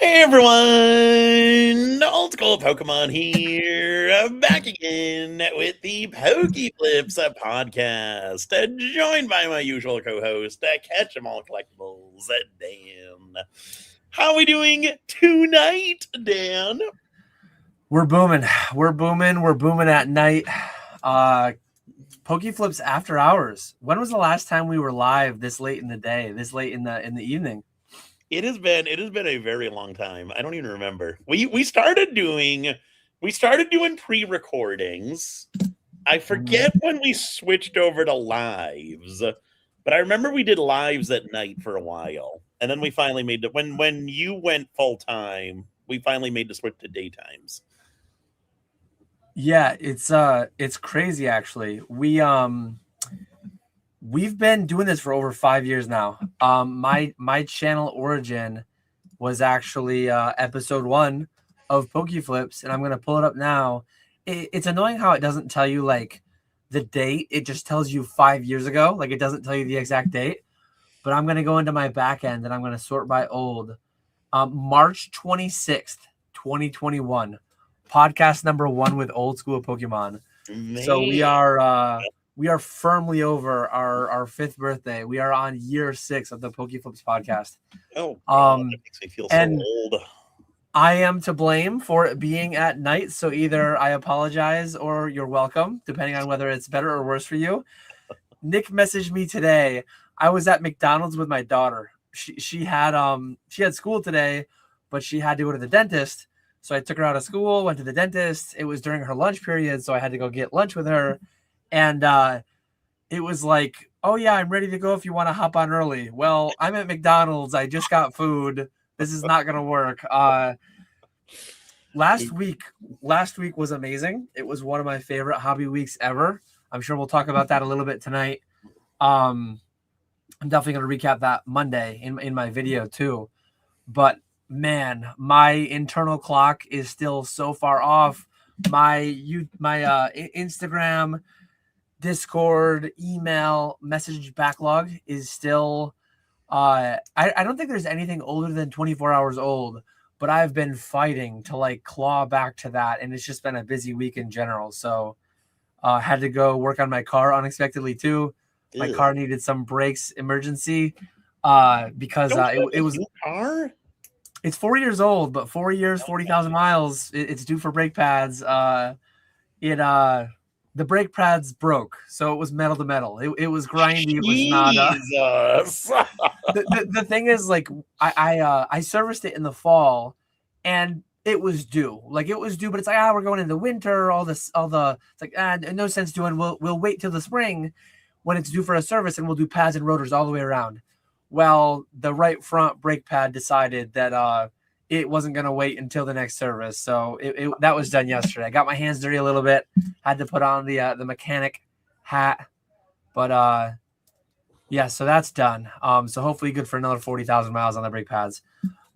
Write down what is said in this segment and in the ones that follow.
Hey everyone, Old School Pokemon here, back again with the Pokeflipz podcast, joined by my usual co-host, KetchumAllCollectibles, Dan. How are we doing tonight, Dan? We're booming. We're booming at night. Pokeflipz after hours. When was the last time we were live this late in the day, this late in the evening? It has been a very long time. I don't even remember. We started doing pre-recordings. I forget when we switched over to lives, but I remember we did lives at night for a while, and then we finally made it when you went full time. We finally made the switch to daytimes. Yeah, it's crazy actually. We've been doing this for over 5 years now. My channel origin was actually episode 1 of Pokeflipz, and I'm gonna pull it up now. It's annoying how it doesn't tell you like the date. It just tells you 5 years ago. Like it doesn't tell you the exact date. But I'm gonna go into my back end and I'm gonna sort by old. March 26th, 2021. Podcast number 1 with Old School Pokemon. Man. So we are firmly over our 5th birthday. We are on year 6 of the Pokeflipz podcast. Oh, God, that makes me feel so old. I am to blame for it being at night. So either I apologize or you're welcome, depending on whether it's better or worse for you. Nick messaged me today. I was at McDonald's with my daughter. She had school today, but she had to go to the dentist. So I took her out of school, went to the dentist. It was during her lunch period, so I had to go get lunch with her. And it was like, oh, yeah, I'm ready to go if you want to hop on early. Well, I'm at McDonald's. I just got food. This is not going to work. Last week was amazing. It was one of my favorite hobby weeks ever. I'm sure we'll talk about that a little bit tonight. I'm definitely going to recap that Monday in my video too. But man, my internal clock is still so far off. My Instagram, Discord, email, message backlog is still I don't think there's anything older than 24 hours old, but I've been fighting to like claw back to that, and it's just been a busy week in general. So had to go work on my car unexpectedly too. My car needed some brakes emergency because it was car. It's 4 years old, but 4 years, 40,000 miles. It's due for brake pads. The brake pads broke, so it was metal to metal. It was grindy. It was not. The thing is, like, I serviced it in the fall, and it was due. Like it was due, but it's like we're going into winter. It's like no sense doing. We'll wait till the spring when it's due for a service, and we'll do pads and rotors all the way around. Well, the right front brake pad decided that it wasn't going to wait until the next service. So that was done yesterday. I got my hands dirty a little bit. Had to put on the mechanic hat. But, yeah, so that's done. So hopefully good for another 40,000 miles on the brake pads.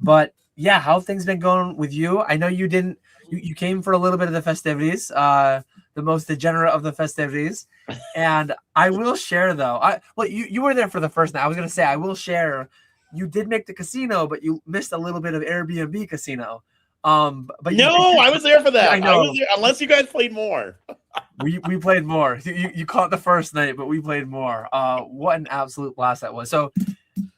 But, yeah, how have things been going with you? I know you didn't – you came for a little bit of the festivities, the most degenerate of the festivities. And I will share, though. You were there for the first night. I was going to say I will share. You did make the casino, but you missed a little bit of Airbnb casino. But no, I was there for that. I know. I was there, unless you guys played more. we played more. You caught the first night, but we played more. What an absolute blast that was. So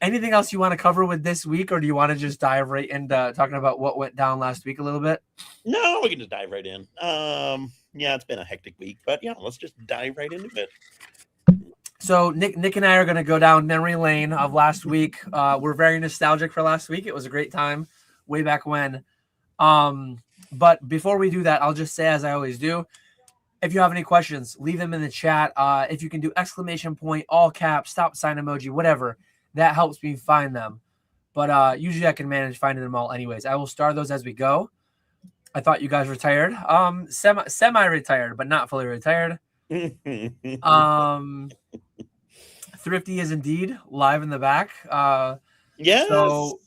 anything else you want to cover with this week, or do you want to just dive right into talking about what went down last week a little bit? No, we can just dive right in. Yeah, it's been a hectic week, but yeah, let's just dive right into it. So Nick and I are going to go down memory lane of last week. We're very nostalgic for last week. It was a great time way back when. But before we do that, I'll just say, as I always do, if you have any questions, leave them in the chat. If you can do exclamation point, all caps, stop sign emoji, whatever, that helps me find them. But usually I can manage finding them all anyways. I will star those as we go. I thought you guys retired. Semi-retired, but not fully retired. Thrifty is indeed live in the back. Yes. So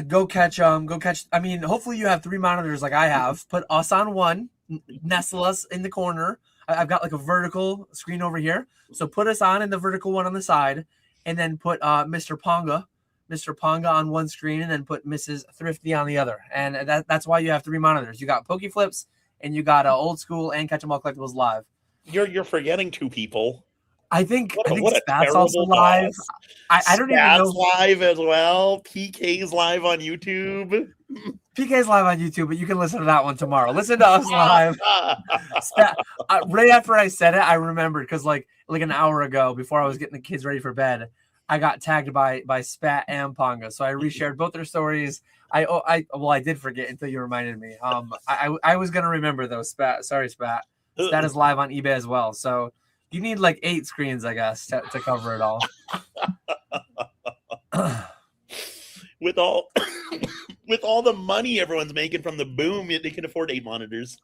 go catch. I mean, hopefully you have 3 monitors like I have. Put us on one, nestle us in the corner. I've got like a vertical screen over here. So put us on in the vertical one on the side, and then put Mr. Mr. Ponga on one screen and then put Mrs. Thrifty on the other. And that's why you have 3 monitors. You got Pokeflipz and you got Old School and KetchumAllCollectibles Live. You're forgetting 2 people. I think What a Spat's also live. I don't even know. Live as well. PK's live on YouTube. PK's live on YouTube, but you can listen to that one tomorrow. Listen to us live. Spat, right after I said it, I remembered because like an hour ago, before I was getting the kids ready for bed, I got tagged by Spat and Ponga, so I reshared both their stories. I did forget until you reminded me. I was gonna remember though. Spat, sorry, Spat. Spat is live on eBay as well, so you need like 8 screens, I guess, to cover it all. With all the money everyone's making from the boom, they can afford 8 monitors.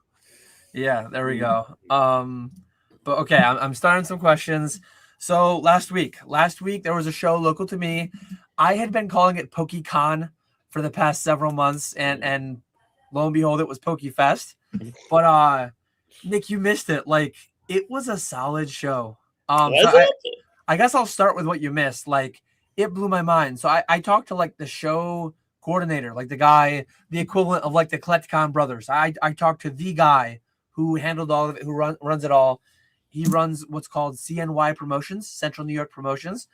Yeah, there we go. But okay, I'm starting some questions. So last week there was a show local to me. I had been calling it PokeCon for the past several months, and lo and behold, it was PokeFest. But Nick, you missed it. Like, it was a solid show. I guess I'll start with what you missed. Like, it blew my mind. So I talked to like the show coordinator, like the equivalent of like the Collecticon brothers. I talked to the guy who handled all of it, who runs it all. He runs what's called CNY Promotions, Central New York Promotions,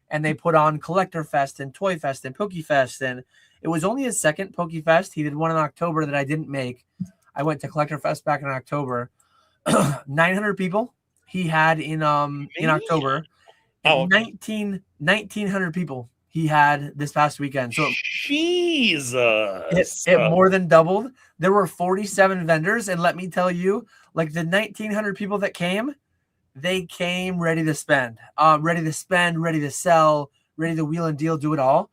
and they put on Collector Fest and Toy Fest and PokeFest. And it was only his second PokeFest. He did one in October that I didn't make. I went to Collector Fest back in October. 900 people he had in October. And 1,900 people he had this past weekend. So Jesus, it more than doubled. There were 47 vendors, and let me tell you, like the 1,900 people that came, they came ready to spend, ready to sell, ready to wheel and deal, do it all.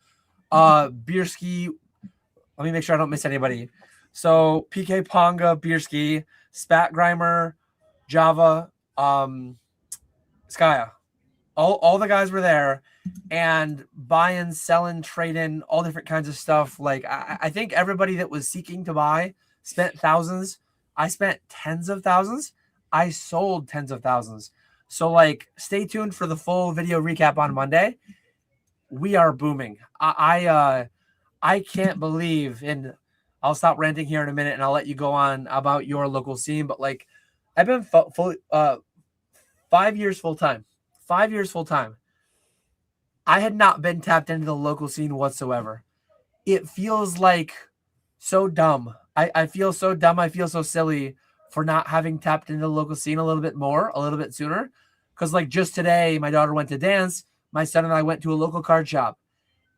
Beerski, let me make sure I don't miss anybody. So PK Ponga, Beerski, Spat Grimer, Java, Skya. All the guys were there, and buying, selling, trading, all different kinds of stuff. Like I think everybody that was seeking to buy spent thousands. I spent tens of thousands. I sold tens of thousands. So like, stay tuned for the full video recap on Monday. We are booming. I can't believe, and I'll stop ranting here in a minute, and I'll let you go on about your local scene. But like, I've been 5 years full time. 5 years full time. I had not been tapped into the local scene whatsoever. It feels like so dumb. I feel so dumb. I feel so silly for not having tapped into the local scene a little bit more, a little bit sooner. Because like just today, my daughter went to dance. My son and I went to a local card shop.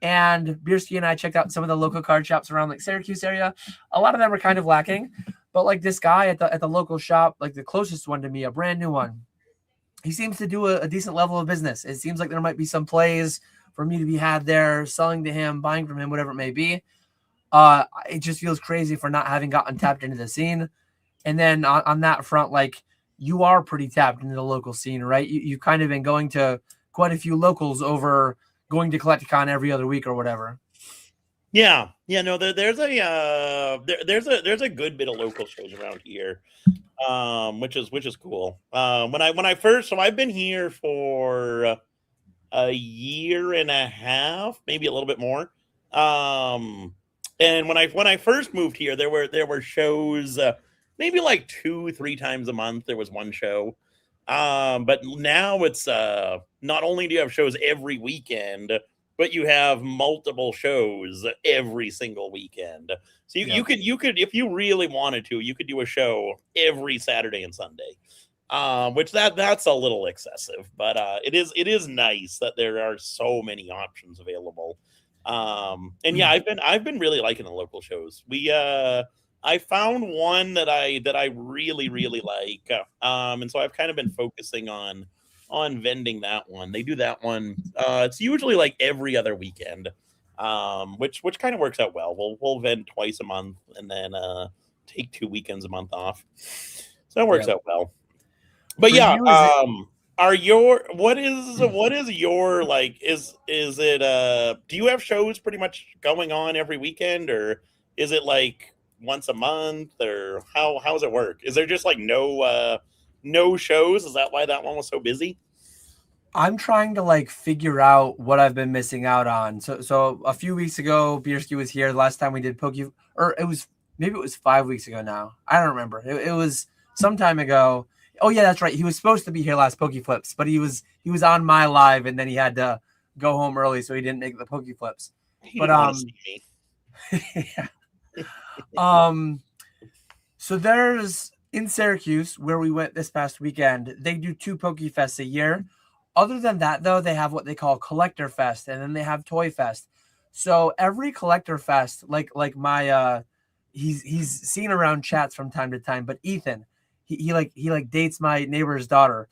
And Beerski and I checked out some of the local card shops around like Syracuse area. A lot of them are kind of lacking. But like this guy at the local shop, like the closest one to me, a brand new one, he seems to do a decent level of business. It seems like there might be some plays for me to be had there, selling to him, buying from him, whatever it may be. It just feels crazy for not having gotten tapped into the scene. And then on that front, like, you are pretty tapped into the local scene, right? You've kind of been going to quite a few locals over going to Collecticon every other week or whatever. Yeah. No, there's a good bit of local shows around here. Which is cool. When I first, so I've been here for a year and a half, maybe a little bit more. And when I first moved here, there were shows, maybe like 2-3 times a month. There was one show. But now it's not only do you have shows every weekend, but you have multiple shows every single weekend. So you could, if you really wanted to, you could do a show every Saturday and Sunday. Which that's a little excessive, but it is nice that there are so many options available. And yeah, I've been really liking the local shows. I found one that I really like. And so I've kind of been focusing on vending that one. They do that one. It's usually like every other weekend. Which kind of works out well. We'll vend twice a month and then take 2 weekends a month off. So that works out well. But For yeah, you, what is your like is it do you have shows pretty much going on every weekend, or is it like once a month, or how does it work? Is there just like no shows? Is that why that one was so busy? I'm trying to like figure out what I've been missing out on. So a few weeks ago, Bierski was here. The last time we did or it was maybe it was 5 weeks ago now. I don't remember. It was some time ago. Oh yeah, that's right. He was supposed to be here last Pokeflipz, but he was on my live and then he had to go home early, so he didn't make the Pokeflipz. He But didn't want to see me. yeah. So there's in Syracuse where we went this past weekend. They do 2 Pokefests a year. Other than that, though, they have what they call Collector Fest, and then they have Toy Fest. So every Collector Fest, like my he's seen around chats from time to time, but Ethan, he dates my neighbor's daughter.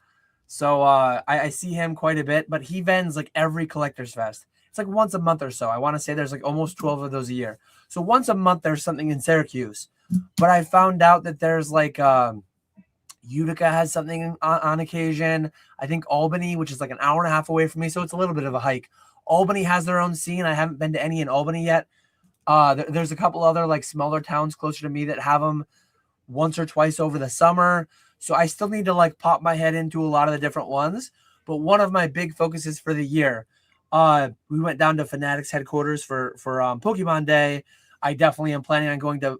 So I see him quite a bit, but he vends like every Collector's Fest. It's like once a month or so. I want to say there's like almost 12 of those a year. So once a month there's something in Syracuse. But I found out that there's like Utica has something on occasion. I think Albany, which is like an hour and a half away from me, so it's a little bit of a hike. Albany has their own scene. I haven't been to any in Albany yet. There's a couple other like smaller towns closer to me that have them once or twice over the summer. So I still need to like pop my head into a lot of the different ones. But one of my big focuses for the year, we went down to Fanatics headquarters for Pokemon Day. I definitely am planning on going to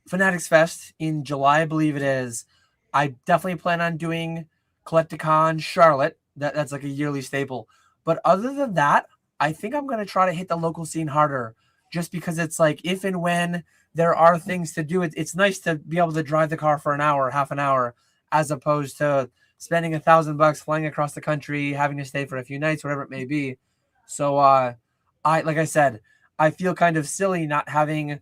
Fanatics Fest in July, I believe it is. I definitely plan on doing Collecticon Charlotte. That's like a yearly staple. But other than that, I think I'm going to try to hit the local scene harder just because it's like if and when there are things to do, it's nice to be able to drive the car for an hour, half an hour, as opposed to spending $1,000 flying across the country, having to stay for a few nights, whatever it may be. So like I said, I feel kind of silly not having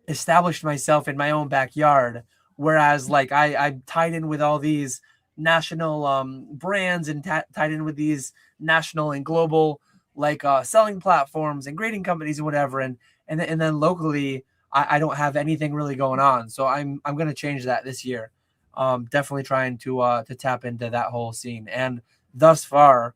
established myself in my own backyard, whereas like I'm tied in with all these national brands and tied in with these national and global like selling platforms and grading companies and whatever, and then locally I don't have anything really going on. So I'm going to change that this year. Definitely trying to tap into that whole scene, and thus far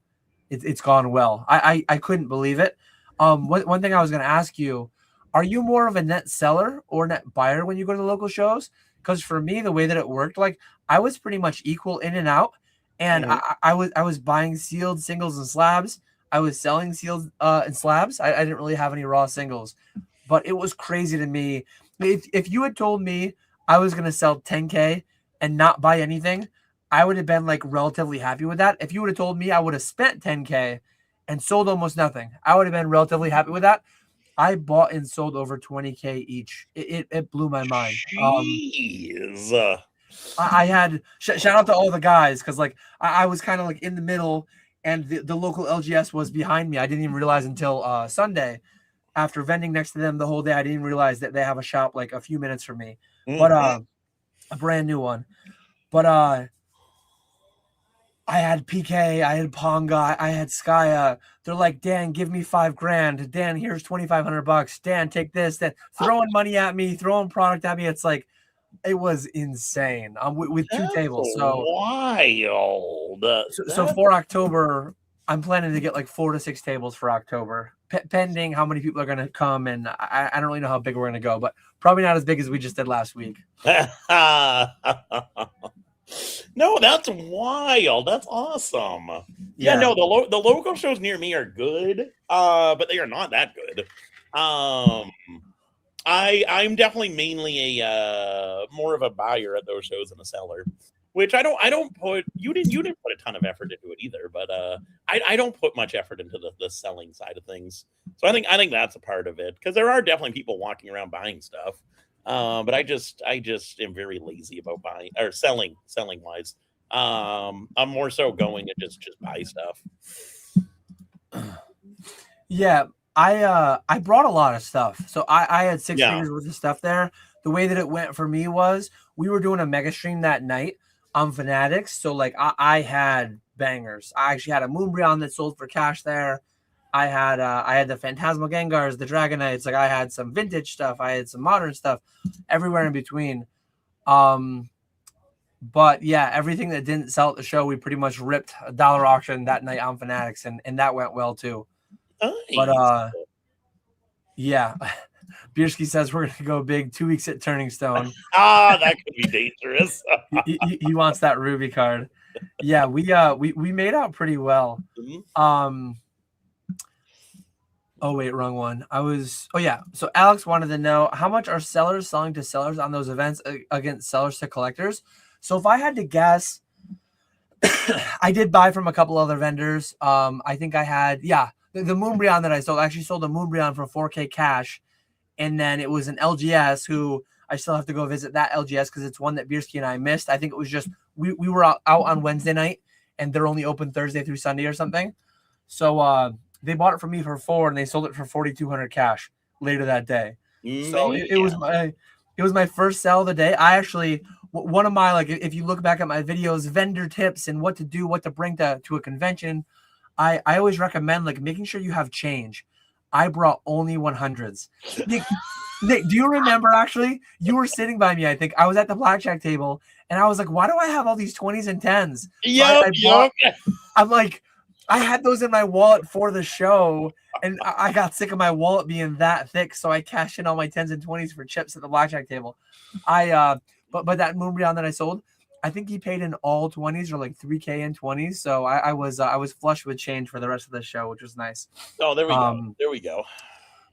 it's gone well. I couldn't believe it. One thing I was going to ask you, are you more of a net seller or net buyer when you go to the local shows? Because for me, the way that it worked, like I was pretty much equal in and out, and I was buying sealed singles and slabs. I was selling sealed and slabs. I didn't really have any raw singles, but it was crazy to me. If you had told me I was gonna sell 10K and not buy anything, I would have been like relatively happy with that. If you would have told me I would have spent 10K and sold almost nothing, I would have been relatively happy with that. I bought and sold over 20K each. It blew my mind. Jeez. I had shout out to all the guys because like I was kind of like in the middle, and the local LGS was behind me. I didn't even realize until Sunday, after vending next to them the whole day. I didn't realize that they have a shop like a few minutes from me, but a brand new one. But I had PK, I had Ponga, I had Skya. They're like, Dan, give me $5,000. Dan, here's $2,500. Dan, take this. Then throwing money at me, throwing product at me. It's like, it was insane. With two tables. So wild. So for October, I'm planning to get like 4 to 6 tables for October, pending how many people are going to come. And I don't really know how big we're going to go, but probably not as big as we just did last week. No, that's wild. That's awesome. Yeah, no, the local shows near me are good, but they are not that good. I'm definitely mainly a more of a buyer at those shows than a seller, which I don't put. You didn't put a ton of effort into it either, but I don't put much effort into the selling side of things. So I think that's a part of it, because there are definitely people walking around buying stuff. But I just am very lazy about buying or selling wise. I'm more so going to just buy stuff. Yeah, I brought a lot of stuff. So I had 6 figures worth of stuff there. The way that it went for me was we were doing a mega stream that night on Fanatics. So like I had bangers. I actually had a Moonbreon that sold for cash there. I had the Phantasmal Gengars, the Dragonites. Like I had some vintage stuff. I had some modern stuff, everywhere in between. But yeah, everything that didn't sell at the show, we pretty much ripped a dollar auction that night on Fanatics, and that went well too. Nice. But yeah, Bierski says we're gonna go big 2 weeks at Turning Stone. That could be dangerous. he wants that Ruby card. Yeah, we made out pretty well. Mhm. Oh wait, wrong one. Oh yeah. So Alex wanted to know how much are sellers selling to sellers on those events against sellers to collectors. So if I had to guess, I did buy from a couple other vendors. I think I had the Moonbreon that I sold. I actually sold a Moonbreon for 4K cash, and then it was an LGS who I still have to go visit that LGS because it's one that Biersky and I missed. I think it was just we were out on Wednesday night and they're only open Thursday through Sunday or something. So they bought it from me for 4 and they sold it for 4,200 cash later that day. So it was my first sell of the day. I actually one of my if you look back at my videos, vendor tips and what to do, what to bring to a convention. I always recommend making sure you have change. I brought only 100s. Nick, do you remember actually? You were sitting by me, I think. I was at the blackjack table and I was like, why do I have all these 20s and 10s? So I'm like, I had those in my wallet for the show and I got sick of my wallet being that thick. So I cashed in all my 10s and 20s for chips at the blackjack table. But that Moonbreon that I sold, I think he paid in all 20s or like 3K in 20s. So I was flush with change for the rest of the show, which was nice. Oh, there we go. There we go.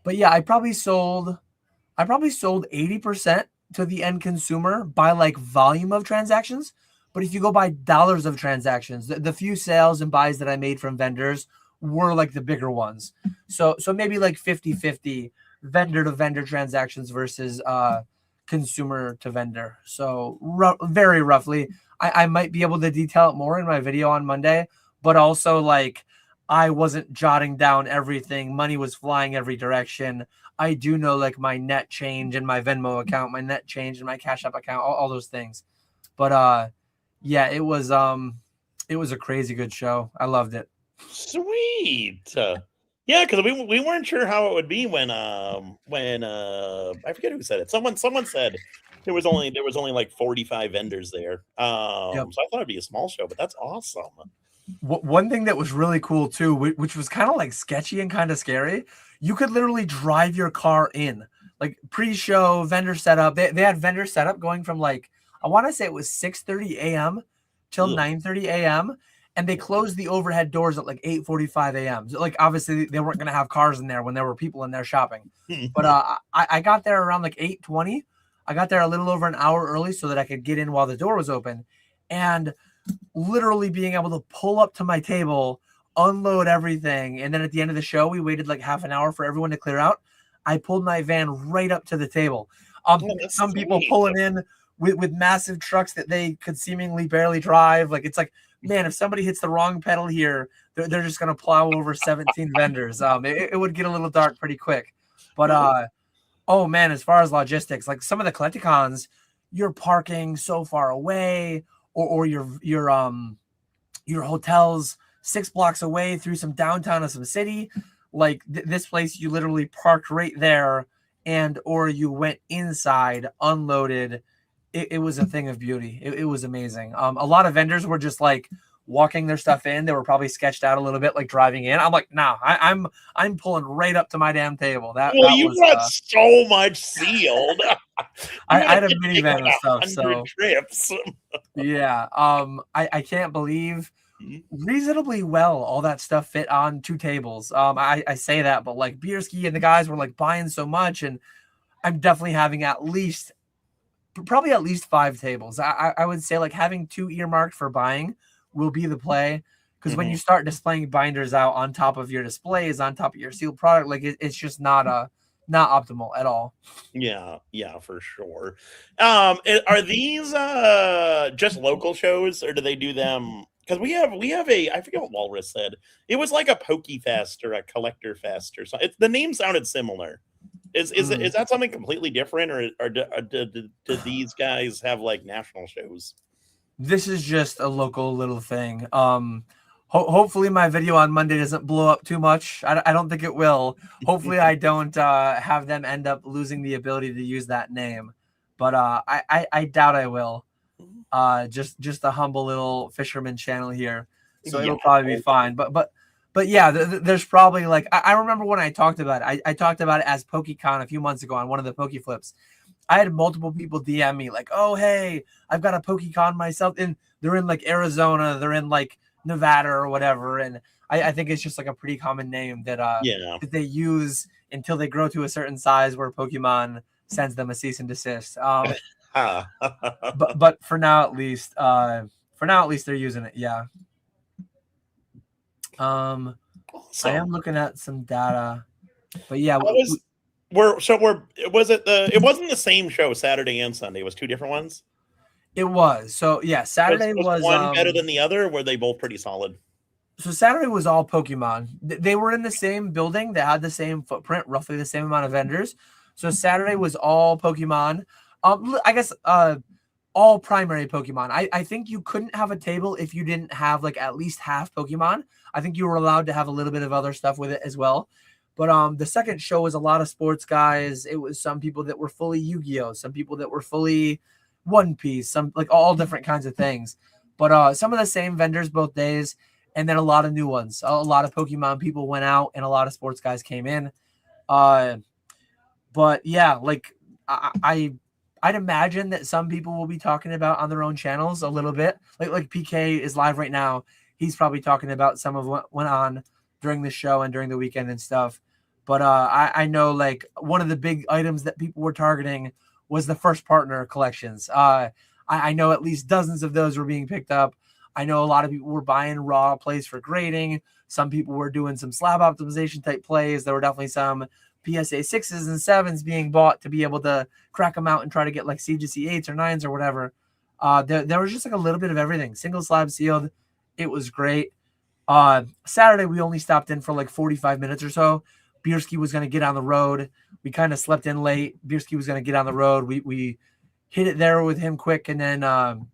But yeah, I probably sold 80% to the end consumer by volume of transactions. But if you go by dollars of transactions, the few sales and buys that I made from vendors were the bigger ones. So maybe 50-50 vendor to vendor transactions versus consumer to vendor. So very roughly, I might be able to detail it more in my video on Monday, but also I wasn't jotting down everything. Money was flying every direction. I do know my net change in my Venmo account, my net change in my Cash App account, all those things. But yeah, it was a crazy good show. I loved it. Sweet. Yeah, because we weren't sure how it would be when I forget who said it. Someone said there was only 45 vendors there. Yep. So I thought it'd be a small show, but that's awesome. One thing that was really cool too, which was kind of sketchy and kind of scary, you could literally drive your car in, pre-show vendor setup. They had vendor setup going from I want to say it was 6:30 a.m. till 9:30 a.m. and they closed the overhead doors at 8:45 a.m. So obviously they weren't going to have cars in there when there were people in there shopping. But I got there around 8:20. I got there a little over an hour early so that I could get in while the door was open, and literally being able to pull up to my table, unload everything, and then at the end of the show, we waited half an hour for everyone to clear out. I pulled my van right up to the table. Some people pulling in with massive trucks that they could seemingly barely drive. It's man, if somebody hits the wrong pedal here, they're just gonna plow over 17 vendors. It would get a little dark pretty quick. But oh man, as far as logistics, some of the Collecticons, you're parking so far away, or your hotel's 6 blocks away through some downtown of some city. This place, you literally parked right there, or you went inside, unloaded. It was a thing of beauty. It was amazing. A lot of vendors were just walking their stuff in. They were probably sketched out a little bit, driving in. I'm nah, I'm pulling right up to my damn table. You got so much sealed. I had a minivan and stuff. 100 So trips. yeah. I can't believe reasonably well all that stuff fit on 2 tables. I say that, but Biersky and the guys were buying so much, and I'm definitely having probably at least 5 tables. I would say having 2 earmarked for buying will be the play, because when you start displaying binders out on top of your displays, on top of your sealed product, it's just not optimal at all. Yeah, for sure. Are these just local shows, or do they do them? Because we have a, I forget what Walrus said. It was like a Pokefest or a Collector Fest or something. The name sounded similar. Is that something completely different, or do these guys have national shows? This is just a local little thing. Hopefully my video on Monday doesn't blow up too much. I don't think it will. Hopefully I don't have them end up losing the ability to use that name, but I doubt I will. Just a humble little fisherman channel here, so it'll probably be fine. But yeah, there's probably I remember when I talked about it. I talked about it as PokeCon a few months ago on one of the Pokeflipz, I had multiple people DM me like, "Oh, hey, I've got a PokeCon myself," and they're in like Arizona, they're in like Nevada or whatever, and I think it's just like a pretty common name Yeah. that they use until they grow to a certain size where Pokemon sends them a cease and desist. But for now at least, they're using it. Yeah. I Awesome. am looking at some data, but yeah, it wasn't the same show Saturday and Sunday. It was two different ones. it was. So yeah, Saturday Was one better than the other? Or were they both pretty solid? So Saturday was all Pokemon. They were in the same building. They had the same footprint, roughly the same amount of vendors. So Saturday was all Pokemon. I guess all primary Pokemon. I think you couldn't have a table if you didn't have like at least half Pokemon. I think you were allowed to have a little bit of other stuff with it as well. But the second show was a lot of sports guys. It was some people that were fully Yu-Gi-Oh, some people that were fully One Piece, some like all different kinds of things. But some of the same vendors both days, and then a lot of new ones. A lot of Pokemon people went out, and a lot of sports guys came in. But yeah, like I'd imagine that some people will be talking about on their own channels a little bit. Like PK is live right now. He's probably talking about some of what went on during the show and during the weekend and stuff. But I know like one of the big items that people were targeting was the first partner collections. I know at least dozens of those were being picked up. I know a lot of people were buying raw plays for grading. Some people were doing some slab optimization type plays. There were definitely some PSA 6s and 7s being bought to be able to crack them out and try to get like CGC 8s or 9s or whatever. There was just like a little bit of everything. Single slab sealed. It was great. Saturday, we only stopped in for like 45 minutes or so. Bierski was going to get on the road. We kind of slept in late. Bierski was going to get on the road. We hit it there with him quick. And then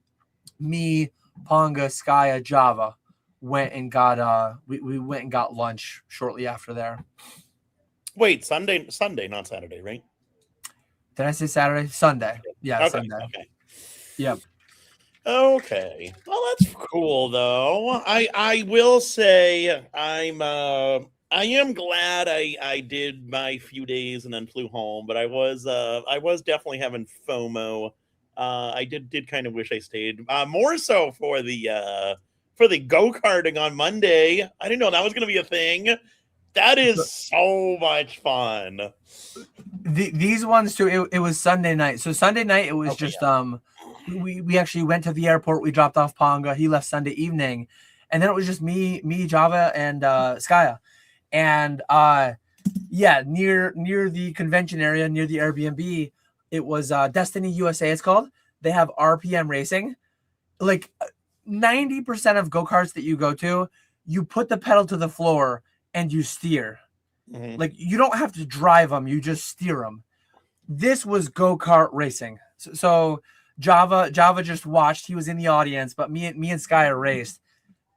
me, Ponga, Skya, Java went and got we went and got lunch shortly after there. Wait, Sunday, not Saturday, right? Did I say Saturday? Sunday. Yeah, okay, Sunday. Okay. Yep. Okay. Well, that's cool though. I will say I am glad I did my few days and then flew home, but I was definitely having FOMO. I did kind of wish I stayed. More so for the go-karting on Monday. I didn't know that was going to be a thing. That is so much fun. These ones too. It was Sunday night. So Sunday night it was we actually went to the airport. We dropped off Ponga. He left Sunday evening, and then it was just me, Java, and Skya. And yeah, near the convention area, near the Airbnb, it was Destiny USA. It's called. They have RPM racing. Like 90% of go-karts that you go to, you put the pedal to the floor and you steer. Mm-hmm. Like you don't have to drive them, you just steer them. This was go-kart racing. So Java just watched. He was in the audience, but me and Skya raced.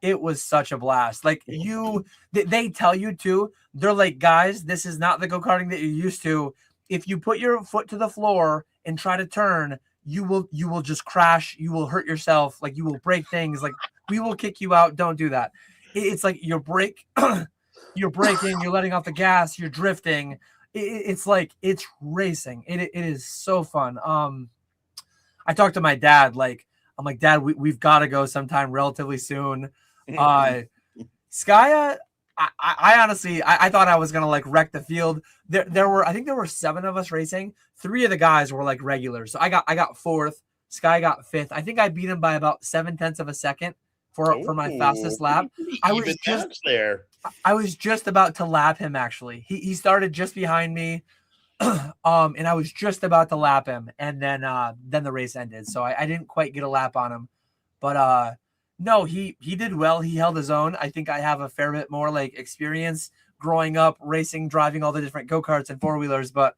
It was such a blast. Like they tell you too. They're like, guys, this is not the go-karting that you're used to. If you put your foot to the floor and try to turn, you will just crash. You will hurt yourself. Like you will break things. Like we will kick you out. Don't do that. It's like you're you're braking. You're letting off the gas. You're drifting. It's like it's racing. It is so fun. I talked to my dad. Like I'm like, Dad, we've got to go sometime relatively soon. Skya, I honestly I thought I was gonna like wreck the field. I think there were 7 of us racing. 3 of the guys were like regulars. So I got fourth. Skya got fifth. I think I beat him by about 0.7 of a second for my fastest lap. I was just about to lap him actually. He started just behind me. And I was just about to lap him, and then the race ended. So I didn't quite get a lap on him. But no, he did well. He held his own. I think I have a fair bit more like experience growing up racing, driving all the different go-karts and four-wheelers, but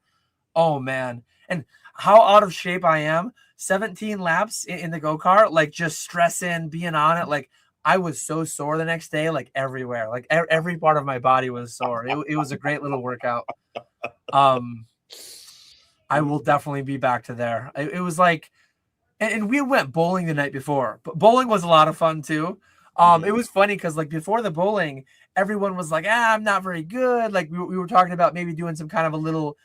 oh man. And how out of shape I am. 17 laps in the go-kart, like just stressing, being on it. Like I was so sore the next day, like everywhere, like every part of my body was sore. It was a great little workout. I will definitely be back to there. It was like, and we went bowling the night before, but bowling was a lot of fun too. It was funny because like before the bowling, everyone was like, I'm not very good. Like we were talking about maybe doing some kind of a little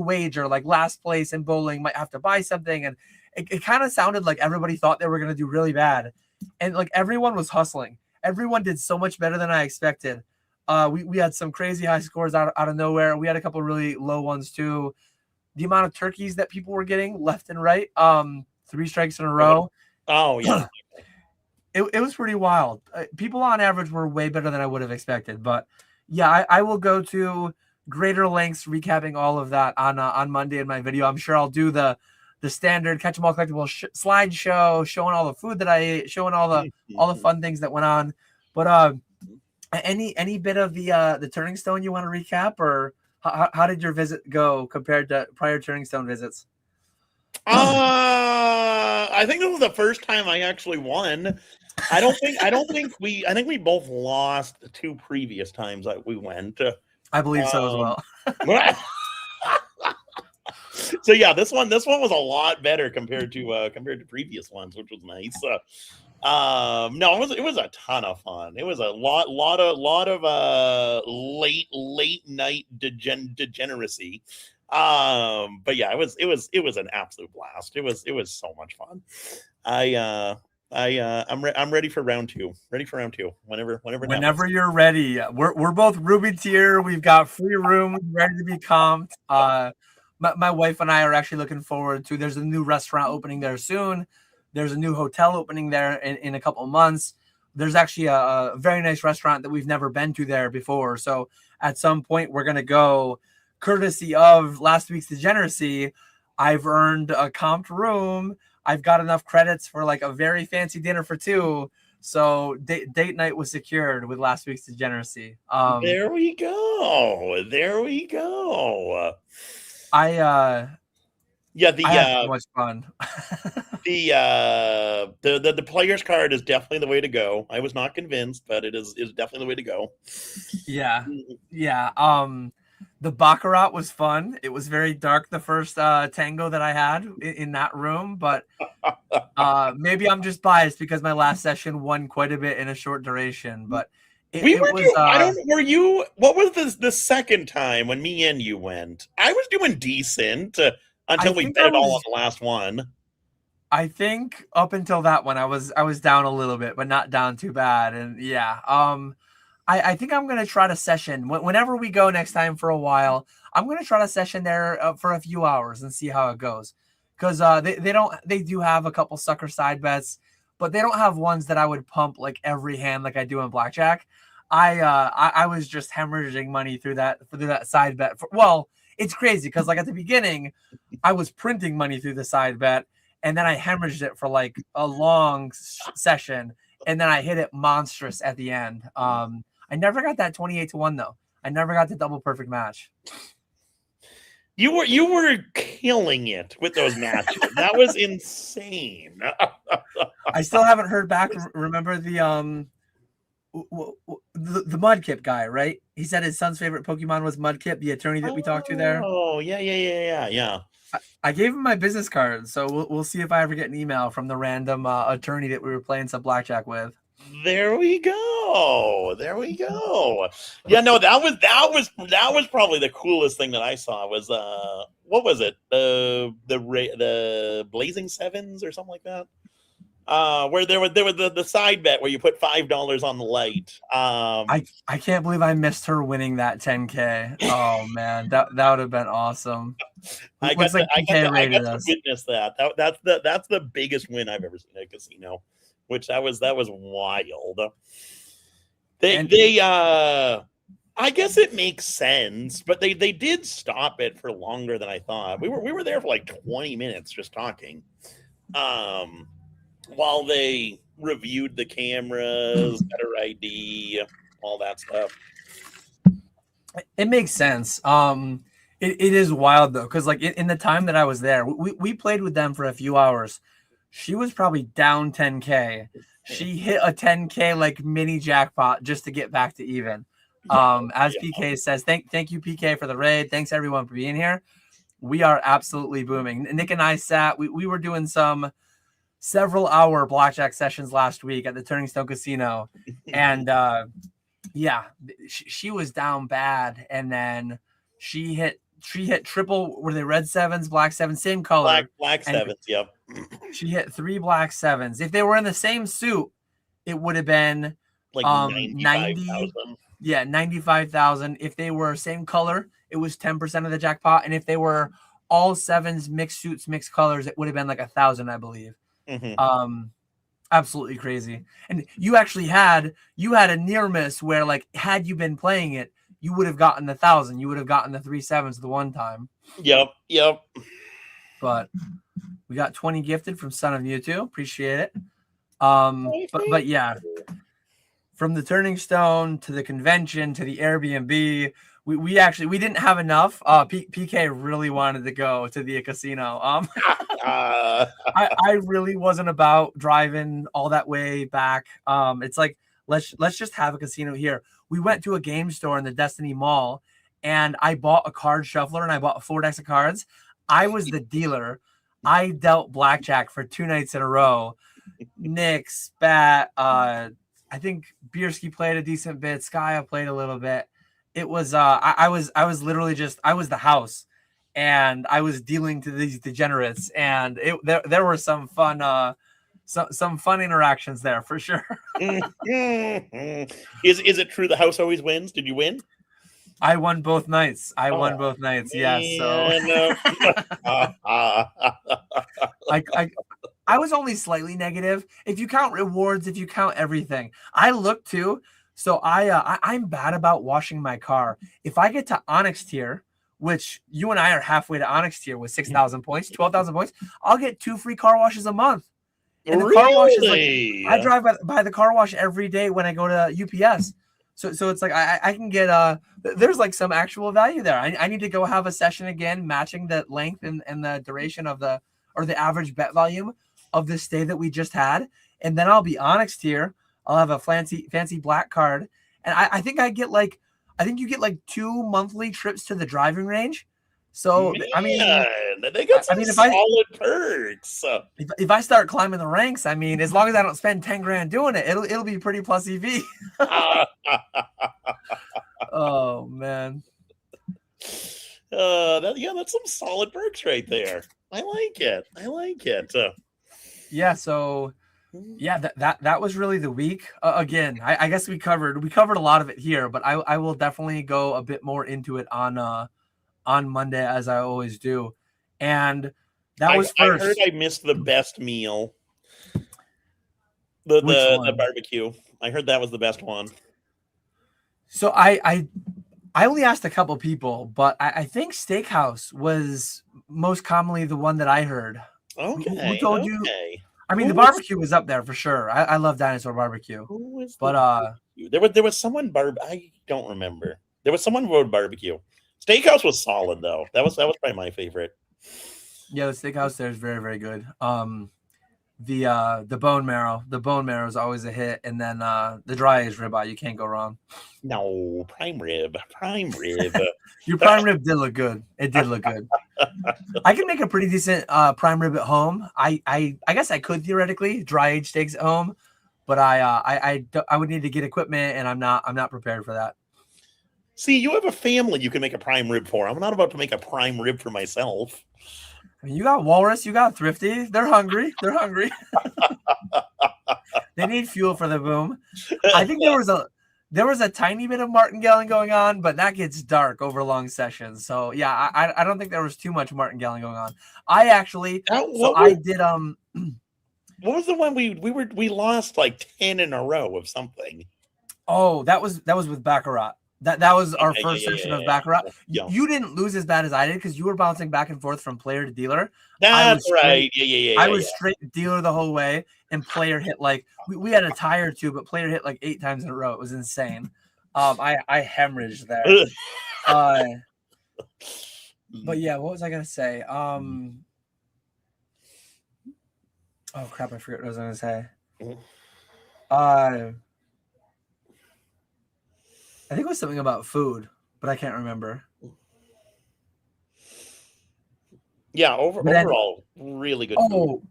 wager, like last place in bowling might have to buy something. And it kind of sounded like everybody thought they were going to do really bad. And like everyone was hustling. Everyone did so much better than I expected. We had some crazy high scores out of nowhere. We had a couple really low ones too. The amount of turkeys that people were getting left and right, 3 strikes in a row. Oh, yeah. It was pretty wild. People on average were way better than I would have expected. But yeah, I will go to greater lengths recapping all of that on Monday in my video. I'm sure I'll do the standard Catch 'em All Collectibles slideshow, showing all the food that I ate, showing all the fun things that went on. But any bit of the Turning Stone you want to recap, or how did your visit go compared to prior Turning Stone visits? I think this was the first time I actually won. I think we both lost the 2 previous times that we went. I believe so as well. So yeah, this one was a lot better compared to previous ones, which was nice. No, it was a ton of fun. It was a lot of late night degeneracy. But yeah, it was an absolute blast. It was so much fun. I'm ready for round 2. Whenever you're ready. We're both Ruby tier. We've got free room ready to be comped. My wife and I are actually looking forward to. There's a new restaurant opening there soon. There's a new hotel opening there in a couple of months. There's actually a very nice restaurant that we've never been to there before. So at some point we're gonna go. Courtesy of last week's degeneracy, I've earned a comped room. I've got enough credits for like a very fancy dinner for 2. So date night was secured with last week's degeneracy. There we go. I had so much fun. the player's card is definitely the way to go. I was not convinced, but it is definitely the way to go. Yeah. The Baccarat was fun. It was very dark the first tango that I had in that room, but maybe I'm just biased because my last session won quite a bit in a short duration. But were you? What was the second time when me and you went? I was doing decent until we bet it all on the last one. I think up until that one, I was down a little bit, but not down too bad. And yeah, I think I'm going to try to session whenever we go next time for a while. I'm going to try to session there for a few hours and see how it goes. Because they do have a couple sucker side bets, but they don't have ones that I would pump like every hand like I do in blackjack. I was just hemorrhaging money through that side bet. Well, it's crazy because like at the beginning, I was printing money through the side bet, and then I hemorrhaged it for like a long session, and then I hit it monstrous at the end. I never got that 28-1 though. I never got the double perfect match. You were killing it with those matches. That was insane. I still haven't heard back. Remember the Mudkip guy, right? He said his son's favorite Pokemon was Mudkip, the attorney that we talked to there. Oh, yeah. I gave him my business card, so we'll see if I ever get an email from the random attorney that we were playing some blackjack with. There we go. Yeah, no, that was probably the coolest thing that I saw was what was it? The Blazing Sevens or something like that. Where there was the side bet where you put $5 on the light. I can't believe I missed her winning that 10K. Oh man, that would have been awesome. I got to witness that. That's the biggest win I've ever seen at a casino. Which that was wild. I guess it makes sense, but they did stop it for longer than I thought. We were there for like 20 minutes just talking. While they reviewed the cameras, better ID, all that stuff. It makes sense. It is wild though, because like in the time that I was there, we played with them for a few hours. She was probably down 10K. She hit a 10K like mini jackpot just to get back to even. As PK says, thank you PK for the raid. Thanks everyone for being here. We are absolutely booming. Nick and I we were doing some several hour blackjack sessions last week at the Turning Stone Casino, and Yeah, she was down bad, and then she hit triple. Were they red sevens, black sevens, same color? Black And sevens. Yep. she hit 3 black sevens. If they were in the same suit, it would have been Like 90. 95,000. Yeah, 95,000. If they were same color, it was 10% of the jackpot. And if they were all sevens, mixed suits, mixed colors, it would have been like 1,000, I believe. Absolutely crazy. And you actually had a near miss where, like, had you been playing it, you would have gotten 1,000. You would have gotten the 3 sevens the one time. Yep. But we got 20 gifted from Son of Mewtwo. Appreciate it. But yeah, from the Turning Stone to the convention to the Airbnb, we didn't have enough. PK really wanted to go to the casino. I really wasn't about driving all that way back. It's like, let's just have a casino here. We went to a game store in the Destiny Mall, and I bought a card shuffler and I bought 4 decks of cards. I was the dealer. I dealt blackjack for 2 nights in a row. Nick, Spat, I think Bierski played a decent bit. Skya played a little bit. It was I was literally just, I was the house, and I was dealing to these degenerates, and there were some fun some fun interactions there for sure. Is it true the house always wins? Did you win? I won both nights. Won both nights. Yes. So I was only slightly negative. If you count rewards, if you count everything, I look too. So I'm bad about washing my car. If I get to Onyx tier, which you and I are halfway to Onyx tier with 6,000 points, 12,000 points, I'll get 2 free car washes a month. And the car wash is like, I drive by the car wash every day when I go to UPS. So it's like I can get there's like some actual value there. I need to go have a session again, matching the length and the duration of the average bet volume of this stay that we just had, and then I'll be Onyx tier. I'll have a fancy black card, and I think you get like 2 monthly trips to the driving range. So Man, I mean, they got some solid perks. If I start climbing the ranks, I mean, as long as I don't spend 10 grand doing it, it'll be pretty plus EV. Oh man. That's some solid perks right there. I like it. Yeah, so yeah, that was really the week. Again, I guess we covered a lot of it here, but I will definitely go a bit more into it on Monday, as I always do. And that was first. I heard I missed the best meal. The barbecue. I heard that was the best one. So I only asked a couple people, but I think Steakhouse was most commonly the one that I heard. Okay. Who told you? I mean, the barbecue was up there for sure. I love dinosaur barbecue. But there was someone I don't remember. There was someone who wrote barbecue. Steakhouse was solid though. That was probably my favorite. Yeah, the steakhouse there is very, very good. The bone marrow is always a hit, and then the dry aged ribeye, you can't go wrong. No, prime rib. Your prime rib did look good. It did look good. I can make a pretty decent prime rib at home. I guess I could theoretically dry age steaks at home, but I would need to get equipment, and I'm not prepared for that. See, you have a family you can make a prime rib for. I'm not about to make a prime rib for myself. I mean, you got Walrus, you got Thrifty. They're hungry. They need fuel for the boom. I think there was a tiny bit of martingale going on, but that gets dark over long sessions. So yeah, I don't think there was too much martingale going on. I actually I did what was the one we lost like 10 in a row of something? Oh, that was with Baccarat. That was our first session of Baccarat. Yeah. You didn't lose as bad as I did because you were bouncing back and forth from player to dealer. That's right. Yeah. I was straight dealer the whole way, and player hit like we had a tie or two, but player hit like 8 times in a row. It was insane. I hemorrhaged there. But yeah, what was I gonna say? Oh crap, I forget what I was gonna say. I think it was something about food, but I can't remember. Yeah, overall, really good food.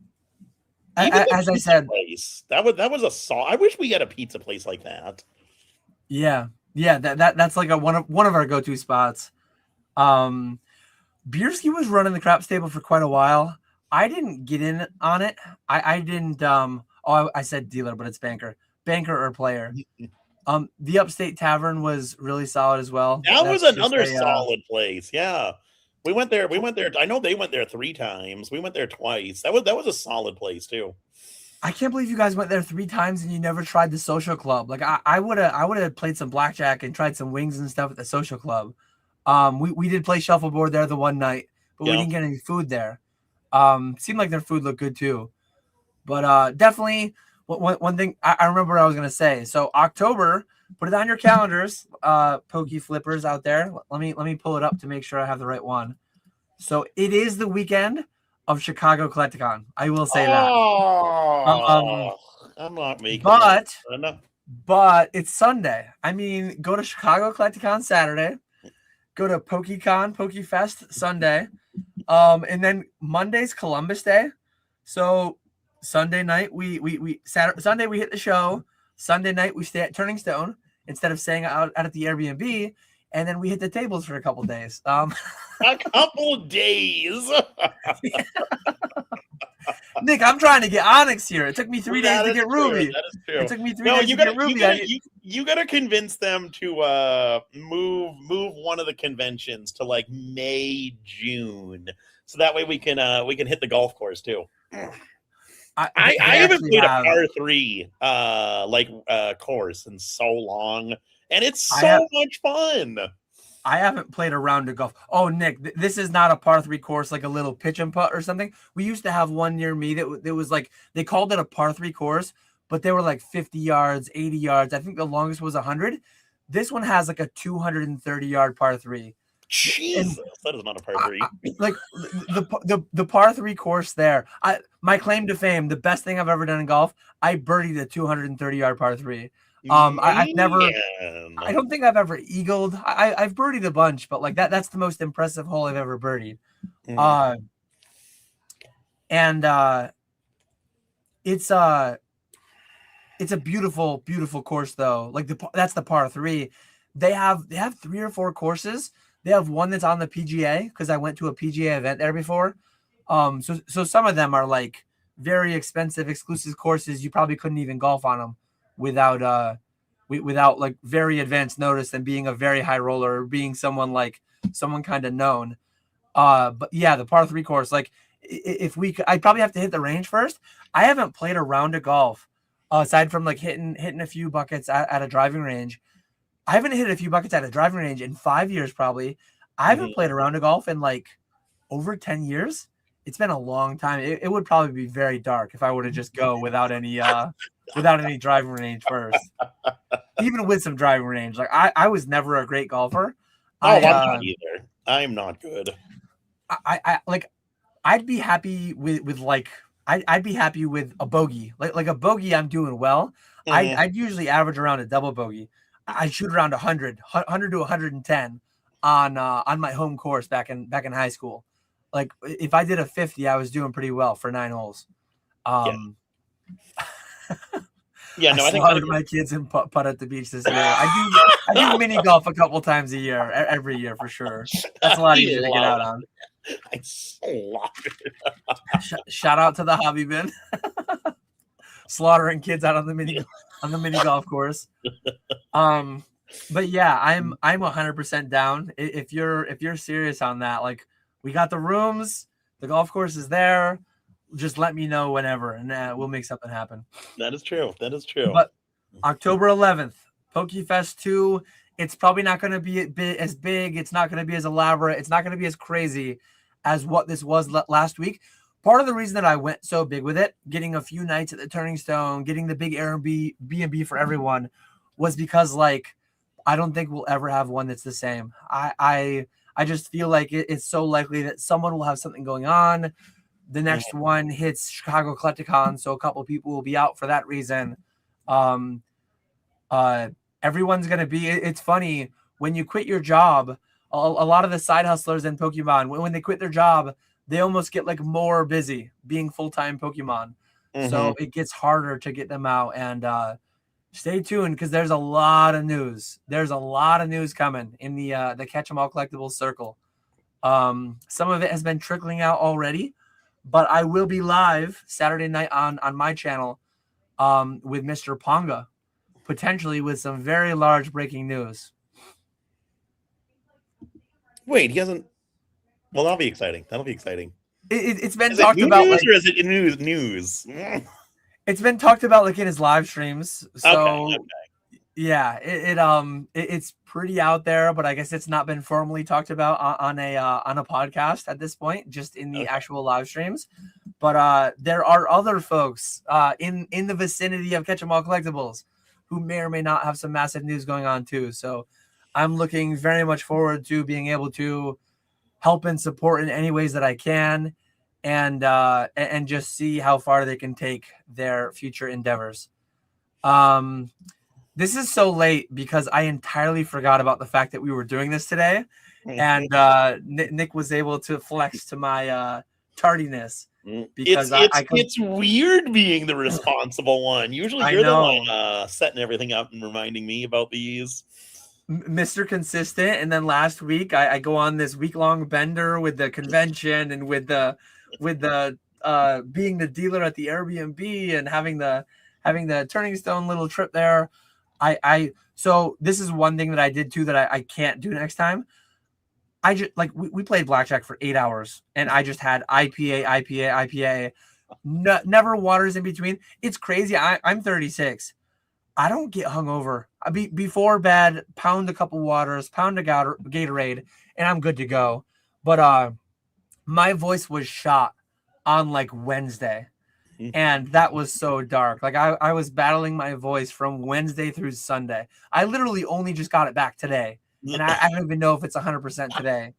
As I said, place. That was a I wish we had a pizza place like that. Yeah, Yeah, that's like one of our go-to spots. Bierski was running the crap stable for quite a while. I didn't get in on it. I didn't I said dealer, but it's banker or player. The Upstate Tavern was really solid as well. That was That's just another a solid place. Yeah. We went there. I know they went there 3 times. We went there twice. That was a solid place too. I can't believe you guys went there 3 times and you never tried the social club. Like I would have played some blackjack and tried some wings and stuff at the social club. We did play shuffleboard there the one night, but we Yeah. didn't get any food there. Seemed like their food looked good too. But definitely one thing I remember what I was gonna say. So October, put it on your calendars, Pokeflippers out there. Let me pull it up to make sure I have the right one. So it is the weekend of Chicago Collecticon. I will say that. I'm not making But it's Sunday. I mean, go to Chicago Collecticon Saturday, go to Pokefest Sunday, and then Monday's Columbus Day. So Sunday night Sunday we hit the show. Sunday night we stay at Turning Stone instead of staying out at the Airbnb, and then we hit the tables for a couple days. A couple days. Nick, I'm trying to get Onyx here. It took me 3 days to get Ruby. That is true. It took me 3 days to get Ruby. You gotta convince them to move one of the conventions to like May, June, so that way we can hit the golf course too. I haven't played a par 3 course in so long, and it's so much fun. I haven't played a round of golf. Oh, Nick, this is not a par 3 course like a little pitch and putt or something. We used to have one near me that was like, they called it a par 3 course, but they were like 50 yards, 80 yards. I think the longest was 100. This one has like a 230-yard par 3. Jesus, that is not a par 3. Like the par 3 course there. My claim to fame, the best thing I've ever done in golf, I birdied a 230-yard par 3. I've never. I don't think I've ever eagled. I've birdied a bunch, but like that's the most impressive hole I've ever birdied. Mm-hmm. It's a beautiful, beautiful course though. Like that's the par 3. They have 3 or 4 courses. They have one that's on the PGA because I went to a PGA event there before. So some of them are like very expensive, exclusive courses. You probably couldn't even golf on them without like very advanced notice and being a very high roller or being someone kind of known. But yeah, the par 3 course, like I'd probably have to hit the range first. I haven't played a round of golf aside from like hitting a few buckets at a driving range. I haven't hit a few buckets at a driving range in 5 years, probably. I haven't played a round of golf in like over 10 years. It's been a long time. It would probably be very dark if I were to just go without any driving range first. Even with some driving range. Like I was never a great golfer. I'm not either. I'm not good. I'd be happy with I'd be happy with a bogey. Like a bogey, I'm doing well. I'd usually average around a double bogey. I shoot around 100 to 110 on my home course back in high school. Like if I did a 50, I was doing pretty well for 9 holes. Yeah, no, I think my kids in putt at the beach this year. I do mini golf a couple times a year, every year for sure. That's a lot easier to get out on. I so love it. Shout out to the hobby bin, slaughtering kids out on the mini golf course. But yeah, I'm 100% down. If you're serious on that, like we got the rooms, the golf course is there. Just let me know whenever, and we'll make something happen. That is true. But October 11th, Pokefest 2. It's probably not going to be as big. It's not going to be as elaborate. It's not going to be as crazy as what this was last week. Part of the reason that I went so big with it, getting a few nights at the Turning Stone, getting the big Airbnb for everyone, was because like I don't think we'll ever have one that's the same. I just feel like it's so likely that someone will have something going on. The next one hits Chicago Collecticon, so a couple people will be out for that reason. Everyone's going to be... It's funny, when you quit your job, a lot of the side hustlers in Pokemon, when they quit their job, they almost get like more busy being full-time Pokemon. So it gets harder to get them out. And Stay tuned because there's a lot of news. There's a lot of news coming in the Catch 'em All Collectibles circle. Some of it has been trickling out already, but I will be live Saturday night on my channel with Mr. Ponga, potentially with some very large breaking news. Wait, he hasn't. Well, that'll be exciting. That'll be exciting. It's been Is talked it about, news like, or is it news? it's been talked about like in his live streams. So Okay. yeah, it's pretty out there, but I guess it's not been formally talked about on a podcast at this point, just in the actual live streams. But there are other folks in the vicinity of Catch 'em All Collectibles who may or may not have some massive news going on too. So I'm looking very much forward to being able to help and support in any ways that I can, and just see how far they can take their future endeavors. This is so late because I entirely forgot about the fact that we were doing this today, and Nick was able to flex to my tardiness because it's weird being the responsible one. Usually you're the one setting everything up and reminding me about these. Mr. Consistent, and then last week I go on this week-long bender with the convention and with the being the dealer at the Airbnb and having the Turning Stone little trip there. So this is one thing that I did too that I can't do next time. I just, like, we played blackjack for 8 hours and I just had IPA, never waters in between. It's crazy. I'm 36. I don't get hungover. Before bed, pound a couple waters, pound a Gatorade, and I'm good to go. But my voice was shot on like Wednesday, and that was so dark. Like I was battling my voice from Wednesday through Sunday. I literally only just got it back today, and I don't even know if it's 100% today.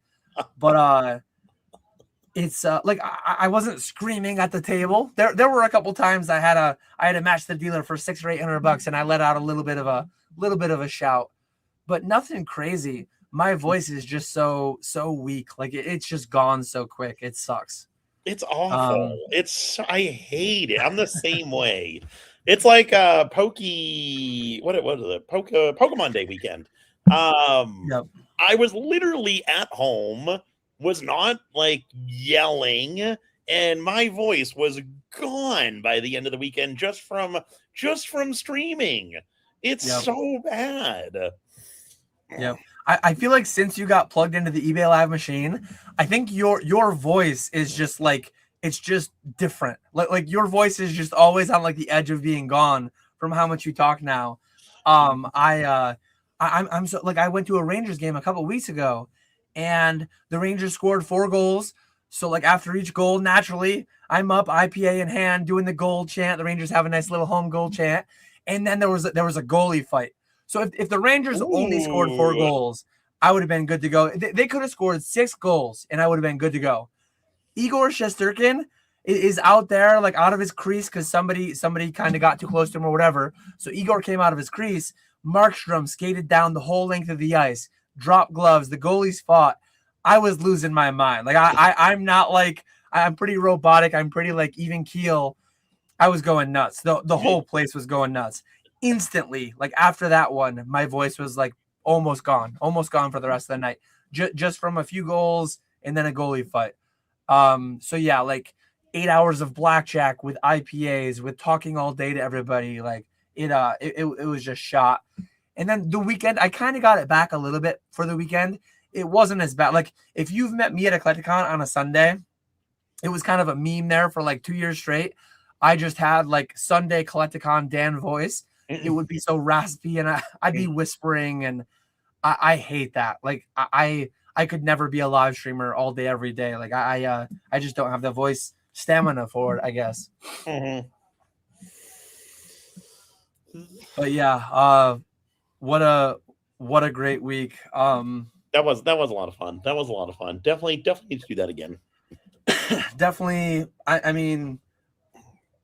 But it's like I wasn't screaming at the table. There were a couple times I had to match the dealer for $600 or $800, and I let out a little bit of a shout, but nothing crazy. My voice is just so weak. Like it's just gone so quick. It sucks. It's awful. I hate it. I'm the same way. It's like what is it? Pokemon Day weekend. Yep. I was literally at home, was not like yelling, and my voice was gone by the end of the weekend just from streaming. It's so bad. Yep. I feel like since you got plugged into the eBay Live machine, I think your voice is just like, it's just different. Like your voice is just always on like the edge of being gone from how much you talk now. I'm so, like, I went to a Rangers game a couple weeks ago, and the Rangers scored 4 goals. So like after each goal, naturally, I'm up IPA in hand doing the goal chant. The Rangers have a nice little home goal chant, and then there was a goalie fight. So if the Rangers only scored 4 goals, I would have been good to go. They could have scored 6 goals, and I would have been good to go. Igor Shesterkin is out there, like out of his crease, because somebody kind of got too close to him or whatever. So Igor came out of his crease. Markstrom skated down the whole length of the ice, dropped gloves. The goalies fought. I was losing my mind. Like I'm not like, I'm pretty robotic. I'm pretty like even keel. I was going nuts. The whole place was going nuts. Instantly, like after that one, my voice was like almost gone for the rest of the night, just from a few goals and then a goalie fight. So yeah, like 8 hours of blackjack with IPAs, with talking all day to everybody. Like it was just shot. And then the weekend, I kind of got it back a little bit for the weekend. It wasn't as bad. Like if you've met me at a Collecticon on a Sunday, it was kind of a meme there for like 2 years straight. I just had like Sunday Collecticon Dan voice. It would be so raspy, and I'd be whispering, and I hate that. Like I could never be a live streamer all day, every day. Like I just don't have the voice stamina for it, I guess. But yeah, what a great week. That was a lot of fun. That was a lot of fun. Definitely need to do that again. Definitely. I mean,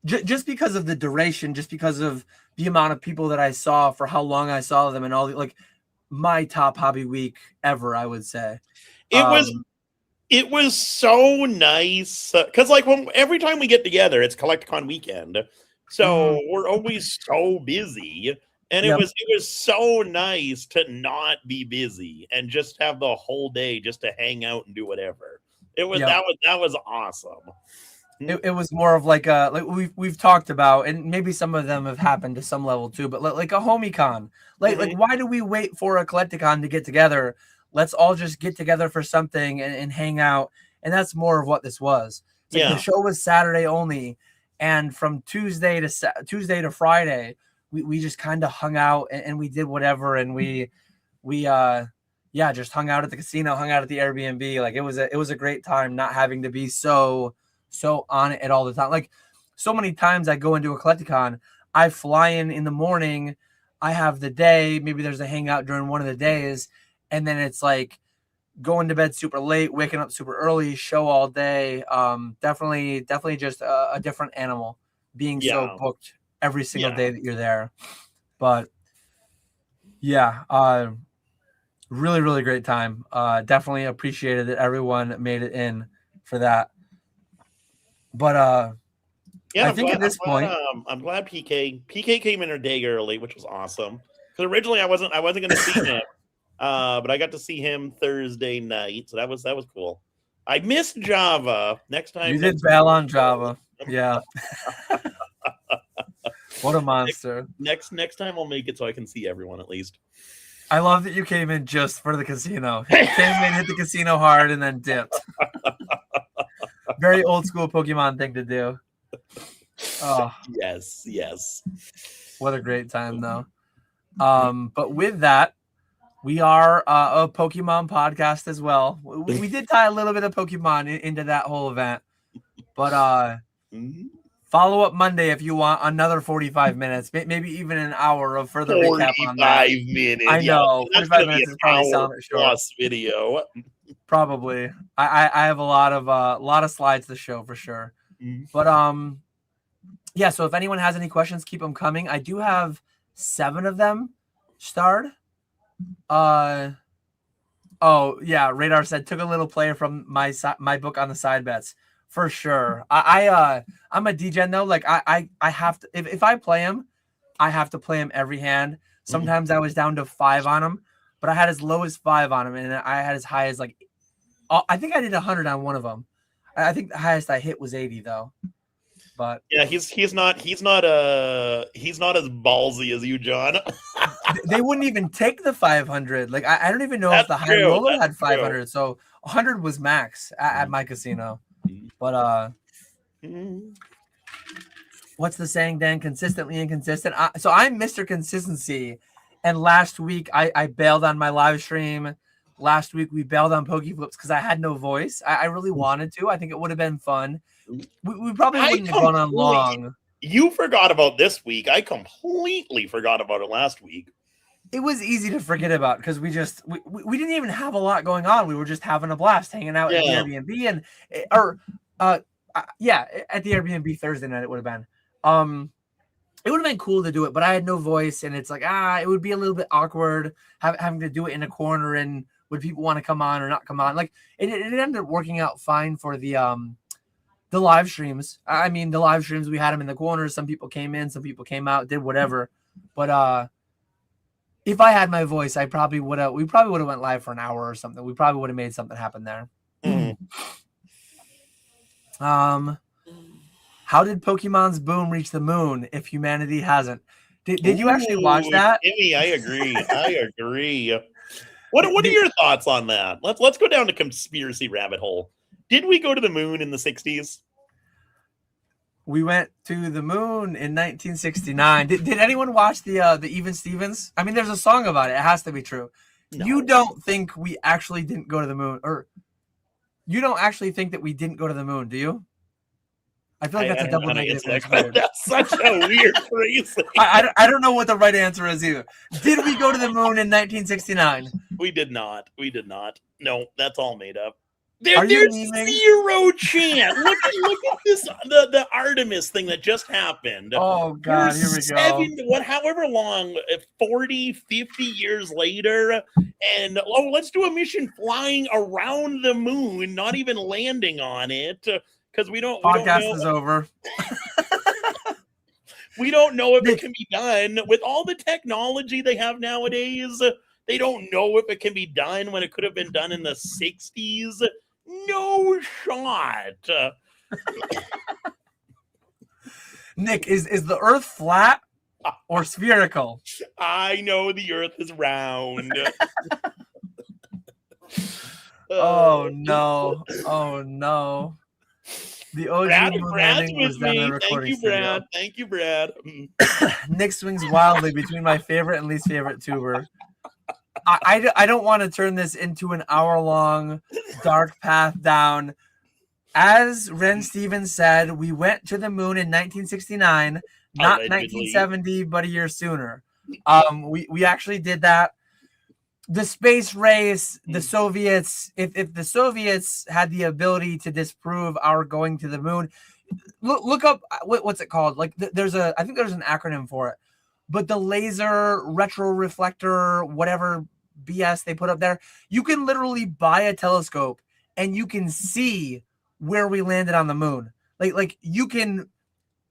just because of the duration, just because of the amount of people that I saw, for how long I saw them, and all the, like, my top hobby week ever, I would say. It was so nice because like every time we get together, it's Collecticon weekend, so we're always so busy. And Yep. it was so nice to not be busy and just have the whole day just to hang out and do whatever. Yep. That was awesome. It was more of like a we've talked about, and maybe some of them have happened to some level too, but like a homie con. Like why do we wait for a Collecticon to get together? Let's all just get together for something and hang out. And that's more of what this was. It's like the show was Saturday only, and from Tuesday to Friday, we just kind of hung out and we did whatever, and we just hung out at the casino, hung out at the Airbnb. Like it was a great time not having to be so on it all the time. Like so many times I go into a Collecticon, I fly in the morning, I have the day, maybe there's a hangout during one of the days, and then it's like going to bed super late, waking up super early, show all day. Definitely just a different animal being so booked every single day that you're there. But yeah, really, really great time. Definitely appreciated that everyone made it in for that. But I think at this point, I'm glad PK came in a day early, which was awesome. Because originally I wasn't going to see him, but I got to see him Thursday night, so that was cool. I missed Java. Next time you did bail on Java, yeah. What a monster! Next time I'll make it so I can see everyone at least. I love that you came in just for the casino. You came in, hit the casino hard, and then dipped. Very old school Pokemon thing to do. Oh yes. What a great time though. But with that, we are a Pokemon podcast as well. We did tie a little bit of Pokemon into that whole event, but follow up Monday if you want another 45 minutes, maybe even an hour of further recap on that. 45 minutes. I know. 45 minutes is probably sounding short. Video. Probably. I have a lot of slides to show for sure. But yeah, so if anyone has any questions, keep them coming. I do have 7 of them starred. Oh yeah, Radar said took a little player from my book on the side bets. For sure. I'm a DGen though. Like I have to, if I play him, I have to play him every hand. Sometimes I was down to 5 on him, but I had as low as 5 on him, and I had as high as like, I think I did 100 on one of them. I think the highest I hit was 80 though. But yeah, he's not as ballsy as you, John. They wouldn't even take the 500. Like I don't even know if the high roller had 500. True. So 100 was max at my casino. But what's the saying, Dan? Consistently inconsistent. So I'm Mr. Consistency, and last week I bailed on my live stream. Last week we bailed on Pokeflipz because I had no voice. I really wanted to. I think it would have been fun. We probably wouldn't have gone on long. You forgot about this week. I completely forgot about it last week. It was easy to forget about because we didn't even have a lot going on. We were just having a blast hanging out at the Airbnb at the Airbnb Thursday night. It would have been it would have been cool to do it, but I had no voice, and it's like it would be a little bit awkward having to do it in a corner, and would people want to come on or not come on? Like it ended up working out fine for the live streams. I mean, the live streams, we had them in the corners. Some people came in, some people came out, did whatever. But if I had my voice, we probably would have went live for an hour or something. We probably would have made something happen there. How did Pokemon's boom reach the moon if humanity hasn't? Did you actually watch that? Timmy, I agree. What are your thoughts on that? Let's go down to conspiracy rabbit hole. Did we go to the moon in the 60s? We went to the moon in 1969. Did anyone watch the Even Stevens? I mean, there's a song about it. It has to be true. No. You don't think we actually didn't go to the moon, or you don't actually think that we didn't go to the moon, do you? I feel like that's a double negative. That's such a weird phrase. I don't know what the right answer is either. Did we go to the moon in 1969? We did not. No, that's all made up. There's zero chance. Look at this, the Artemis thing that just happened. Oh, God, here we go. However long, 40, 50 years later, and let's do a mission flying around the moon, not even landing on it, because we don't. Podcast know. is over. We don't know if Nick, it can be done with all the technology they have nowadays. They don't know if it can be done when it could have been done in the 60s. No shot. Nick, is the Earth flat or spherical? I know the Earth is round. Oh no! Oh no! The OG moon Brad's landing with was done in a me. recording Thank you, studio. Brad. Thank you, Brad. Nick swings wildly between my favorite and least favorite tuber. I don't want to turn this into an hour-long dark path down. As Ren Stevens said, we went to the moon in 1969, not Allegedly. 1970, but a year sooner. We actually did that. The space race, the Soviets, if the Soviets had the ability to disprove our going to the moon, look up what's it called? Like I think there's an acronym for it, but the laser retroreflector, whatever BS they put up there, you can literally buy a telescope and you can see where we landed on the moon. Like you can.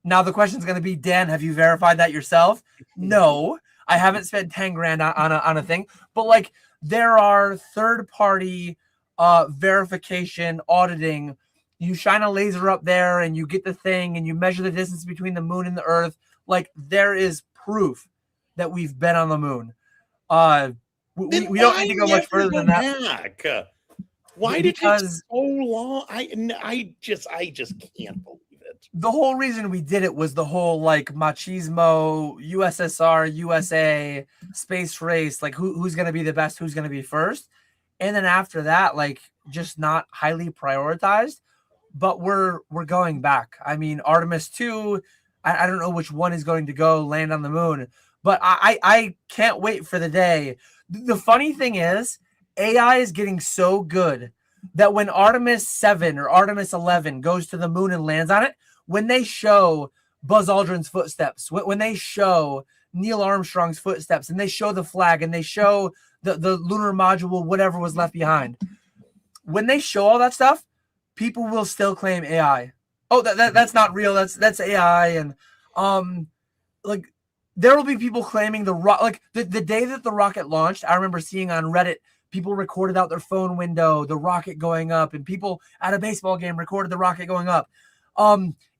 Now the question is going to be, Dan, have you verified that yourself? No, I haven't spent 10 grand on a thing, but like there are third-party verification auditing. You shine a laser up there and you get the thing and you measure the distance between the moon and the Earth. Like there is proof that we've been on the moon. We don't need to go much further than that. Why did it take so long? I just can't believe it. The whole reason we did it was the whole like machismo, USSR, USA, space race, like who's going to be the best, who's going to be first. And then after that, like just not highly prioritized, but we're going back. I mean, Artemis 2, I don't know which one is going to go land on the moon, but I can't wait for the day. The funny thing is, AI is getting so good that when Artemis 7 or Artemis 11 goes to the moon and lands on it, when they show Buzz Aldrin's footsteps, when they show Neil Armstrong's footsteps, and they show the flag, and they show the lunar module, whatever was left behind, when they show all that stuff, people will still claim AI. Oh, that's not real. That's AI. And like there will be people claiming the day that the rocket launched. I remember seeing on Reddit, people recorded out their phone window, the rocket going up, and people at a baseball game recorded the rocket going up.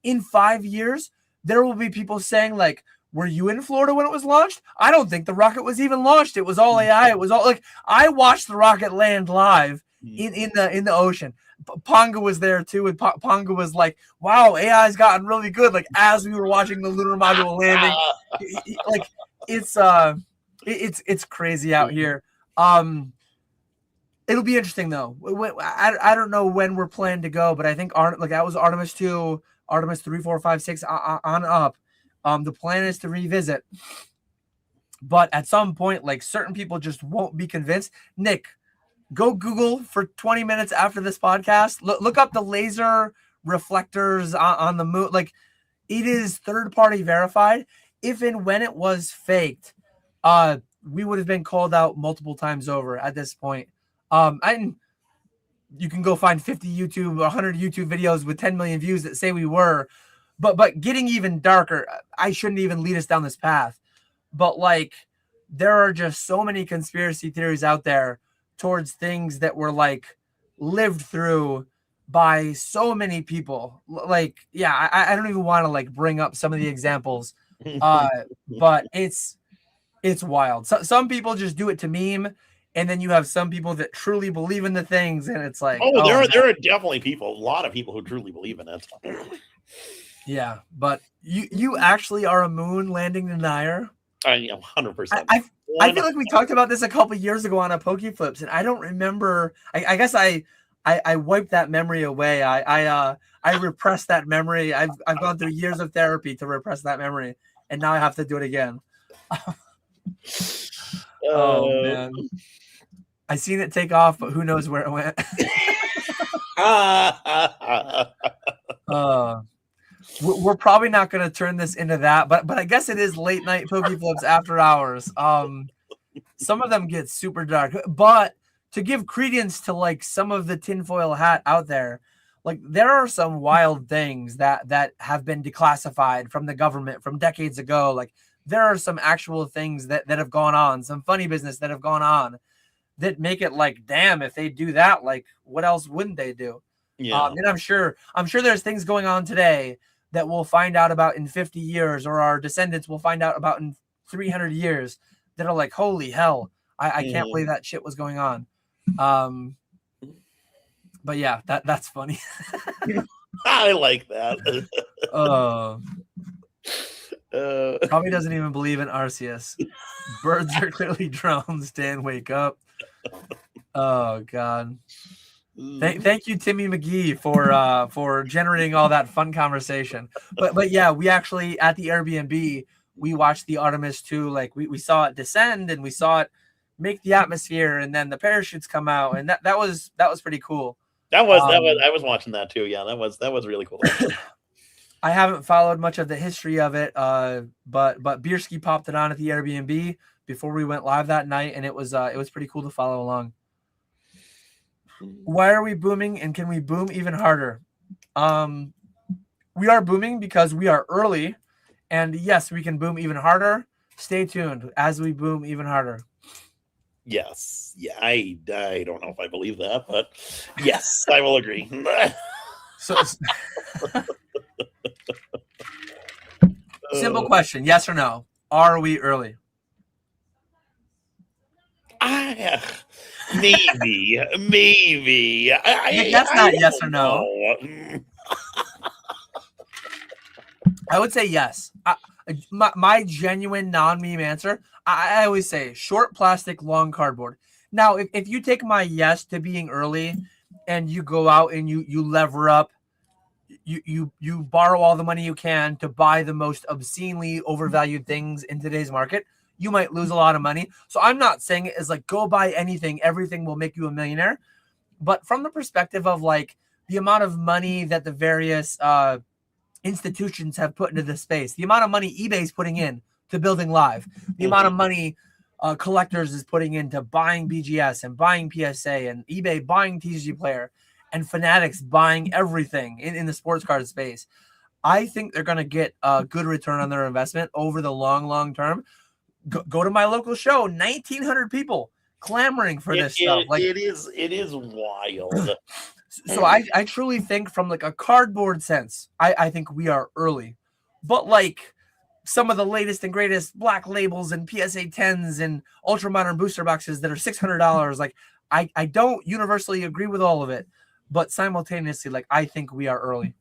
In 5 years, there will be people saying like, were you in Florida when it was launched? I don't think the rocket was even launched. It was all AI. It was all like, I watched the rocket land live in the ocean. Ponga was there too, and Ponga was like, wow, AI's gotten really good. Like as we were watching the lunar module landing, like it's crazy out here. It'll be interesting though. I don't know when we're planning to go, but I think that was Artemis 2, Artemis 3, 4, 5, 6 on up. The plan is to revisit, but at some point, like certain people just won't be convinced. Nick, go Google for 20 minutes after this podcast. Look up the laser reflectors on the moon. Like it is third-party verified. If and when it was faked, we would have been called out multiple times over at this point. And you can go find 50 YouTube, 100 YouTube videos with 10 million views that say we were, but getting even darker, I shouldn't even lead us down this path. But like, there are just so many conspiracy theories out there towards things that were like lived through by so many people. Like, yeah, I don't even want to like bring up some of the examples, but it's wild. So, some people just do it to meme. And then you have some people that truly believe in the things, and it's like, there are definitely people, a lot of people who truly believe in it. Yeah, but you actually are a moon landing denier. I am 100%. I feel like we talked about this a couple years ago on a Pokeflipz, and I don't remember. I guess I wiped that memory away. I repressed that memory. I've gone through years of therapy to repress that memory, and now I have to do it again. Oh man. I seen it take off, but who knows where it went. We're probably not going to turn this into that, but I guess it is late night Pokeflipz after hours. Some of them get super dark, but to give credence to like some of the tinfoil hat out there, Like there are some wild things that have been declassified from the government from decades ago. Like there are some actual things that have gone on, some funny business that have gone on that make it like, damn, if they do that, like what else wouldn't they do? Yeah. And I'm sure there's things going on today that we'll find out about in 50 years, or our descendants will find out about in 300 years that are like, holy hell, I can't believe that shit was going on. But yeah, that's funny. I like that. Probably doesn't even believe in Arceus. Birds are clearly drones. Dan, wake up. Oh God. Thank you, Timmy McGee, for generating all that fun conversation. But yeah, we actually at the Airbnb we watched the Artemis 2. Like we saw it descend and we saw it make the atmosphere, and then the parachutes come out, and that was pretty cool. That was I was watching that too. Yeah, that was really cool. I haven't followed much of the history of it, but Bierski popped it on at the Airbnb before we went live that night, and it was pretty cool to follow along. Why are we booming, and can we boom even harder? We are booming because we are early, and yes, we can boom even harder. Stay tuned as we boom even harder. Yes. Yeah, I don't know if I believe that, but yes, I will agree. Simple question, yes or no? Are we early? Maybe. That's not yes or no. I would say yes. My genuine non-meme answer, I always say short plastic, long cardboard. Now, if you take my yes to being early and you go out and you lever up, you borrow all the money you can to buy the most obscenely overvalued things in today's market, you might lose a lot of money. So I'm not saying it is like go buy anything, everything will make you a millionaire. But from the perspective of like the amount of money that the various institutions have put into this space, the amount of money eBay's putting in to building live, the amount of money collectors is putting into buying BGS and buying PSA and eBay buying TCG Player and Fanatics buying everything in the sports card space, I think they're going to get a good return on their investment over the long term. Go to my local show, 1,900 people clamoring for this stuff. Like it is wild. So I truly think from like a cardboard sense, I think we are early. But like some of the latest and greatest black labels and PSA 10s and ultra modern booster boxes that are $600, like I don't universally agree with all of it, but simultaneously, like I think we are early.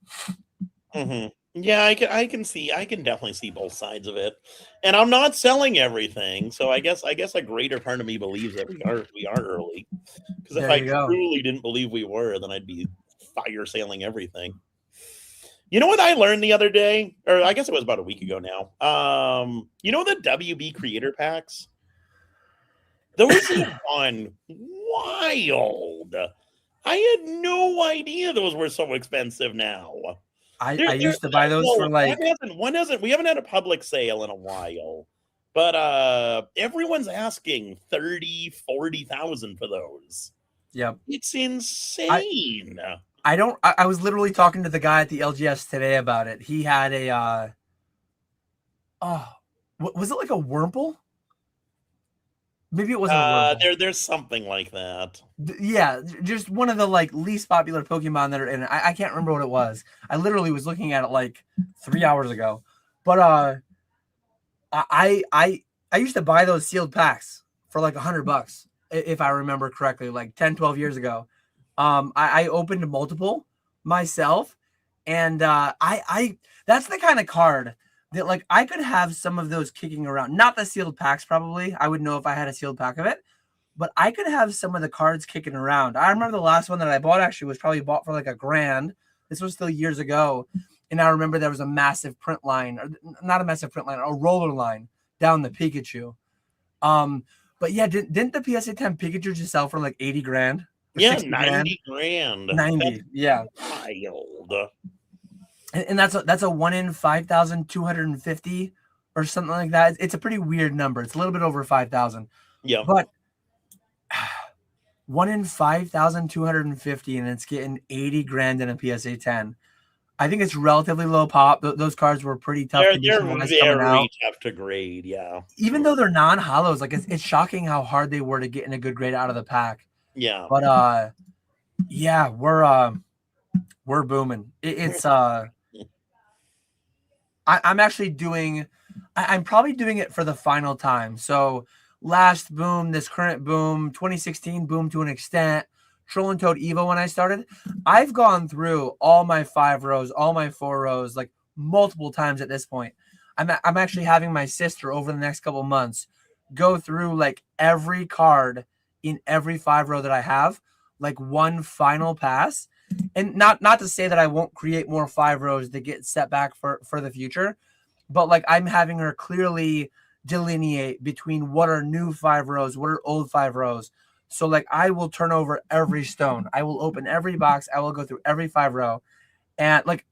Mm-hmm. Yeah, I can definitely see both sides of it, and I'm not selling everything, so I guess a greater part of me believes that we are early. Because if I truly didn't believe we were, then I'd be fire sailing everything. You know what I learned the other day, or I guess it was about a week ago now. You know the WB creator packs? Those are fun, wild. I had no idea those were so expensive now. I used to buy those for like we haven't had a public sale in a while, but everyone's asking 30,000-40,000 for those. Yep, it's insane. I was literally talking to the guy at the LGS today about it. He had a was it like a Wurmple? Maybe it wasn't a Wurmple. There's something like that. Yeah, just one of the like least popular Pokemon that are in it. I can't remember what it was. I literally was looking at it like 3 hours ago. But I used to buy those sealed packs for like $100 if I remember correctly, like 10-12 years ago. I opened multiple myself, and I that's the kind of card that like I could have some of those kicking around. Not the sealed packs, probably. I would know if I had a sealed pack of it, but I could have some of the cards kicking around. I remember the last one that I bought actually was probably bought for like $1,000. This was still years ago, and I remember there was a massive print line, or not a massive print line, a roller line down the Pikachu. But yeah, didn't the PSA 10 Pikachu just sell for like $80,000? Yeah, $90,000. 90, yeah. Wild. And that's a 1 in 5,250 or something like that. It's a pretty weird number. It's a little bit over 5,000. Yeah. But 1 in 5,250, and it's getting 80 grand in a PSA 10. I think it's relatively low pop. Those cards were pretty tough condition-wise coming out. Very tough to grade, yeah. Even though they're non-hollows, like it's shocking how hard they were to get in a good grade out of the pack. Yeah. But yeah, we're booming. I'm actually doing. I'm probably doing it for the final time. So last boom, this current boom, 2016 boom to an extent. Troll and Toad Evo when I started, I've gone through all my 5 rows, all my 4 rows, like multiple times at this point. I'm actually having my sister over the next couple months go through like every card in every 5 row that I have, like one final pass. And not to say that I won't create more 5 rows to get set back for the future, but like I'm having her clearly delineate between what are new 5 rows, what are old 5 rows. So like I will turn over every stone. I will open every box. I will go through every 5 row. And like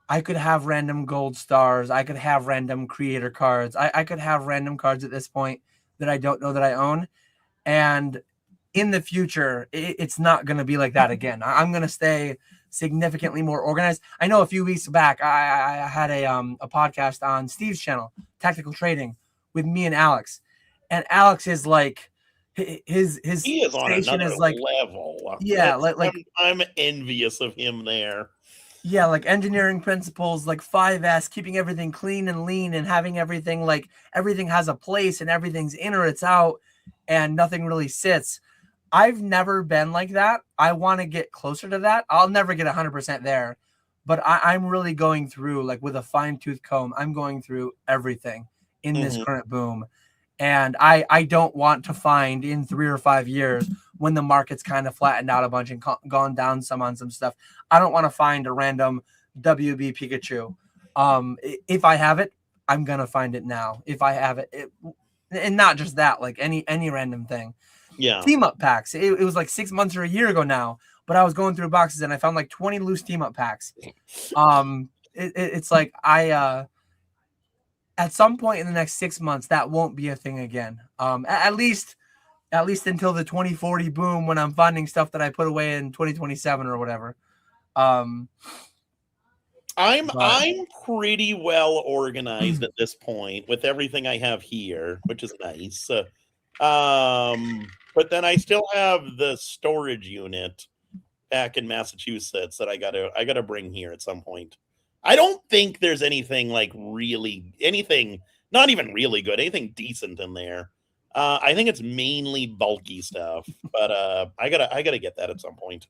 I could have random gold stars. I could have random creator cards. I could have random cards at this point that I don't know that I own. And in the future, it's not going to be like that again. I'm going to stay significantly more organized. I know a few weeks back, I had a podcast on Steve's channel, Tactical Trading, with me and Alex. And Alex is like, his he is on another is like level. Yeah, I'm envious of him there. Yeah, like engineering principles, like 5S, keeping everything clean and lean and having everything like everything has a place and everything's in or it's out and nothing really sits. I've never been like that. I want to get closer to that. I'll never get 100% there, but I'm really going through like with a fine-tooth comb. I'm going through everything in this current boom. And I don't want to find in 3 or 5 years when the market's kind of flattened out a bunch and gone down some on some stuff. I don't want to find a random WB Pikachu. If I have it, I'm going to find it now. If I have it, and not just that, like any random thing. Yeah. Team up packs. It was like 6 months or a year ago now, but I was going through boxes and I found like 20 loose team up packs. It's like at some point in the next 6 months, that won't be a thing again. At least until the 2040 boom, when I'm finding stuff that I put away in 2027 or whatever. I'm pretty well organized at this point with everything I have here, which is nice. But then I still have the storage unit back in Massachusetts that I gotta bring here at some point. I don't think there's anything like anything not even really good, anything decent in there. I think it's mainly bulky stuff, but I gotta get that at some point.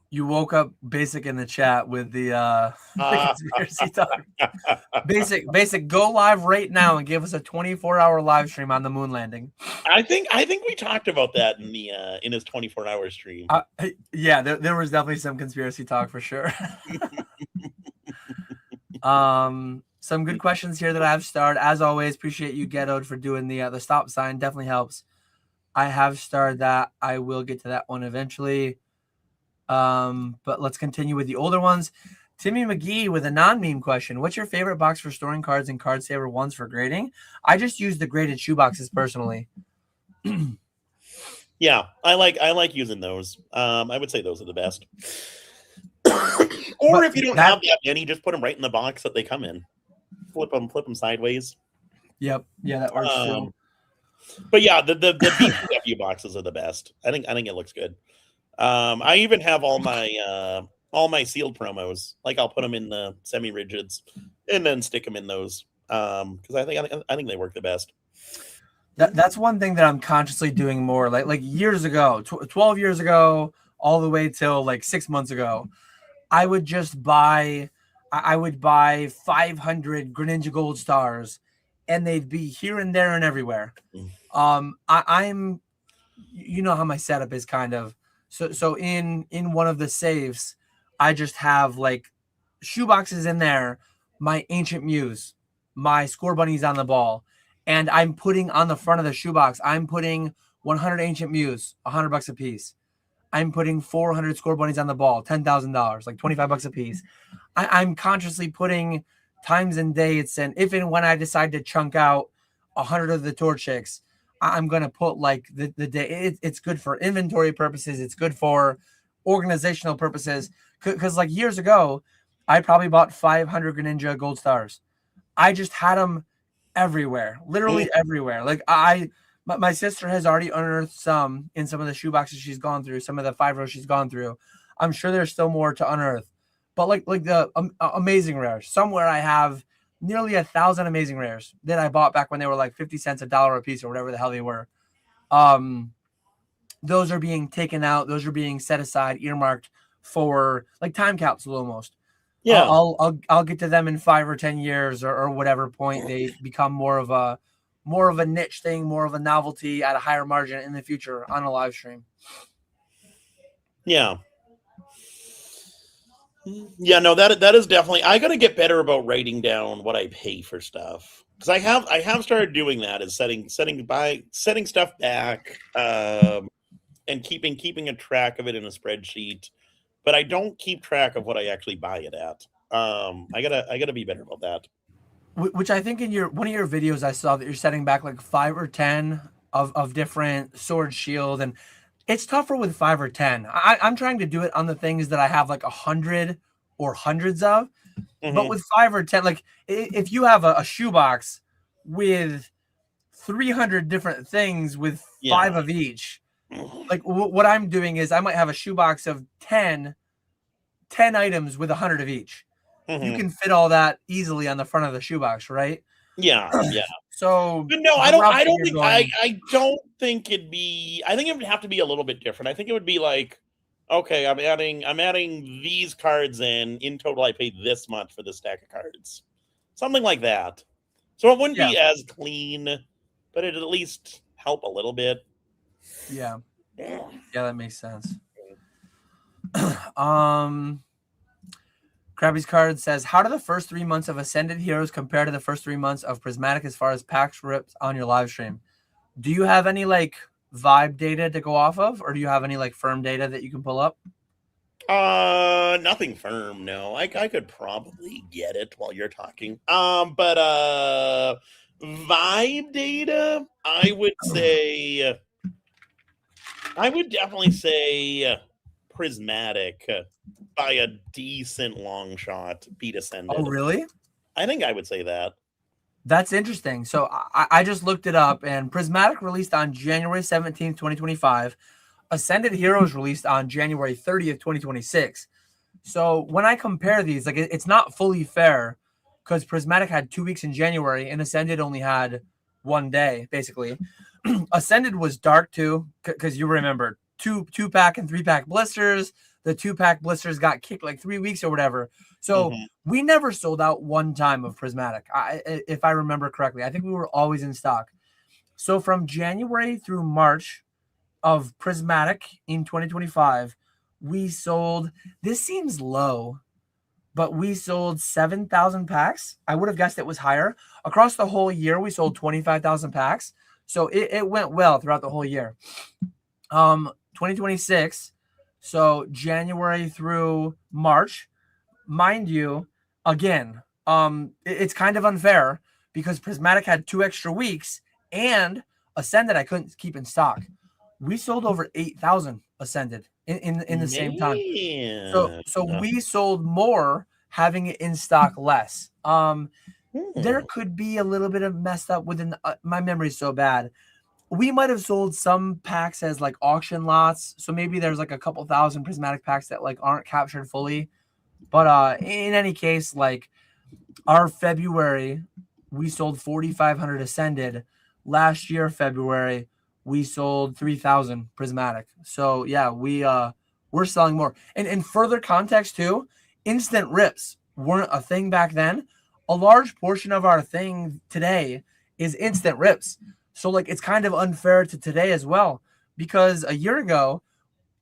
You woke up Basic in the chat with the conspiracy talk. Basic, go live right now and give us a 24-hour live stream on the moon landing. I think we talked about that in his 24-hour stream. Yeah, there was definitely some conspiracy talk for sure. Some good questions here that I've starred. As always, appreciate you, Ghettoed, for doing the stop sign. Definitely helps. I have starred that. I will get to that one eventually. But let's continue with the older ones. Timmy McGee with a non-meme question. What's your favorite box for storing cards and card saver ones for grading? I just use the graded shoe boxes personally. Yeah, I like using those. I would say those are the best. Or if you don't have that many, just put them right in the box that they come in. Flip them sideways. Yep. Yeah, that works too. But yeah, the BPW boxes are the best. I think it looks good. I even have all my sealed promos. Like I'll put them in the semi-rigids and then stick them in those because I think they work the best. That's one thing that I'm consciously doing more. Like years ago, 12 years ago, all the way till like 6 months ago, I would buy 500 Greninja Gold Stars, and they'd be here and there and everywhere. I'm, you know how my setup is kind of. So in one of the safes, I just have like shoe boxes in there, my Ancient Muse, my Score Bunnies on the ball, and I'm putting on the front of the shoebox, I'm putting 100 Ancient Muse, $100 a piece. I'm putting 400 Score Bunnies on the ball, $10,000, like $25 a piece. I'm consciously putting times and dates, and if and when I decide to chunk out 100 of the Torchics, I'm gonna put like the day. It's good for inventory purposes. It's good for organizational purposes. Because like years ago, I probably bought 500 Greninja Gold Stars. I just had them everywhere, literally everywhere. Like my sister has already unearthed some in some of the shoe boxes she's gone through, some of the 5 rows she's gone through. I'm sure there's still more to unearth, but like the amazing rares, somewhere I have nearly 1,000 amazing rares that I bought back when they were like 50 cents, $1 a piece, or whatever the hell they were. Those are being taken out. Those are being set aside, earmarked for like time capsule almost. Yeah. I'll get to them in 5 or 10 years or whatever point they become more of a niche thing, more of a novelty at a higher margin in the future on a live stream. Yeah. Yeah, no, that is definitely. I got to get better about writing down what I pay for stuff, because I have started doing that, is setting stuff back, and keeping a track of it in a spreadsheet, but I don't keep track of what I actually buy it at. I gotta be better about that. Which I think in one of your videos I saw that you're setting back like 5 or 10 of different sword, shield, and it's tougher with 5 or 10. I'm trying to do it on the things that I have like 100 or hundreds of. But with 5 or 10, like if you have a shoebox with 300 different things with 5 of each, like what I'm doing is I might have a shoebox of 10 items with 100 of each. You can fit all that easily on the front of the shoebox, right? Yeah, yeah. So, but no, I don't think it'd be. I think it would have to be a little bit different. I think it would be like, okay, I'm adding these cards in total. I paid this much for this stack of cards, something like that. So it wouldn't be as clean, but it'd at least help a little bit. Yeah, that makes sense. Krabby's card says, how do the first 3 months of Ascended Heroes compare to the first 3 months of Prismatic as far as packs rips on your live stream? Do you have any like vibe data to go off of, or do you have any like firm data that you can pull up? Nothing firm, no. I could probably get it while you're talking. But vibe data, I would definitely say Prismatic by a decent long shot beat Ascended. Oh, really? I think I would say that. That's interesting. So I just looked it up, and Prismatic released on January 17th, 2025. Ascended Heroes released on January 30th, 2026. So when I compare these, like it's not fully fair because Prismatic had 2 weeks in January and Ascended only had 1 day, basically. Ascended was dark too, because you remember two pack and 3-pack blisters. The 2-pack blisters got kicked like 3 weeks or whatever. So we never sold out 1 time of Prismatic, if I remember correctly. I think we were always in stock. So from January through March of Prismatic in 2025, we sold, this seems low, but we sold 7,000 packs. I would have guessed it was higher. Across the whole year, we sold 25,000 packs. So it went well throughout the whole year. 2026, so January through March, mind you, again, it's kind of unfair because Prismatic had 2 extra weeks and Ascended I couldn't keep in stock. We sold over 8,000 Ascended in the same time. So we sold more having it in stock less. There could be a little bit of messed up within my memory is so bad. We might have sold some packs as like auction lots. So maybe there's like a couple thousand Prismatic packs that like aren't captured fully. But in any case, like our February, we sold 4,500 Ascended. Last year, February, we sold 3,000 Prismatic. So yeah, we're selling more. And in further context too, instant rips weren't a thing back then. A large portion of our thing today is instant rips. So like it's kind of unfair to today as well, because a year ago,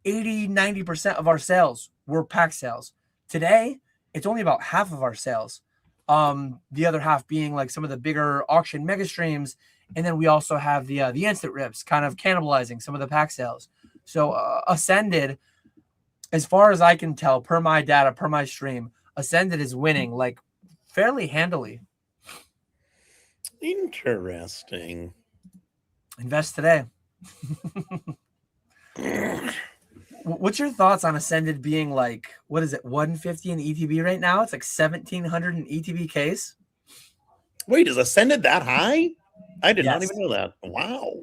80-90% of our sales were pack sales. Today, it's only about half of our sales. The other half being like some of the bigger auction mega streams, and then we also have the instant rips kind of cannibalizing some of the pack sales. So Ascended, as far as I can tell, per my data, per my stream, Ascended is winning like fairly handily. Interesting. Invest today. What's your thoughts on Ascended being like, what is it, 150 in ETB right now? It's like 1,700 in ETB case. Wait, is Ascended that high? I did not Yes. even know that. Wow.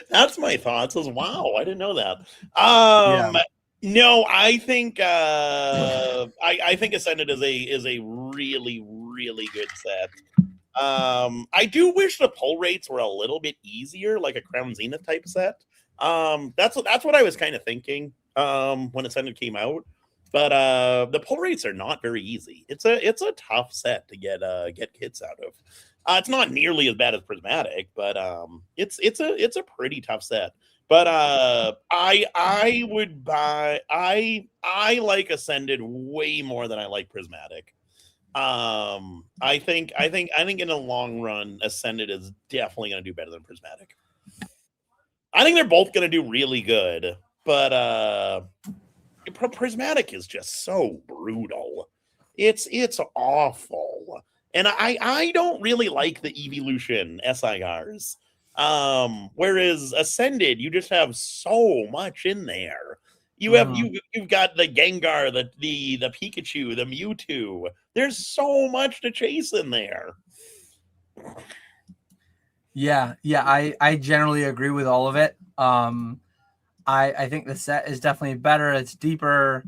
That's my thoughts as wow. I didn't know that. Yeah. No, I think I think Ascended is a really, really good set. I do wish the pull rates were a little bit easier, like a Crown Zenith type set. That's what I was kind of thinking when Ascended came out. But the pull rates are not very easy. It's a tough set to get kits out of. It's not nearly as bad as Prismatic, but it's a pretty tough set. But I would buy I like Ascended way more than I like Prismatic. I think in the long run, Ascended is definitely going to do better than Prismatic. I think they're both going to do really good, but Prismatic is just so brutal. It's awful, and I don't really like the Evolution SIRs. Whereas Ascended, you just have so much in there. You've got the Gengar, the Pikachu, the Mewtwo. There's so much to chase in there. Yeah, I generally agree with all of it. I think the set is definitely better. It's deeper.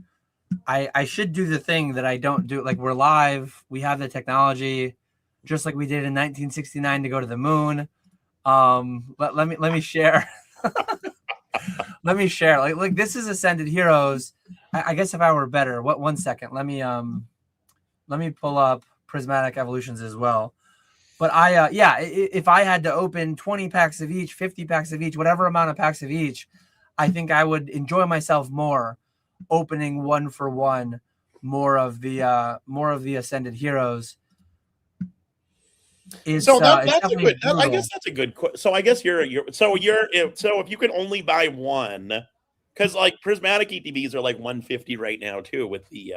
I should do the thing that I don't do. Like, we're live. We have the technology, just like we did in 1969 to go to the moon. Let me share. Let me share. Like this is Ascended Heroes. I guess if I were better, what 1 second. Let me pull up Prismatic Evolutions as well. But if I had to open 20 packs of each, 50 packs of each, whatever amount of packs of each, I think I would enjoy myself more opening one for one more of the Ascended Heroes. So that's a good. I guess that's a good. So I guess you're if you could only buy one, because like Prismatic ETBs are like 150 right now too with the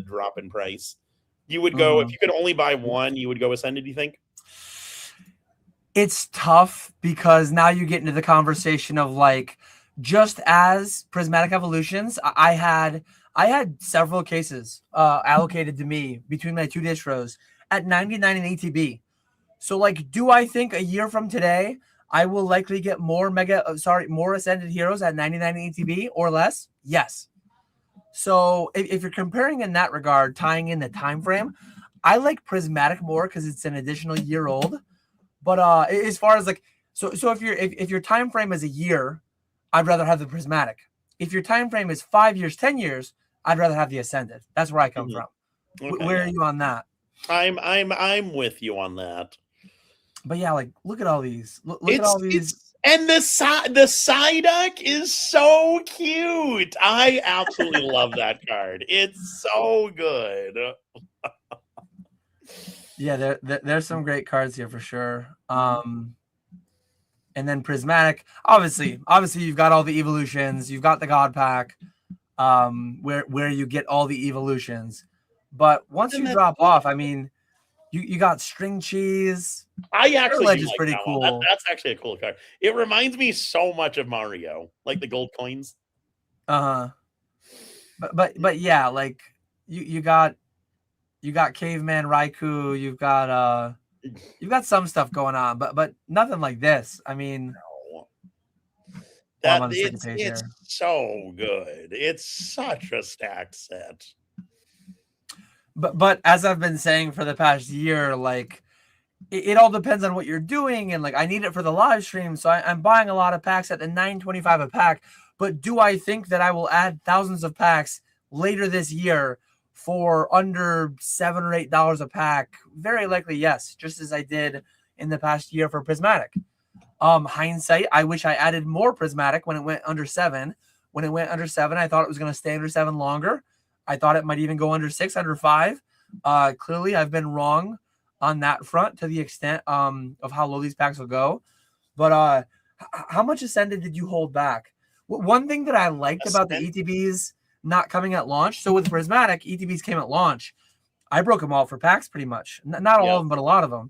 drop in price. You would go if you could only buy one. You would go Ascended. Do you think? It's tough because now you get into the conversation of like, just as Prismatic Evolutions, I had several cases allocated to me between my two distros at 99 in ETB. So like, do I think a year from today I will likely get more Ascended Heroes at 99 in ETB or less? Yes. So if you're comparing in that regard, tying in the time frame, I like Prismatic more because it's an additional year old. But as far as like, so if your time frame is a year, I'd rather have the Prismatic. If your time frame is 5 years, 10 years, I'd rather have the Ascended. That's where I come from. Okay, where are you on that? I'm with you on that. But yeah, like look at all these. Look at all these. And the Psyduck is so cute. I absolutely love that card. It's so good. Yeah, there's some great cards here for sure. And then Prismatic, obviously you've got all the evolutions, you've got the God Pack, where you get all the evolutions. But once you drop off, I mean, you got String Cheese. I actually Ledge is pretty cool. That's actually a cool card. It reminds me so much of Mario, like the gold coins. But yeah, like you got Caveman Raikou, you've got some stuff going on, but nothing like this. I mean, it's so good. It's such a stacked set. But as I've been saying for the past year, like it all depends on what you're doing, and like I need it for the live stream, so I'm buying a lot of packs at the $9.25 a pack. But do I think that I will add thousands of packs later this year for under $7 or $8 a pack? Very likely, yes, just as I did in the past year for Prismatic. Hindsight, I wish I added more Prismatic when it went under 7. When it went under 7, I thought it was going to stay under 7 longer. I thought it might even go under 6, under 5. Clearly, I've been wrong on that front to the extent of how low these packs will go. But how much Ascended did you hold back? One thing that I liked about the ETBs not coming at launch, so with Prismatic, ETBs came at launch. I broke them all for packs pretty much. Not all of them, but a lot of them.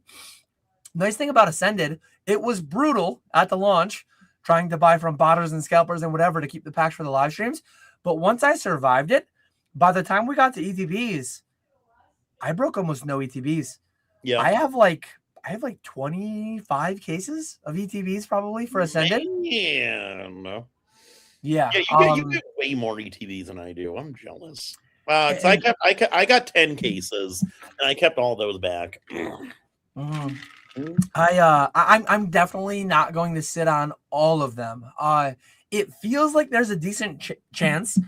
Nice thing about Ascended, it was brutal at the launch, trying to buy from botters and scalpers and whatever to keep the packs for the live streams. But once I survived it, by the time we got to ETBs, I broke almost no ETBs. Yeah. I have like 25 cases of ETBs probably for Ascended. Man. Yeah. You get way more ETBs than I do. I'm jealous. I got 10 cases and I kept all those back. I'm definitely not going to sit on all of them. It feels like there's a decent chance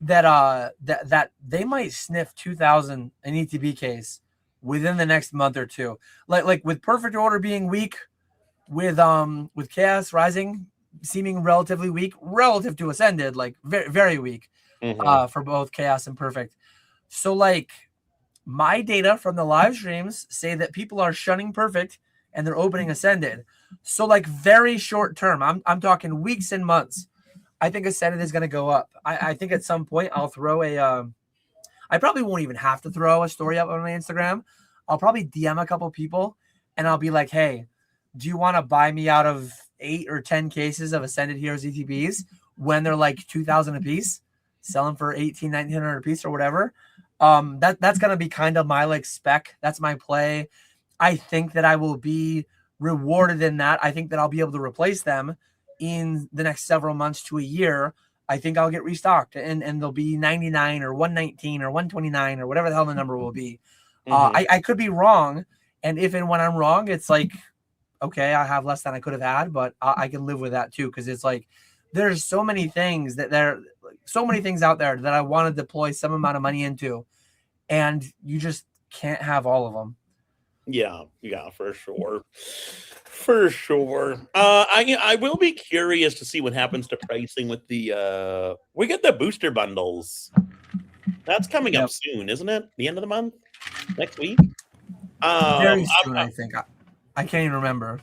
that that they might sniff 2,000 an ETB case within the next month or two. Like with Perfect Order being weak, with Chaos Rising seeming relatively weak relative to Ascended, like very, very weak for both Chaos and Perfect. So like my data from the live streams say that people are shunning Perfect and they're opening Ascended. So like very short term, I'm talking weeks and months, I think Ascended is going to go up. I think at some point I'll throw I probably won't even have to throw a story up on my Instagram. I'll probably DM a couple people and I'll be like, hey, do you want to buy me out of 8 or 10 cases of Ascended Heroes ETBs when they're like 2,000 a piece, selling for 1,900 a piece or whatever? That's going to be kind of my like spec. That's my play. I think that I will be rewarded in that. I think that I'll be able to replace them in the next several months to a year. I think I'll get restocked and they'll be 99 or 119 or 129 or whatever the hell the number will be. I could be wrong. And if and when I'm wrong, it's like, okay, I have less than I could have had, but I can live with that too. Cause it's like, there's so many things out there that I want to deploy some amount of money into. And you just can't have all of them. Yeah, for sure. For sure. I will be curious to see what happens to pricing with the we get the booster bundles. That's coming up soon, isn't it? The end of the month? Next week? Very soon, I think. I can't even remember.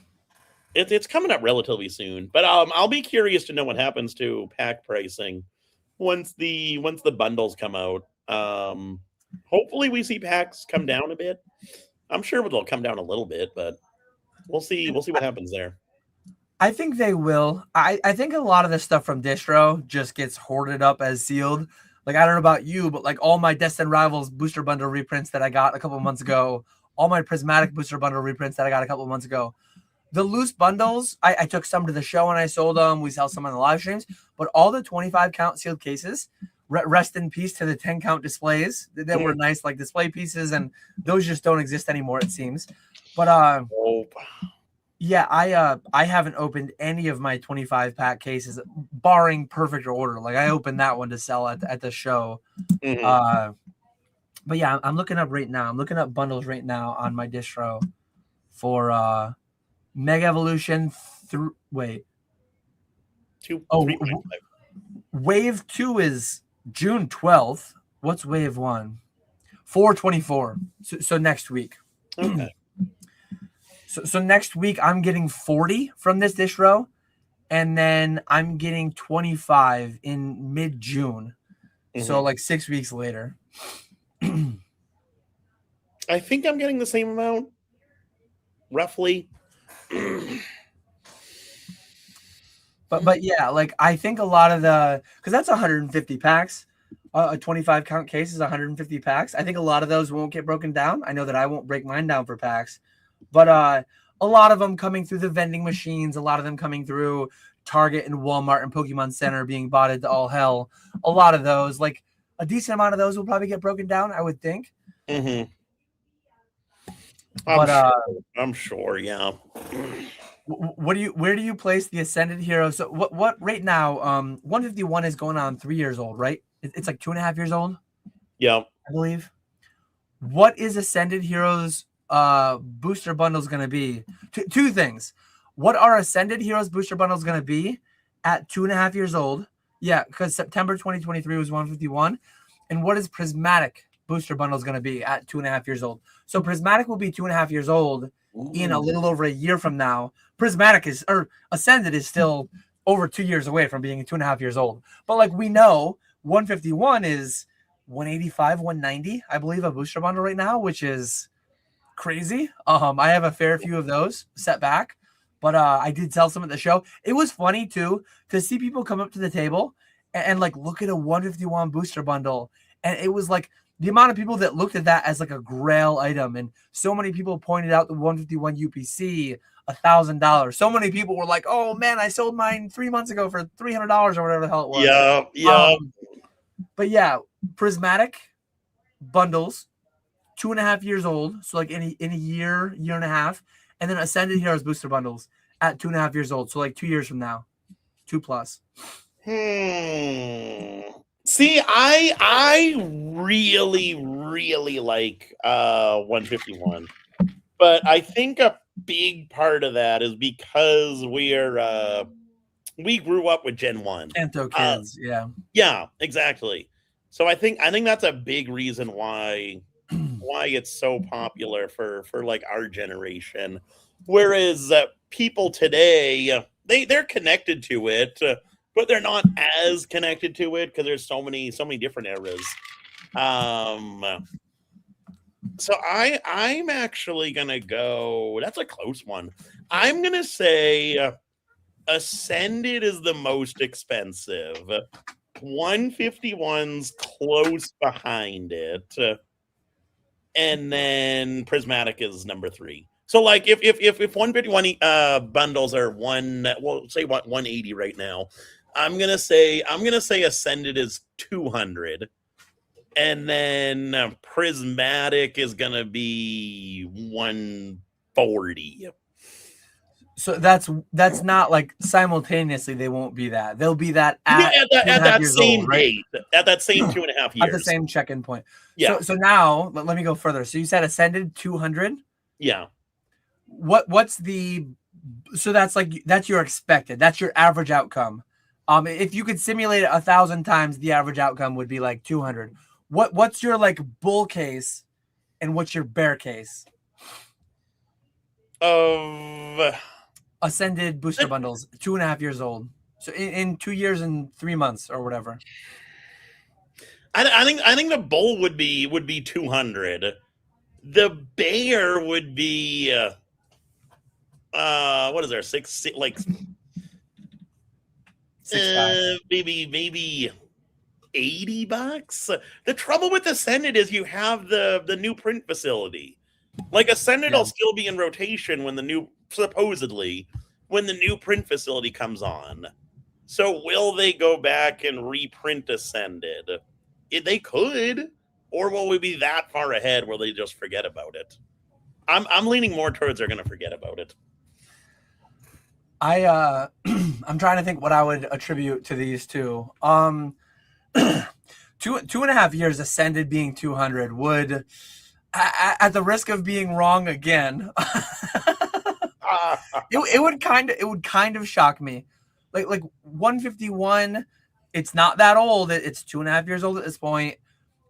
It's coming up relatively soon. But I'll be curious to know what happens to pack pricing once the bundles come out. Hopefully we see packs come down a bit. I'm sure they'll come down a little bit, but we'll see what happens there. I think they will. I think a lot of the stuff from distro just gets hoarded up as sealed. Like, I don't know about you, but like all my Destined Rivals booster bundle reprints that I got a couple of months ago, all my Prismatic booster bundle reprints that I got a couple of months ago, the loose bundles, I took some to the show and I sold them. We sell some on the live streams, but all the 25 count sealed cases, rest in peace to the 10 count displays that were nice, like display pieces, and those just don't exist anymore, it seems. But yeah, I haven't opened any of my 25 pack cases, barring Perfect Order. Like, I opened that one to sell at the show. But yeah, I'm looking up right now. I'm looking up bundles right now on my distro for Mega Evolution. Wait. Wave 2 is June 12th. What's Wave 1? 4/24. So next week. Okay. So next week I'm getting 40 from this distro, and then I'm getting 25 in mid-June. So like 6 weeks later. I think I'm getting the same amount, roughly. But yeah, like I think a lot of because that's 150 packs. A 25 count case is 150 packs. I think a lot of those won't get broken down. I know that I won't break mine down for packs, but a lot of them coming through the vending machines, a lot of them coming through Target and Walmart and Pokemon Center being bought into all hell. A lot of those, like a decent amount of those will probably get broken down, I would think. I'm sure, yeah. Where do you place the Ascended Hero? So what right now, 151 is going on 3 years old, right? It's like 2.5 years old. Yeah. I believe. What is Ascended Heroes booster bundles going to be? Two things. What are Ascended Heroes booster bundles going to be at 2.5 years old? Yeah, because September 2023 was 151. And what is Prismatic booster bundles going to be at 2.5 years old? So Prismatic will be 2.5 years old in a little over a year from now. Ascended is still over 2 years away from being 2.5 years old. But like we know, 151 is 185, 190, I believe, a booster bundle right now, which is crazy. I have a fair few of those set back, but I did sell some at the show. It was funny too to see people come up to the table and like look at a 151 booster bundle, and it was like the amount of people that looked at that as like a grail item, and so many people pointed out the 151 UPC, $1,000. So many people were like, "Oh man, I sold mine 3 months ago for $300 or whatever the hell it was." Yeah. But yeah, prismatic bundles, 2.5 years old, so like in a year and a half, and then Ascended Heroes booster bundles at 2.5 years old, so like 2 years from now, 2+. See, I really like 151, but I think a big part of that is because we grew up with Gen 1. Kanto kids, yeah, exactly. So I think that's a big reason why it's so popular for like our generation, whereas people today they're connected to it, but they're not as connected to it because there's so many different eras. So I'm actually gonna go. That's a close one. I'm gonna say Ascended is the most expensive. 151's close behind it, and then Prismatic is number 3. So like if 151 bundles are say 180 right now, I'm gonna say Ascended is 200, and then Prismatic is gonna be 140. So that's not like simultaneously they won't be that. They'll be that at that same old, right? date, at that same 2.5 years. At the same check-in point. Yeah. So now let me go further. So you said Ascended 200? Yeah. What's the so that's your expected. That's your average outcome. If you could simulate it 1,000 times, the average outcome would be like 200. What's your like bull case and what's your bear case? Ascended booster bundles, 2.5 years old. So in 2 years and 3 months or whatever. I think the bull would be 200. The bear would be what is there? Six like maybe $80. The trouble with Ascended is you have the new print facility. Like Ascended will still be in rotation supposedly when the new print facility comes on. So will they go back and reprint Ascended? They could, or will we be that far ahead where they just forget about it? I'm leaning more towards they're going to forget about it. I'm trying to think what I would attribute to these two. 2.5 years Ascended being 200 would, at the risk of being wrong again, it would kind of shock me. Like 151, it's not that old. It's 2.5 years old at this point,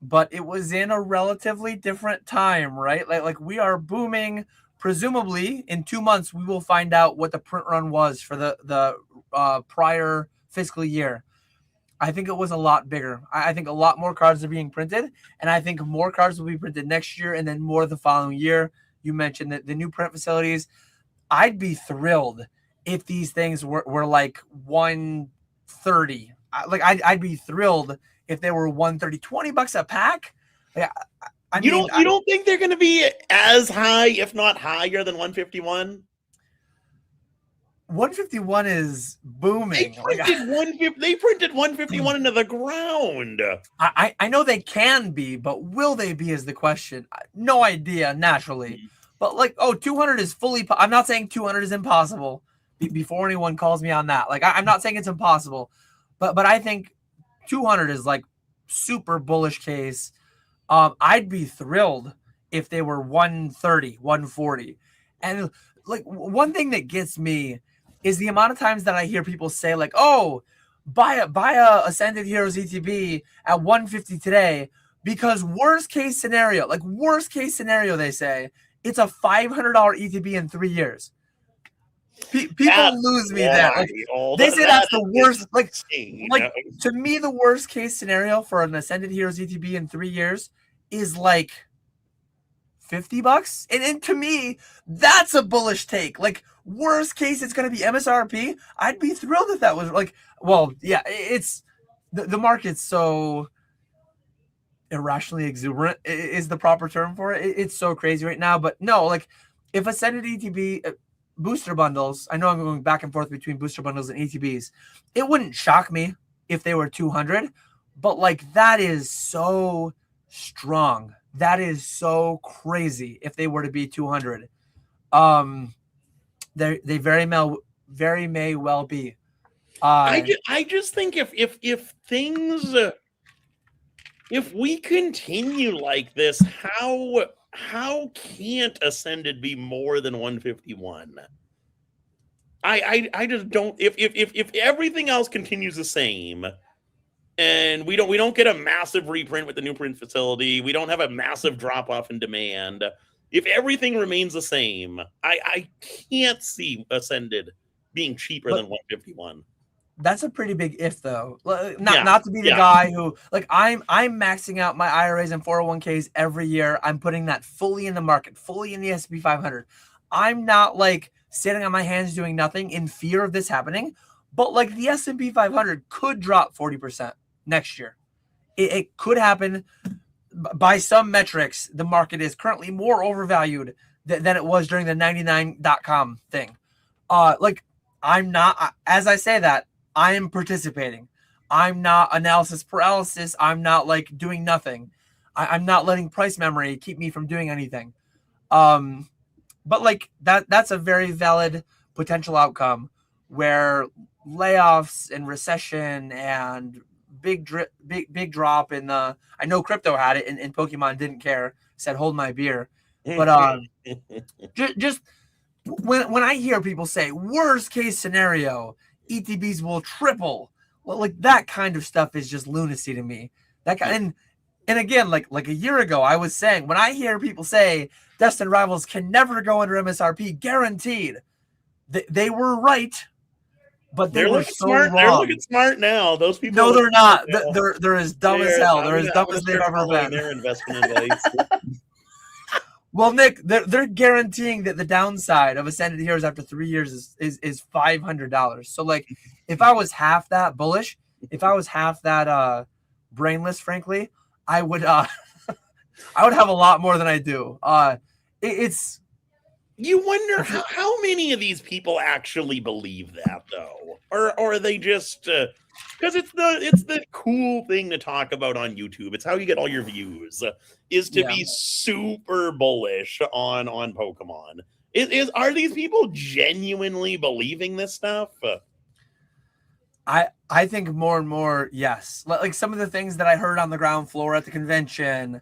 but it was in a relatively different time, right? Like we are booming. Presumably, in 2 months, we will find out what the print run was for the prior fiscal year. I think it was a lot bigger. I think a lot more cards are being printed, and I think more cards will be printed next year and then more the following year. You mentioned that the new print facilities. I'd be thrilled if these things were like 130. I'd be thrilled if they were 130, $20 a pack. Like, you don't think they're going to be as high, if not higher, than 151? 151 is booming. They printed 151 into the ground. I know they can be, but will they be is the question. No idea, naturally. But 200 is fully. I'm not saying 200 is impossible. Before anyone calls me on that, I'm not saying it's impossible, but I think 200 is like super bullish case. I'd be thrilled if they were 130, 140, and one thing that gets me is the amount of times that I hear people say "Oh, buy a Ascended Heroes ETB at 150 today," because worst case scenario, they say it's a $500 ETB in 3 years. People lose me there. They say that's the worst. To me, the worst case scenario for an Ascended Heroes ETB in 3 years is like $50. And to me, that's a bullish take. Like, worst case, it's going to be MSRP. I'd be thrilled if that was like, well, yeah, it's the market's so irrationally exuberant is the proper term for it. It's so crazy right now. But no, like, if Ascended ETB booster bundles, I know I'm going back and forth between booster bundles and ETBs, it wouldn't shock me if they were 200, but like, that is so strong. That is so crazy if they were to be 200. They very may well be. I just think if things if we continue like this, how can't Ascended be more than 151? I just don't. If everything else continues the same, and we don't get a massive reprint with the new print facility, we don't have a massive drop off in demand. If everything remains the same, I can't see Ascended being cheaper than 151. That's a pretty big if, though. Not to be the guy who, like, I'm maxing out my IRAs and 401ks every year. I'm putting that fully in the market, fully in the S&P 500. I'm not like sitting on my hands doing nothing in fear of this happening. But like, the S&P 500 could drop 40% next year. It could happen. By some metrics, the market is currently more overvalued than it was during the 99.com thing. Like, I'm not, as I say that, I am participating. I'm not analysis paralysis. I'm not like doing nothing. I'm not letting price memory keep me from doing anything. But like, that's a very valid potential outcome where layoffs and recession and big drop in the, I know crypto had it and Pokemon didn't care, said hold my beer. But just when I hear people say worst case scenario, ETBs will triple, well, like, that kind of stuff is just lunacy to me. That kind, and again, like a year ago, I was saying, when I hear people say Destined Rivals can never go under MSRP, guaranteed, they were right, but they were so smart. wrong. They're looking smart now. Those people. No, they're not. They're as dumb as hell. They're as dumb as they've ever been. Their investment advice. Well, Nick, they're guaranteeing that the downside of Ascended Heroes after 3 years is $500. So, like, if I was half that bullish, if I was half that brainless, frankly, I would I would have a lot more than I do. It's, you wonder how many of these people actually believe that, though, or are they just because it's the cool thing to talk about on YouTube. It's how you get all your views, is to be super bullish on Pokemon. Are these people genuinely believing this stuff? I think more and more, yes. Like, some of the things that I heard on the ground floor at the convention,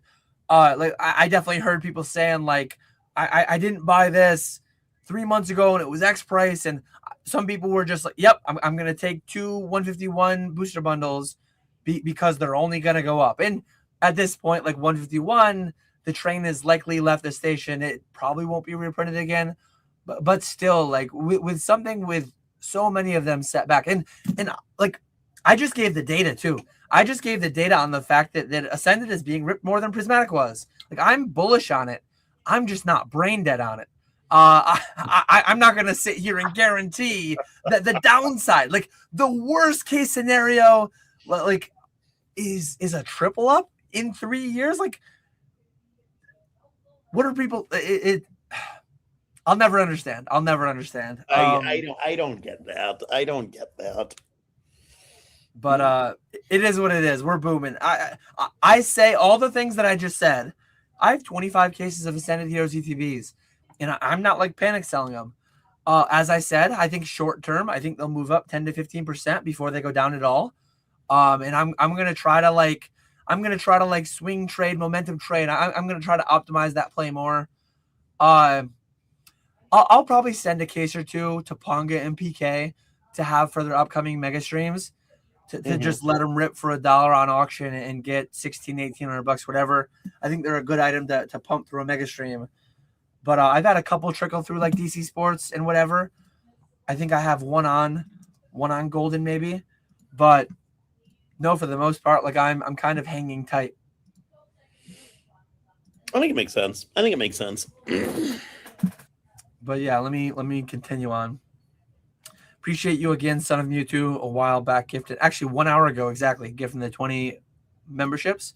like, I definitely heard people saying, like, I didn't buy this 3 months ago and it was X price, and some people were just like, yep, I'm going to take 2 151 booster bundles because they're only going to go up. And at this point, like, 151, the train has likely left the station. It probably won't be reprinted again. But still, like, with something with so many of them set back. And like, I just gave the data, too. I just gave the data on the fact that Ascended is being ripped more than Prismatic was. Like, I'm bullish on it. I'm just not brain dead on it. I'm not going to sit here and guarantee that the downside, like, the worst case scenario, like, is a triple up in 3 years. Like, what are people? I'll never understand. I don't get that. I don't get that. But it is what it is. We're booming. I say all the things that I just said. I have 25 cases of Ascended Heroes ETBs, and I'm not like panic selling them. As I said, I think short term, I think they'll move up 10 to 15% before they go down at all. And I'm gonna try to like swing trade, momentum trade. I'm gonna try to optimize that play more. I'll probably send a case or two to Ponga and PK to have for their upcoming mega streams. To just let them rip for $1 on auction and get $1,600-$1,800, whatever. I think they're a good item to pump through a mega stream. But I've had a couple trickle through like DC Sports and whatever. I think I have one on Golden maybe, but no, for the most part, like, I'm kind of hanging tight. I think it makes sense. I think it makes sense. But yeah, let me continue on. Appreciate you again, Son of Mewtwo, a while back gifted, actually 1 hour ago exactly, gifting the 20 memberships.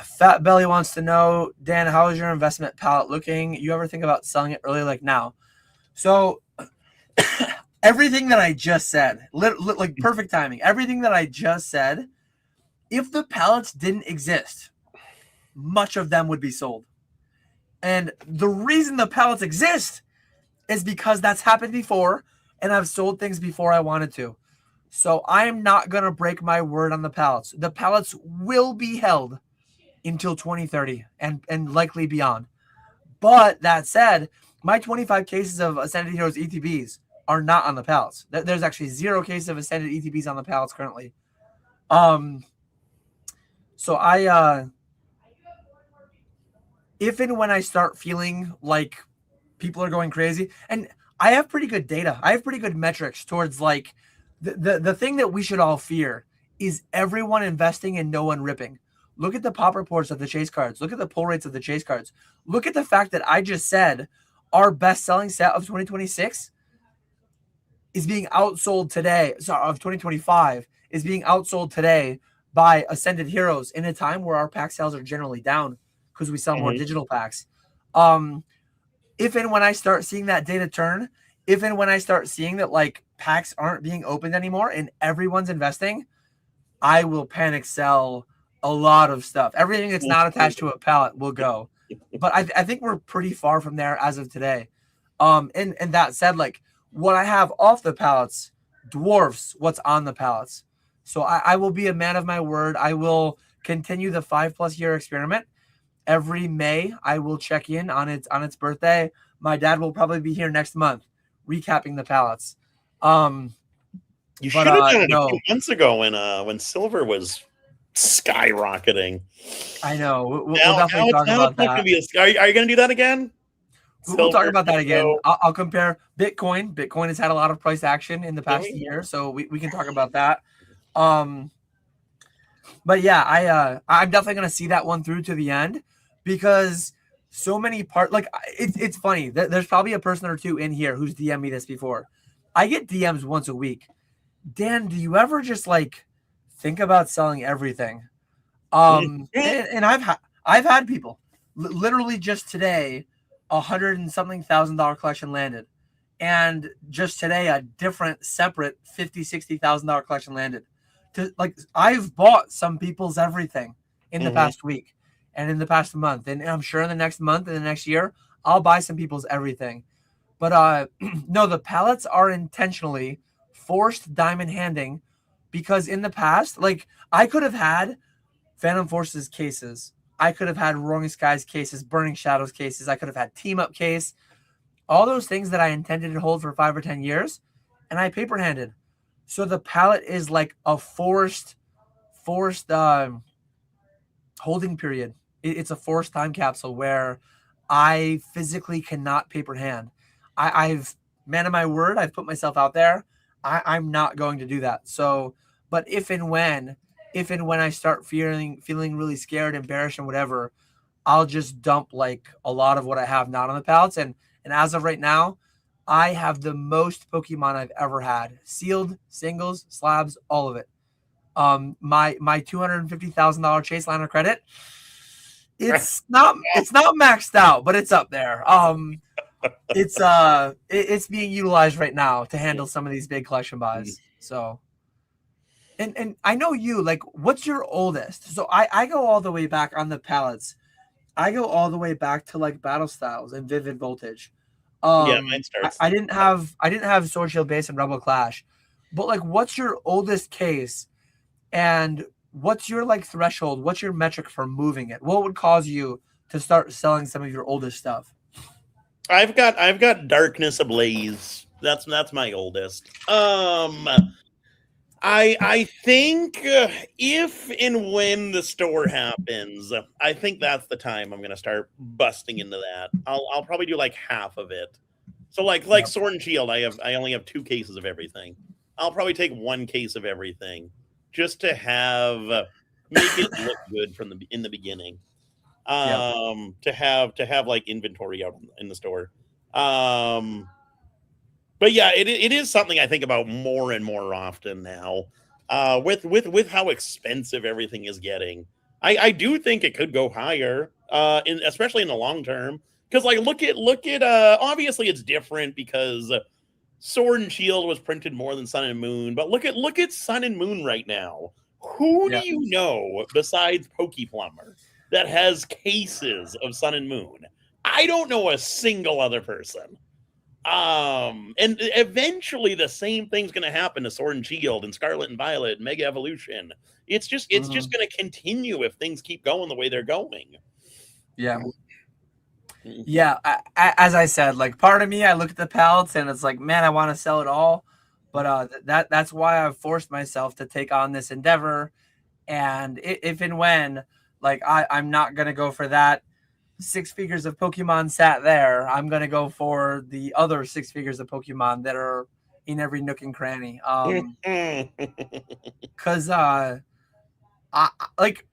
Fat Belly wants to know, Dan, how is your investment palette looking? You ever think about selling it early, like now? So everything that I just said, like perfect timing, everything that I just said, if the pallets didn't exist, much of them would be sold. And the reason the pallets exist is because that's happened before, and I've sold things before I wanted to. So I am not going to break my word on the pallets. The pallets will be held until 2030 and likely beyond. But that said, my 25 cases of Ascended Heroes ETBs are not on the pallets. There's actually 0 cases of Ascended ETBs on the pallets currently. So if and when I start feeling like people are going crazy, and I have pretty good data, I have pretty good metrics towards like the thing that we should all fear is everyone investing and no one ripping. Look at the pop reports of the chase cards. Look at the pull rates of the chase cards. Look at the fact that I just said our best-selling set of 2026 is being outsold today. Sorry, of 2025 is being outsold today by Ascended Heroes in a time where our pack sales are generally down because we sell more digital packs. If and when I start seeing that data turn, if and when I start seeing that like packs aren't being opened anymore and everyone's investing, I will panic sell a lot of stuff. Everything that's not attached to a pallet will go. But I think we're pretty far from there as of today. And that said, like what I have off the pallets dwarfs what's on the pallets. So I will be a man of my word. I will continue the 5+ year experiment. Every May, I will check in on its birthday. My dad will probably be here next month, recapping the pallets. You should have done it a few months ago when silver was skyrocketing. I know. We'll definitely talk about that. Are you going to do that again? We'll talk about that again. I'll compare Bitcoin. Bitcoin has had a lot of price action in the past year, so we can talk about that. But yeah, I'm definitely going to see that one through to the end because so many like it's funny. There's probably a person or two in here who's DM'd me this before. I get DMs once a week. Dan, do you ever just like think about selling everything? And I've had people literally just today, $100 and something thousand collection landed, and just today a different separate $50,000-$60,000 collection landed. Like I've bought some people's everything in the past week and in the past month, and I'm sure in the next month and the next year I'll buy some people's everything. But no, the pallets are intentionally forced diamond handing because in the past, like I could have had Phantom Forces cases, I could have had Roaring Skies cases, Burning Shadows cases, I could have had Team Up case, all those things that I intended to hold for 5 or 10 years, and I paper handed. So the pallet is like a forced holding period. It's a forced time capsule where I physically cannot paper hand. I've man of my word, I've put myself out there. I'm not going to do that. So, but if and when I start feeling really scared, embarrassed, and whatever, I'll just dump like a lot of what I have not on the pallets. And as of right now, I have the most Pokemon I've ever had. Sealed, singles, slabs, all of it. My $250,000 chase line of credit, it's not maxed out, but it's up there. It's being utilized right now to handle some of these big collection buys. So and I know you, like, what's your oldest? So I go all the way back on the pallets. I go all the way back to like Battle Styles and Vivid Voltage. Mine starts. I didn't have Sword Shield Base and Rebel Clash, but like, what's your oldest case, and what's your like threshold? What's your metric for moving it? What would cause you to start selling some of your oldest stuff? I've got Darkness Ablaze. That's my oldest. I think if and when the store happens, I think that's the time I'm gonna start busting into that. I'll probably do like half of it. So like Sword and Shield, I only have 2 cases of everything. I'll probably take 1 case of everything just to have make it look good in the beginning. Yep. to have like inventory out in the store. But yeah, it is something I think about more and more often now. With how expensive everything is getting, I do think it could go higher. Especially in the long term, because like look at obviously it's different because Sword and Shield was printed more than Sun and Moon, but look at Sun and Moon right now. Who do Yeah. you know besides Pokeplumber that has cases of Sun and Moon? I don't know a single other person. And eventually the same thing's going to happen to Sword and Shield and Scarlet and Violet and Mega Evolution. It's just going to continue if things keep going the way they're going. Yeah. Yeah, as I said, like part of me, I look at the pallets and it's like, man, I want to sell it all, but that's why I've forced myself to take on this endeavor. And if and when, like I'm not gonna go for that 6 figures of Pokemon sat there. I'm gonna go for the other 6 figures of Pokemon that are in every nook and cranny. Cause I like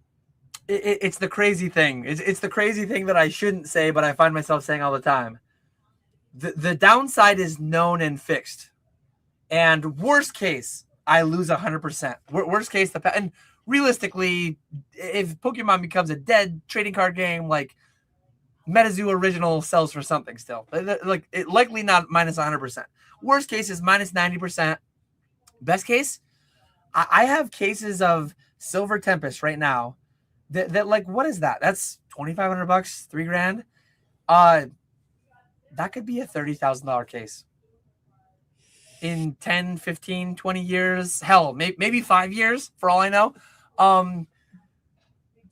it's the crazy thing. It's the crazy thing that I shouldn't say, but I find myself saying all the time. The downside is known and fixed. And worst case, I lose 100%. Worst case, and realistically, if Pokemon becomes a dead trading card game, like MetaZoo original sells for something still. Like it likely not minus 100%. Worst case is minus 90%. Best case, I have cases of Silver Tempest right now. That like, what is that? That's $2,500, $3,000. That could be a $30,000 case in 10, 15, 20 years. Hell, maybe 5 years for all I know.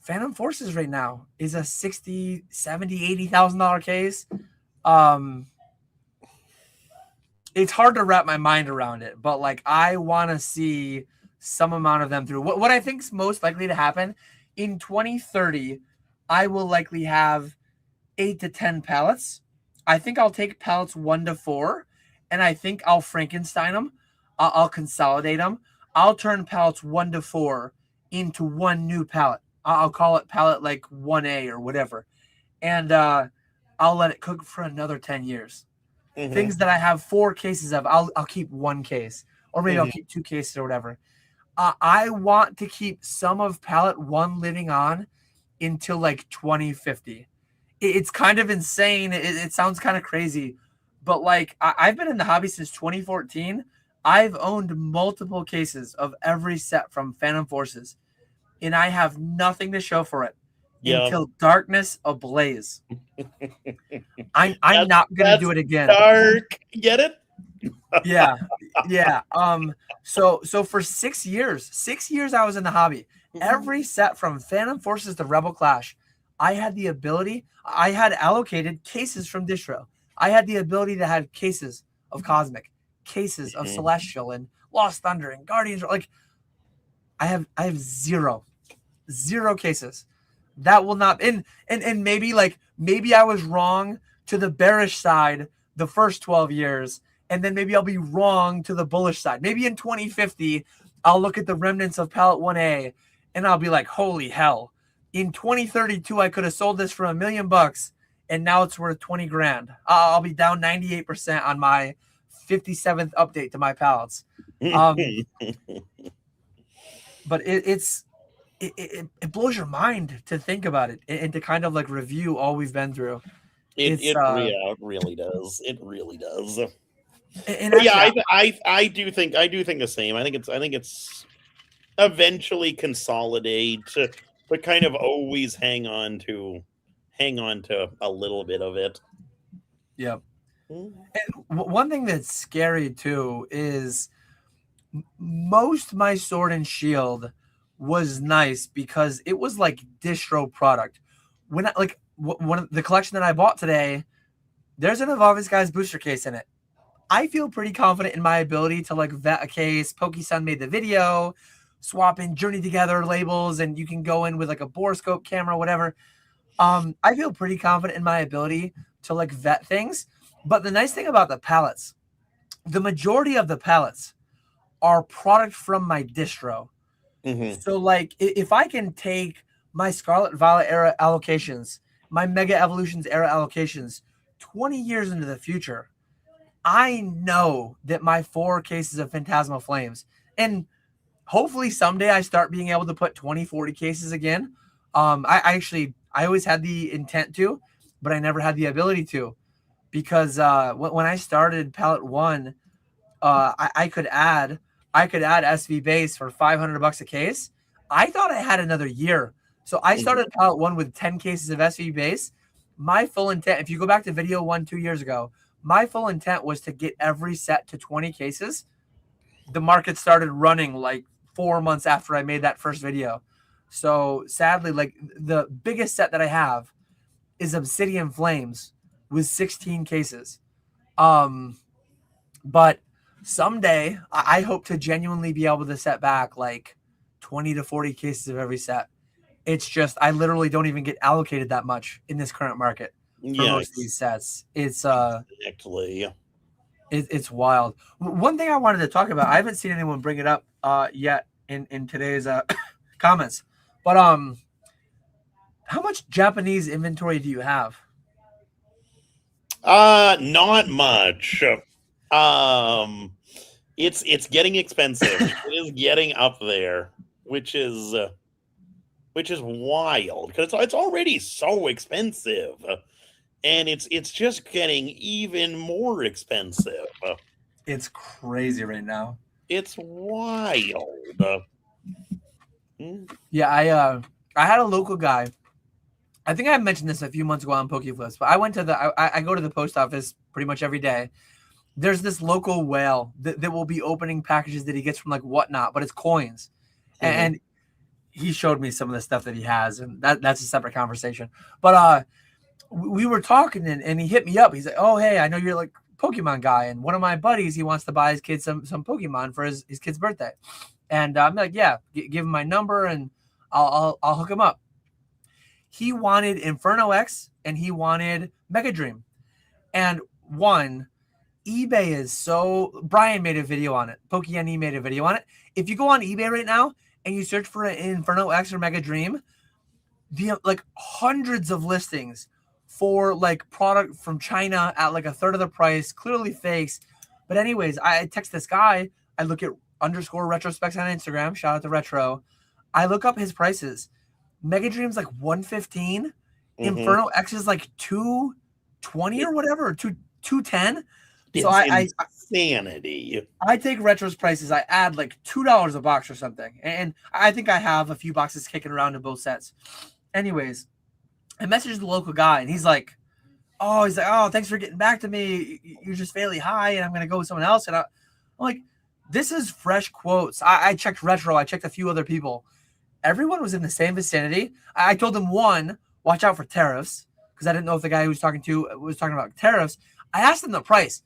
Phantom Forces right now is a $60,000, $70,000, $80,000 case. It's hard to wrap my mind around it, but like I want to see some amount of them through. What I think is most likely to happen in 2030, I will likely have 8 to 10 pallets. I think I'll take pallets 1 to 4, and I think I'll Frankenstein them. I'll consolidate them. I'll turn pallets 1 to 4 into one new pallet. I'll call it pallet like 1A or whatever. And I'll let it cook for another 10 years. Mm-hmm. Things that I have 4 cases of, I'll keep 1 case. Or maybe I'll keep 2 cases or whatever. I want to keep some of pallet 1 living on until like 2050. It's kind of insane. It sounds kind of crazy. But like I've been in the hobby since 2014. I've owned multiple cases of every set from Phantom Forces. And I have nothing to show for it until Darkness Ablaze. I'm not going to do it again. Dark. Get it? Yeah. So for 6 years I was in the hobby. Every set from Phantom Forces to Rebel Clash, I had the ability. I had allocated cases from Distro. I had the ability to have cases of Cosmic, cases of Celestial and Lost Thunder and Guardians. Like I have zero cases. That will not and maybe I was wrong to the bearish side the first 12 years. And then maybe I'll be wrong to the bullish side. Maybe in 2050, I'll look at the remnants of pallet 1A and I'll be like, holy hell. In 2032, I could have sold this for $1 million and now it's worth 20 grand. I'll be down 98% on my 57th update to my pallets. But it blows your mind to think about it and to kind of like review all we've been through. It really does. It really does. And actually, I do think the same. I think it's eventually consolidate, but kind of always hang on to a little bit of it. Yep. And one thing that's scary too is most my Sword and Shield was nice because it was like distro product. When one of the collection that I bought today, there's an Evolving Skies booster case in it. I feel pretty confident in my ability to like vet a case. PokeSun made the video, swap in Journey Together labels, and you can go in with like a borescope camera, whatever. I feel pretty confident in my ability to like vet things. But the nice thing about the pallets, the majority of the pallets are product from my distro. So like if I can take my Scarlet Violet era allocations, my Mega Evolutions era allocations, 20 years into the future, I know that my 4 cases of Phantasmal Flames, and hopefully someday I start being able to put 20, 40 cases again. I always had the intent to, but I never had the ability to, because when I started Pallet 1, I could add SV base for $500 a case. I thought I had another year. So I started Pallet 1 with 10 cases of SV base. My full intent, if you go back to video 1 2 years ago, my full intent was to get every set to 20 cases. The market started running like 4 months after I made that first video. So sadly, like the biggest set that I have is Obsidian Flames with 16 cases. But someday I hope to genuinely be able to set back like 20 to 40 cases of every set. It's just I literally don't even get allocated that much in this current market for most of these sets. It's exactly. It's wild. One thing I wanted to talk about, I haven't seen anyone bring it up yet in today's comments, but how much Japanese inventory do you have? Not much. It's getting expensive. It is getting up there, which is wild because it's already so expensive, and it's just getting even more expensive. It's crazy right now. It's wild. Yeah, I had a local guy. I think I mentioned this a few months ago on Pokeflipz, but I went to I go to the post office pretty much every day. There's this local whale that will be opening packages that he gets from like Whatnot, but it's coins. And he showed me some of the stuff that he has, and that's a separate conversation. But we were talking, and he hit me up. He's like, "Oh, hey, I know you're like Pokemon guy, and one of my buddies, he wants to buy his kid some Pokemon for his kid's birthday." And I'm like, "Yeah, give him my number, and I'll hook him up." He wanted Inferno X, and he wanted Mega Dream. And one, eBay is so... Brian made a video on it. PokeNE made a video on it. If you go on eBay right now and you search for an Inferno X or Mega Dream, like hundreds of listings for like product from China at like a third of the price, clearly fakes. But anyways, I text this guy. I look at _retrospecs on Instagram. Shout out to Retro. I look up his prices. Mega Dream's like 115. Inferno X is like 220 or whatever, or 210. So insanity. I take Retro's prices. I add like $2 a box or something, and I think I have a few boxes kicking around in both sets. Anyways, I messaged the local guy, and he's like, "Oh, thanks for getting back to me. You're just fairly high, and I'm gonna go with someone else." And I'm like, "This is fresh quotes." I checked Retro. I checked a few other people. Everyone was in the same vicinity. I told them, one, watch out for tariffs, because I didn't know if the guy who was talking about tariffs. I asked him the price.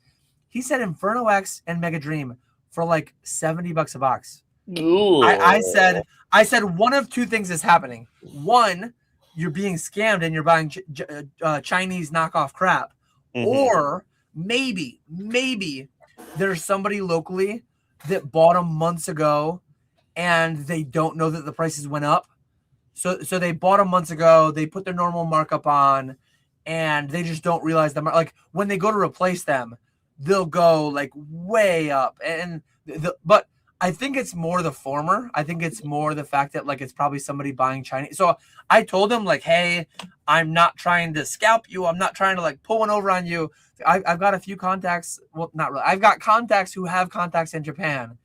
He said Inferno X and Mega Dream for like $70 a box. I said one of two things is happening. One, you're being scammed and you're buying Chinese knockoff crap. Or maybe there's somebody locally that bought them months ago and they don't know that the prices went up. So they bought them months ago. They put their normal markup on, and they just don't realize them. Like when they go to replace them, they'll go like way up. But I think it's more the former. I think it's more the fact that like it's probably somebody buying Chinese. So I told him like, "Hey, I'm not trying to scalp you. I'm not trying to like pull one over on you. I've got a few contacts. Well, not really. I've got contacts who have contacts in Japan,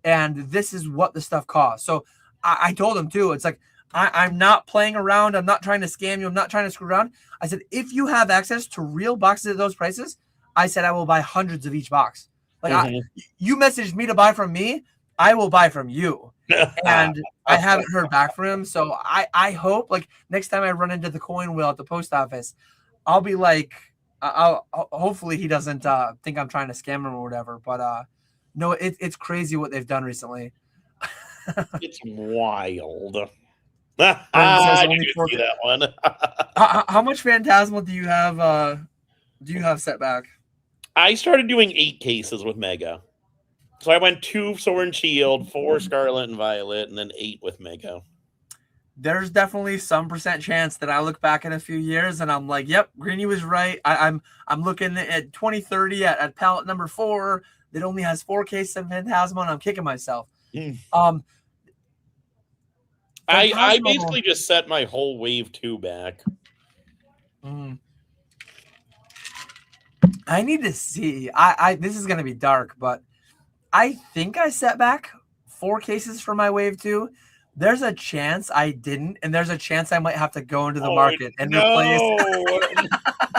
and this is what the stuff costs." So I told him too. It's like, I'm not playing around. I'm not trying to scam you. I'm not trying to screw around. I said, if you have access to real boxes at those prices, I said I will buy hundreds of each box. Like you messaged me to buy from me, I will buy from you. And I haven't heard back from him. So I hope like next time I run into the coin wheel at the post office, I'll be like, hopefully he doesn't think I'm trying to scam him or whatever. But no, it's crazy what they've done recently. It's wild. I did see that one. How much Phantasmal do you have? Do you have set back? I started doing 8 cases with Mega. So I went 2 Sword and Shield, 4 Scarlet and Violet, and then 8 with Mega. there's definitely some percent chance that I look back in a few years and I'm like, yep, Greeny was right. I'm looking at 2030 at pallet number 4 that only has 4 cases of Phantasmo, and I'm kicking myself. I Phantasmo, basically just set my whole wave 2 back. I need to see. I this is gonna be dark, but I think I set back 4 cases for my wave 2. There's a chance I didn't, and there's a chance I might have to go into the market and replace.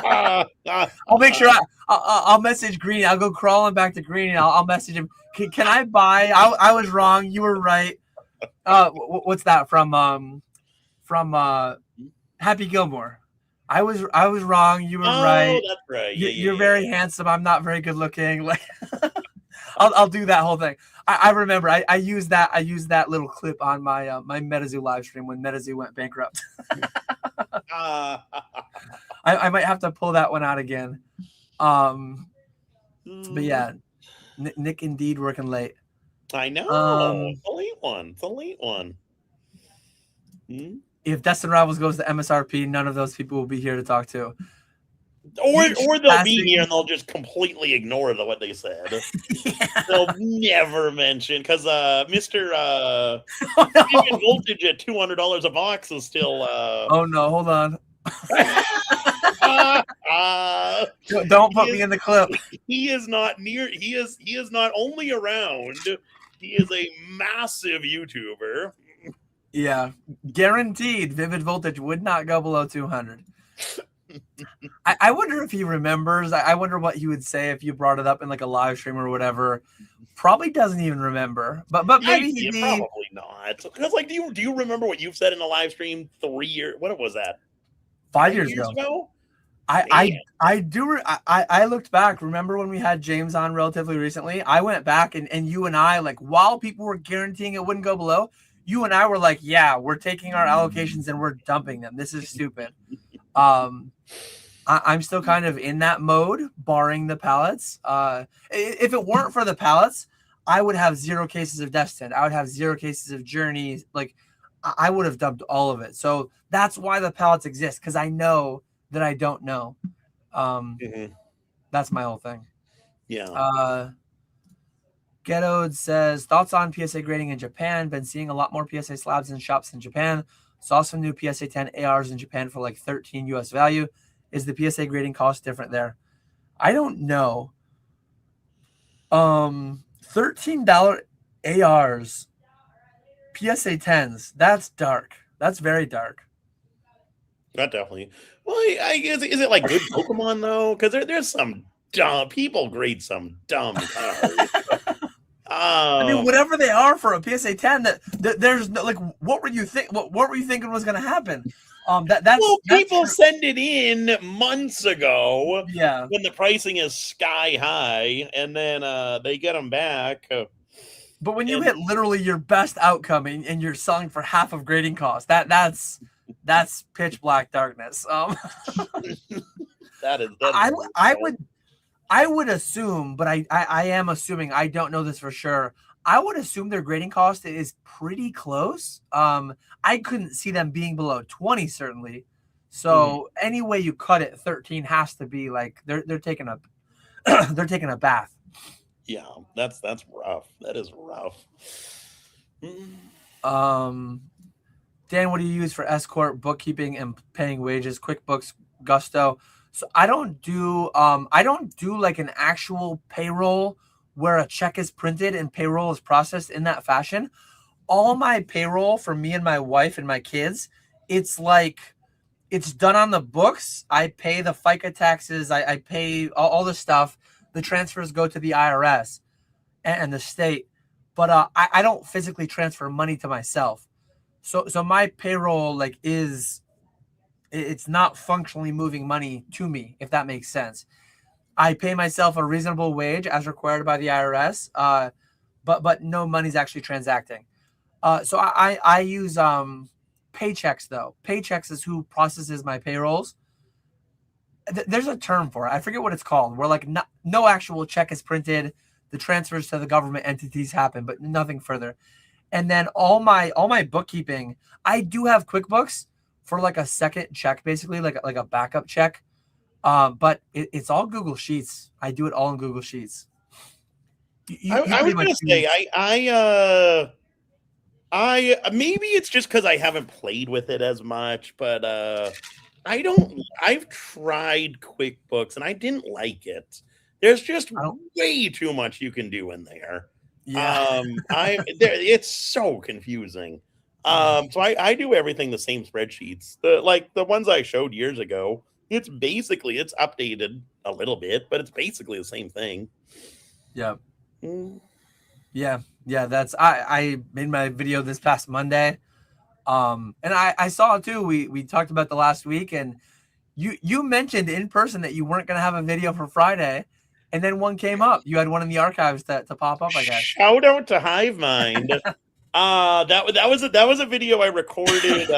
I'll make sure I'll message Green. I'll go crawling back to Green and I'll message him. Can I buy? I was wrong. You were right. What's that from Happy Gilmore? I was wrong. You were right. That's right. You're very handsome. I'm not very good looking. Like, I'll do that whole thing. I remember I used that little clip on my my MetaZoo live stream when MetaZoo went bankrupt. I might have to pull that one out again. But yeah, Nick indeed working late. I know. It's a late one. It's a late one. If Destin Rivals goes to MSRP, none of those people will be here to talk to. Or they'll be here and they'll just completely ignore what they said. Yeah. They'll never mention because Mr. Voltage at $200 a box is still. Oh no! Hold on. Don't put me in the clip. He is not near. He is not only around. He is a massive YouTuber. Yeah, guaranteed. Vivid Voltage would not go below 200. I wonder if he remembers. I wonder what he would say if you brought it up in like a live stream or whatever. Probably doesn't even remember. But maybe he'd be... probably not. Because like, do you remember what you've said in a live stream 3 years? What was that? 5 years ago. I do. I looked back. Remember when we had James on relatively recently? I went back and you and I, like, while people were guaranteeing it wouldn't go below, you and I were like, yeah, we're taking our allocations and we're dumping them. This is stupid. I'm still kind of in that mode, barring the pallets. If it weren't for the pallets, I would have 0 cases of Destin. I would have 0 cases of Journey. Like, I would have dumped all of it. So that's why the pallets exist, because I know that I don't know. That's my whole thing. Yeah. Ghettoed says, thoughts on PSA grading in Japan? Been seeing a lot more PSA slabs in shops in Japan. Saw some new PSA 10 ARs in Japan for like 13 US value. Is the PSA grading cost different there? I don't know. $13 ARs, PSA 10s. That's dark. That's very dark. That definitely. Well, I guess, is it like good Pokemon though? Because there's some dumb people grade some dumb cards. I mean, whatever they are for a PSA 10, there's no, like, what were you thinking was going to happen? People send it in months ago. Yeah, when the pricing is sky high, and then they get them back. But when you hit literally your best outcome and you're selling for half of grading cost, that's pitch black darkness. That is. I would assume, but I am assuming, I don't know this for sure. I would assume their grading cost is pretty close. I couldn't see them being below 20 certainly. So any way you cut it, 13 has to be like they're taking a they're taking a bath. Yeah, that's rough. That is rough. Dan, what do you use for escort, bookkeeping, and paying wages? QuickBooks, Gusto. So I don't do like an actual payroll where a check is printed and payroll is processed in that fashion. All my payroll for me and my wife and my kids, it's done on the books. I pay the FICA taxes. I pay all the stuff. The transfers go to the IRS and the state, but I don't physically transfer money to myself. So my payroll it's not functionally moving money to me, if that makes sense. I pay myself a reasonable wage as required by the IRS, but no money's actually transacting. So I use Paychex though. Paychex is who processes my payrolls. There's a term for it. I forget what it's called. Where like no actual check is printed. The transfers to the government entities happen, but nothing further. and then all my bookkeeping. I do have QuickBooks for like a second check, basically like a backup check. But it's all Google Sheets. I do it all in Google Sheets. You I was pretty much gonna say I maybe it's just because I haven't played with it as much, but I don't. I've tried QuickBooks and I didn't like it. There's just I don't. way too much you can do in there. Yeah. It's so confusing. So I do everything the same spreadsheets. The ones I showed years ago. It's updated a little bit, but it's basically the same thing. Yeah. Mm. Yeah. That's I made my video this past Monday. And I saw it too. We talked about the last week, and you mentioned in person that you weren't gonna have a video for Friday, and then one came up. You had one in the archives to pop up, I guess. Shout out to Hive Mind. That was a video I recorded.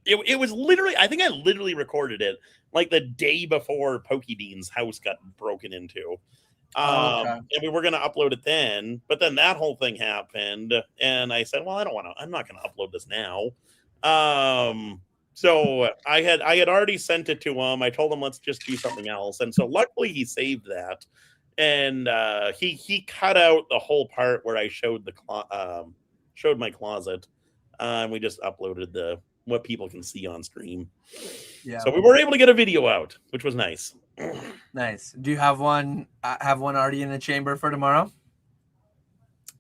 It was literally, I think I literally recorded it like the day before Pokebean's house got broken into. Okay. And we were gonna upload it then, but then that whole thing happened, and I said, "Well, I'm not gonna upload this now." So I had already sent it to him. I told him let's just do something else, and so luckily he saved that, and he cut out the whole part where I showed showed my closet, and we just uploaded what people can see on stream. Yeah. So we were able to get a video out, which was nice. Nice. Do you have one already in the chamber for tomorrow?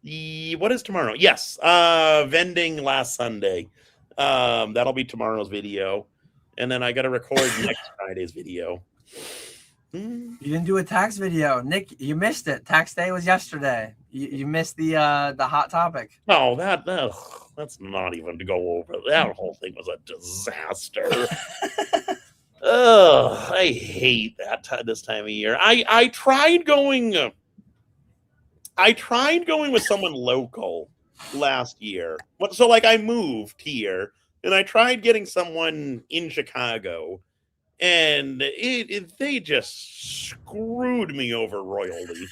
What is tomorrow? Yes. Vending last Sunday. That'll be tomorrow's video. And then I got to record next Friday's video. You didn't do a tax video. Nick, you missed it. Tax day was yesterday. You missed the hot topic. Oh, that's not even to go over. That whole thing was a disaster. Oh, I hate this time of year. I tried going with someone local last year. So like I moved here and I tried getting someone in Chicago, and they just screwed me over royally.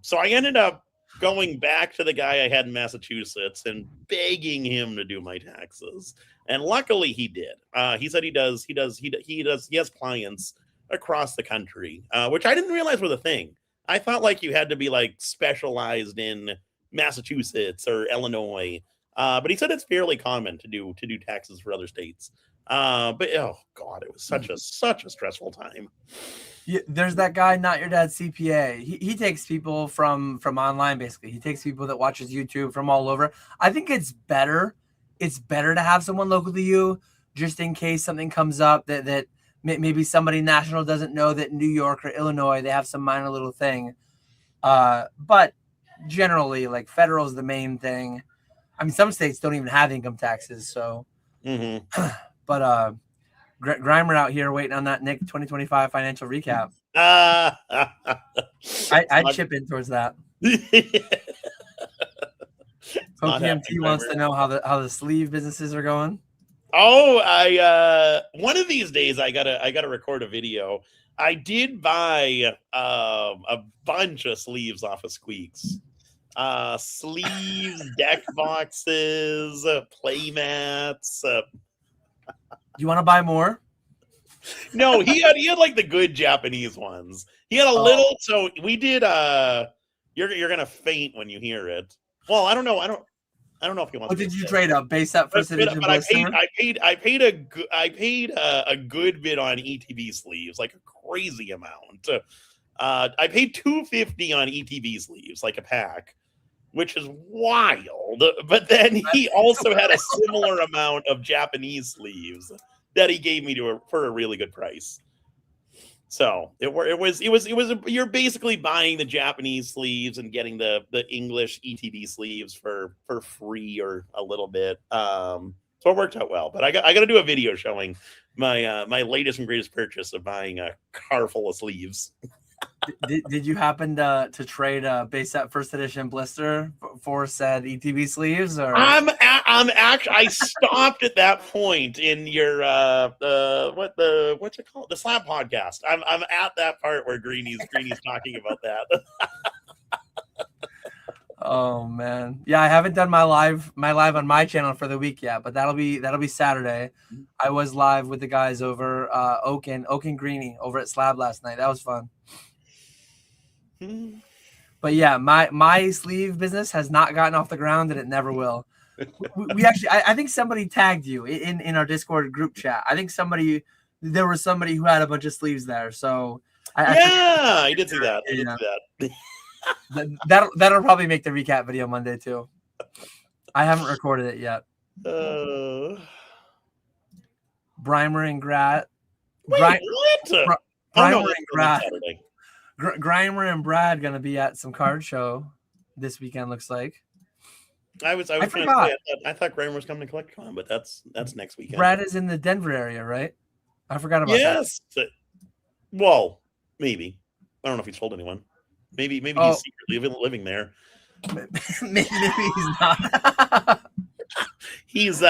So I ended up going back to the guy I had in Massachusetts and begging him to do my taxes. And luckily he did. He said he has clients across the country, which I didn't realize was a thing. I thought like you had to be like specialized in Massachusetts or Illinois. But he said it's fairly common to do taxes for other states. But oh god, it was such a stressful time. Yeah, there's that guy, Not Your Dad CPA. He takes people from online, basically. He takes people that watches YouTube from all over. I think it's better. It's better to have someone local to you, just in case something comes up that maybe somebody national doesn't know that in New York or Illinois they have some minor little thing. But generally, like, federal is the main thing. I mean, some states don't even have income taxes, so. But Grimer out here waiting on that Nick 2025 financial recap. I'd chip in towards that. PokeMT wants to know how the sleeve businesses are going. Oh, I one of these days I gotta record a video. I did buy a bunch of sleeves off of Squeaks. Sleeves, deck boxes, play mats. You want to buy more? No, he had like the good Japanese ones. He had a little. So we did. You're gonna faint when you hear it. Well, I don't know. I don't know if you want. What did you trade up? Base set first edition. But I paid a good bit on ETB sleeves, like a crazy amount. I paid $250 on ETB sleeves, like a pack, which is wild. But then he also had a similar amount of Japanese sleeves that he gave me for a really good price. So it was you're basically buying the Japanese sleeves and getting the English ETB sleeves for free or a little bit. So it worked out well. But I got to do a video showing my latest and greatest purchase of buying a car full of sleeves. Did you happen to trade a base set first edition blister for said ETB sleeves? Or I stopped at that point in your what's it called, the Slab podcast. I'm at that part where Greeny's talking about that. Oh man, yeah, I haven't done my live on my channel for the week yet, but that'll be Saturday. I was live with the guys over Oak and Greeny over at Slab last night. That was fun. But yeah, my sleeve business has not gotten off the ground, and it never will. We actually, I think somebody tagged you in our Discord group chat. I think there was somebody who had a bunch of sleeves there. So I did see that. I did see that. That'll probably make the recap video Monday too. I haven't recorded it yet. Grimer and Grat. Wait, what? Grimer and Brad gonna be at some card show this weekend. Looks like. I forgot. I thought Grimer was coming to CollectCon, but that's next weekend. Brad is in the Denver area, right? I forgot about that. Yes. Well, maybe. I don't know if he's told anyone. Maybe he's secretly living there. Maybe he's not. He's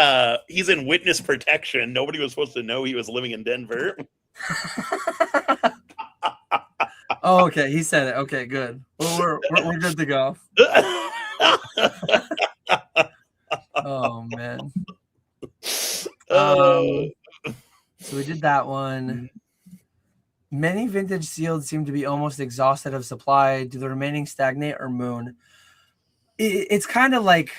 in witness protection. Nobody was supposed to know he was living in Denver. Oh, okay. He said it. Okay, good. Well, we're good to go. Oh man. So we did that one. Many vintage sealed seem to be almost exhausted of supply. Do the remaining stagnate or moon? It's kind of like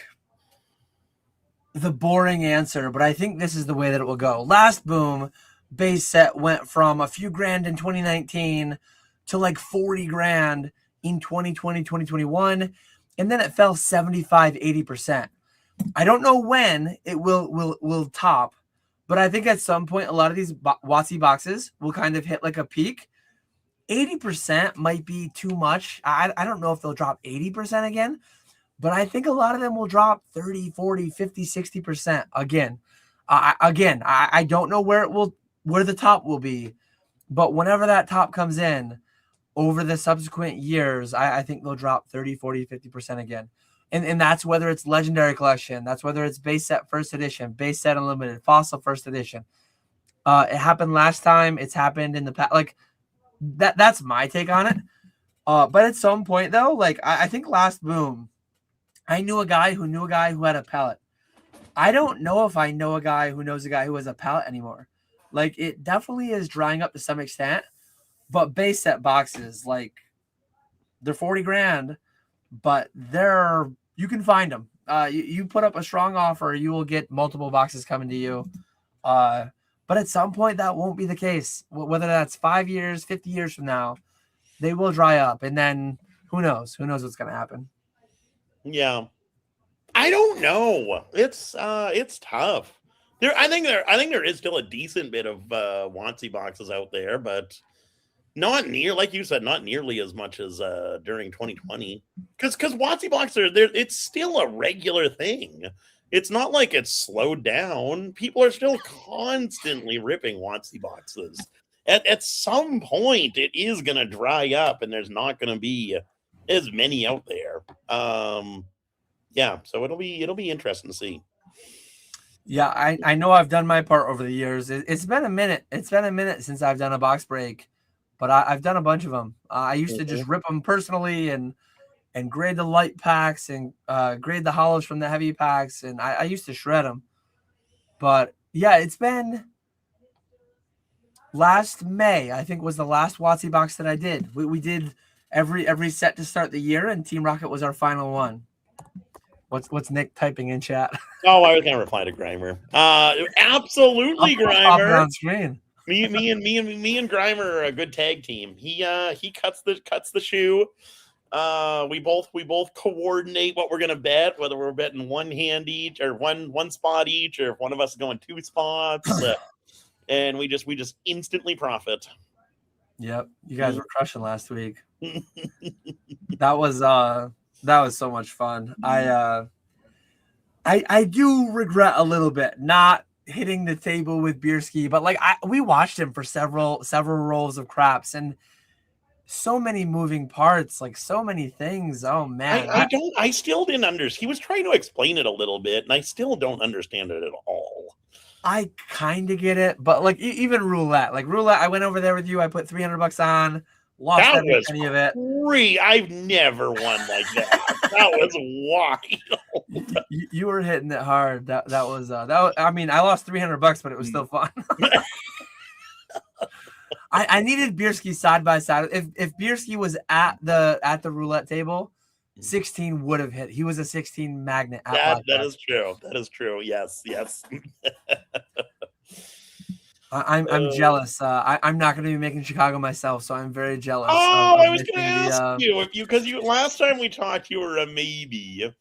the boring answer, but I think this is the way that it will go. Last boom, base set went from a few grand in 2019 to like 40 grand in 2020, 2021. And then it fell 75, 80%. I don't know when it will top, but I think at some point, a lot of these WotC boxes will kind of hit like a peak. 80% might be too much. I don't know if they'll drop 80% again, but I think a lot of them will drop 30, 40, 50, 60% again. I don't know where the top will be, but whenever that top comes in over the subsequent years, I think they'll drop 30, 40, 50% again. And that's whether it's legendary collection, that's whether it's base set first edition, base set unlimited, fossil first edition. It happened last time. It's happened in the past. Like that's my take on it. But at some point though, like I think last boom, I knew a guy who had a pallet. I don't know if I know a guy who knows a guy who has a pallet anymore. Like it definitely is drying up to some extent, but base set boxes, like they're 40 grand, but you can find them. You put up a strong offer, you will get multiple boxes coming to you. But at some point that won't be the case. Whether that's 5 years, 50 years from now, they will dry up. And then who knows? Who knows what's going to happen? Yeah. I don't know. It's tough. I think there is still a decent bit of WotC boxes out there, but not near, like you said, not nearly as much as during 2020. Because WotC boxes are there, it's still a regular thing. It's not like it's slowed down. People are still constantly ripping WotC boxes. At some point, it is going to dry up, and there's not going to be as many out there. Yeah, so it'll be interesting to see. Yeah, I know I've done my part over the years. It's been a minute. It's been a minute since I've done a box break, but I've done a bunch of them. I used to just rip them personally and grade the light packs and grade the hollows from the heavy packs, and I used to shred them. But yeah, it's been last May, I think, was the last WotC box that I did. We did every set to start the year, and Team Rocket was our final one. What's Nick typing in chat? Oh, I was gonna reply to Grimer. Absolutely, Grimer. On screen. Me and Grimer are a good tag team. He cuts the shoe. We both coordinate what we're gonna bet, whether we're betting one hand each or one spot each, or if one of us is going 2 spots. And we just instantly profit. Yep, you guys were crushing last week. That was so much fun. I do regret a little bit not hitting the table with Bierski, but like we watched him for several rolls of craps and so many moving parts, like so many things. Oh man, I still didn't understand. He was trying to explain it a little bit, and I still don't understand it at all. I kind of get it, but like even roulette, I went over there with you. I put $300 on, Lost That every was penny of it. I've never won like that. That was wild. You were hitting it hard. That was I mean, I lost $300, but it was still fun. I needed Bierski side by side. If Bierski was at the roulette table, 16 would have hit. He was a 16 magnet at That is true. That is true. Yes. I'm jealous. I'm not going to be making Chicago myself, so I'm very jealous. Oh, of I was going to ask you because last time we talked, you were a maybe.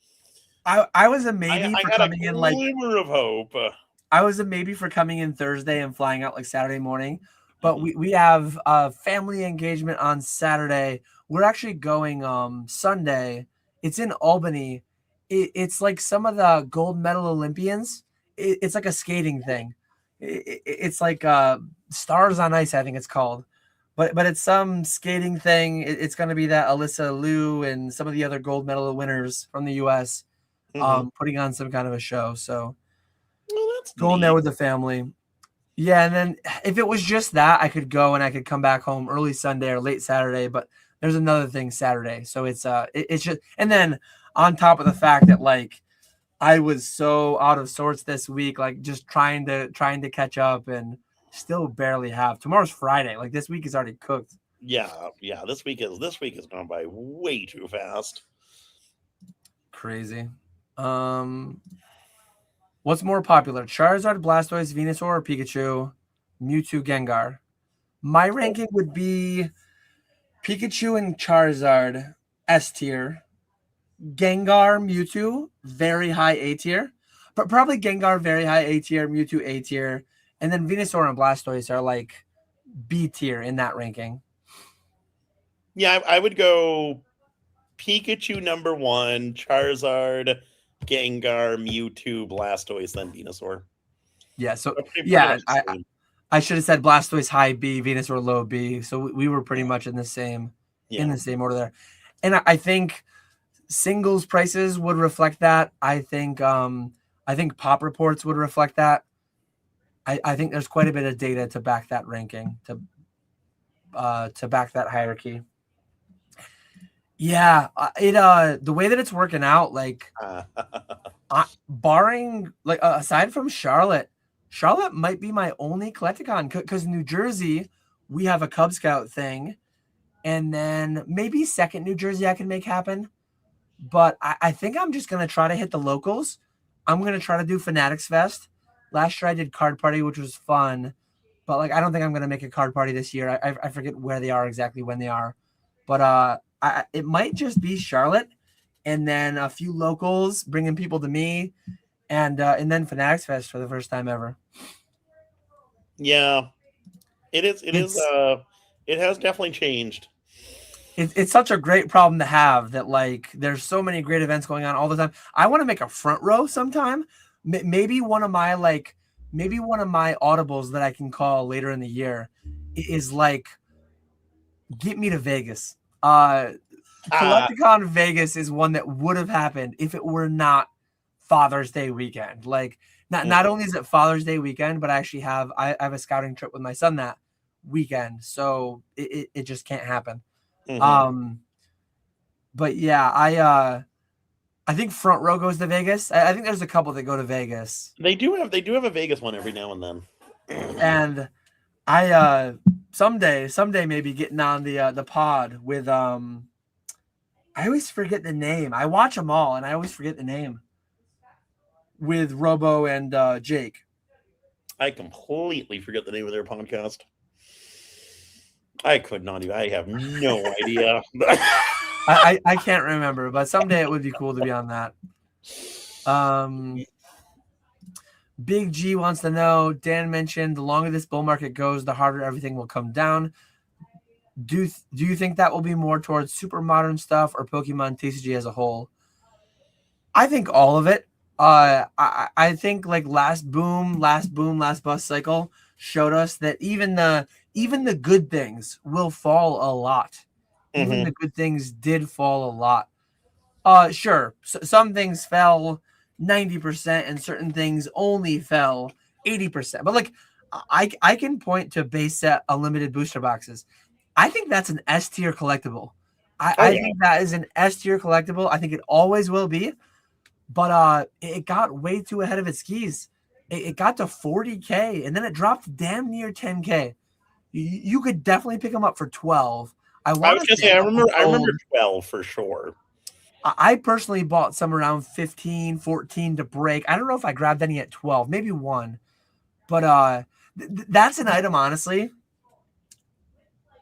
I was a maybe I for had coming in like glimmer of hope. I was a maybe for coming in Thursday and flying out like Saturday morning, but we have a family engagement on Saturday. We're actually going Sunday. It's in Albany. It's like some of the gold medal Olympians. It's like a skating thing. It's like Stars on Ice, I think it's called. But it's some skating thing. It's going to be that Alyssa Liu and some of the other gold medal winners from the U.S. Putting on some kind of a show. So that's going neat. there with the family. Yeah, and then if it was just that, I could go and I could come back home early Sunday or late Saturday. But there's another thing Saturday, so it's just, and then on top of the fact that like I was so out of sorts this week, like just trying to catch up and still barely have. Tomorrow's Friday, like this week is already cooked. Yeah. This week has gone by way too fast. Crazy. What's more popular, Charizard, Blastoise, Venusaur, or Pikachu, Mewtwo, Gengar? My ranking would be Pikachu and Charizard, S tier. Gengar, Mewtwo, very high A tier. But probably Gengar, very high A tier, Mewtwo, A tier. And then Venusaur and Blastoise are like B tier in that ranking. Yeah, I would go Pikachu number 1, Charizard, Gengar, Mewtwo, Blastoise, then Venusaur. Yeah, so I should have said Blastoise high B, Venusaur low B. So we were pretty much in the same order there. And I think singles prices would reflect that. I think pop reports would reflect that. I think there's quite a bit of data to back that ranking, to back that hierarchy. Yeah, the way that it's working out, like barring like aside from Charlotte might be my only Collecticon because New Jersey, we have a Cub Scout thing, and then maybe second New Jersey I can make happen. But I think I'm just gonna try to hit the locals. I'm gonna try to do Fanatics Fest. Last year I did Card Party, which was fun, but like I don't think I'm gonna make a Card Party this year. I forget where they are exactly when they are, but it might just be Charlotte, and then a few locals bringing people to me, and then Fanatics Fest for the first time ever. Yeah, it is. It has definitely changed. It's such a great problem to have that like there's so many great events going on all the time. I want to make a front row sometime. Maybe one of my audibles that I can call later in the year is like, get me to Vegas. Collecticon Vegas is one that would have happened if it were not Father's Day weekend. Like not only is it Father's Day weekend, but I have a scouting trip with my son that weekend, so it just can't happen. But yeah, I think front row goes to Vegas. I think there's a couple that go to Vegas. They do have a Vegas one every now and then. And I someday maybe getting on the pod with I always forget the name. I watch them all and I always forget the name. With Robo and Jake. I completely forget the name of their podcast. I could not even. I have no idea. I can't remember, but someday it would be cool to be on that. Big G wants to know, Dan mentioned the longer this bull market goes, the harder everything will come down. Do you think that will be more towards super modern stuff or Pokemon TCG as a whole? I think all of it. I think like last bust cycle showed us that even the good things will fall a lot. Even the good things did fall a lot. Sure, some things fell 90% and certain things only fell 80%. But like I can point to base set unlimited booster boxes. I think that's an S tier collectible. Oh I yeah. think that is an S tier collectible. I think it always will be. But it got way too ahead of its skis. It got to 40K and then it dropped damn near 10K. You could definitely pick them up for 12. I I want was to gonna say say a couple I remember sold. 12 for sure. I personally bought some around 15, 14 to break. I don't know if I grabbed any at 12, maybe one. But that's an item, honestly.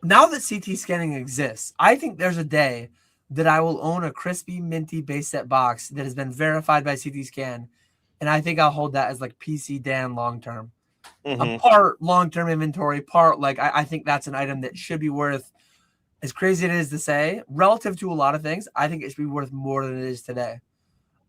Now that CT scanning exists, I think there's a day that I will own a crispy minty base set box that has been verified by CT scan, and I think I'll hold that as like PC Dan long term. A Hmm. part long term inventory, part like I think that's an item that should be worth, as crazy it is to say, relative to a lot of things. I think it should be worth more than it is today.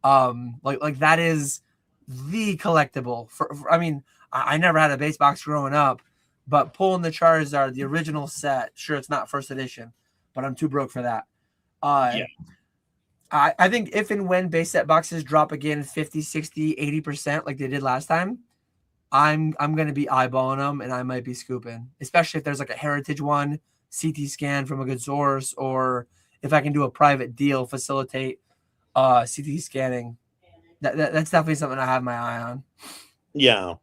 Like that is the collectible for I mean, I never had a base box growing up, but pulling the Charizard, the original set, sure it's not first edition, but I'm too broke for that. Uh Yeah. I think if and when base set boxes drop again 50, 60, 80% like they did last time, I'm gonna be eyeballing them and I might be scooping, especially if there's like a heritage one, CT scan from a good source, or if I can do a private deal, facilitate CT scanning. That's definitely something I have my eye on. Yeah.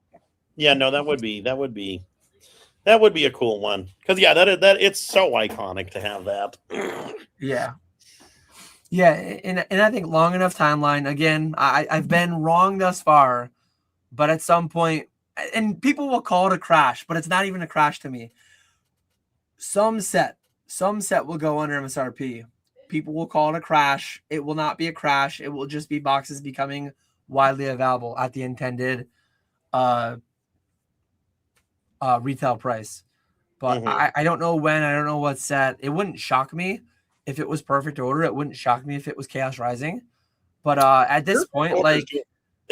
Yeah, no, that would be a cool one. Because yeah, that it's so iconic to have that. Yeah. Yeah, and I think long enough timeline. Again, I've been wrong thus far, but at some point, and people will call it a crash, but it's not even a crash to me. Some set, some set will go under MSRP. People will call it a crash. It will not be a crash. It will just be boxes becoming widely available at the intended uh, retail price. But Hmm. I don't know when. I don't know what set. It wouldn't shock me if it was perfect order. It wouldn't shock me if it was Chaos Rising. But at this Perfect point, Order's like, doing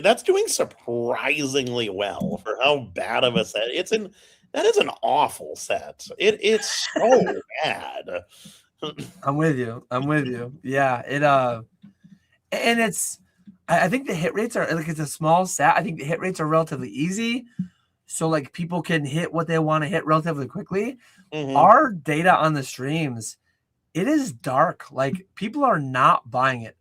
that's doing surprisingly well for how bad of a set. That is an awful set. It's so bad. I'm with you. I'm with you. Yeah. And it's, I think the hit rates are like, it's a small set. I think the hit rates are relatively easy. So like people can hit what they want to hit relatively quickly. Hmm. Our data on the streams, it is dark. Like people are not buying it.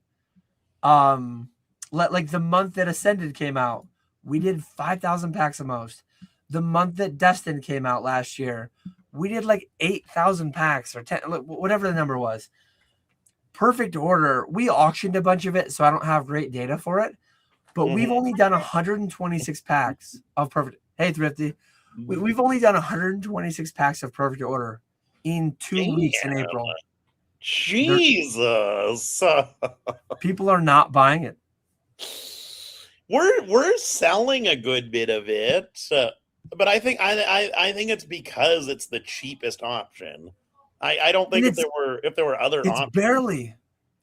Um, like the month that Ascended came out, we did 5,000 packs the most. The month that Destined came out last year, we did like 8,000 packs or 10, whatever the number was. Perfect Order, we auctioned a bunch of it, so I don't have great data for it. But we've Hmm. only done 126 packs of Perfect. Hey, Thrifty, we've only done 126 packs of Perfect Order in 2 weeks in Damn. April. Jesus. People are not buying it. We're selling a good bit of it, but I think it's because it's the cheapest option. I don't And think if there were other it's options. barely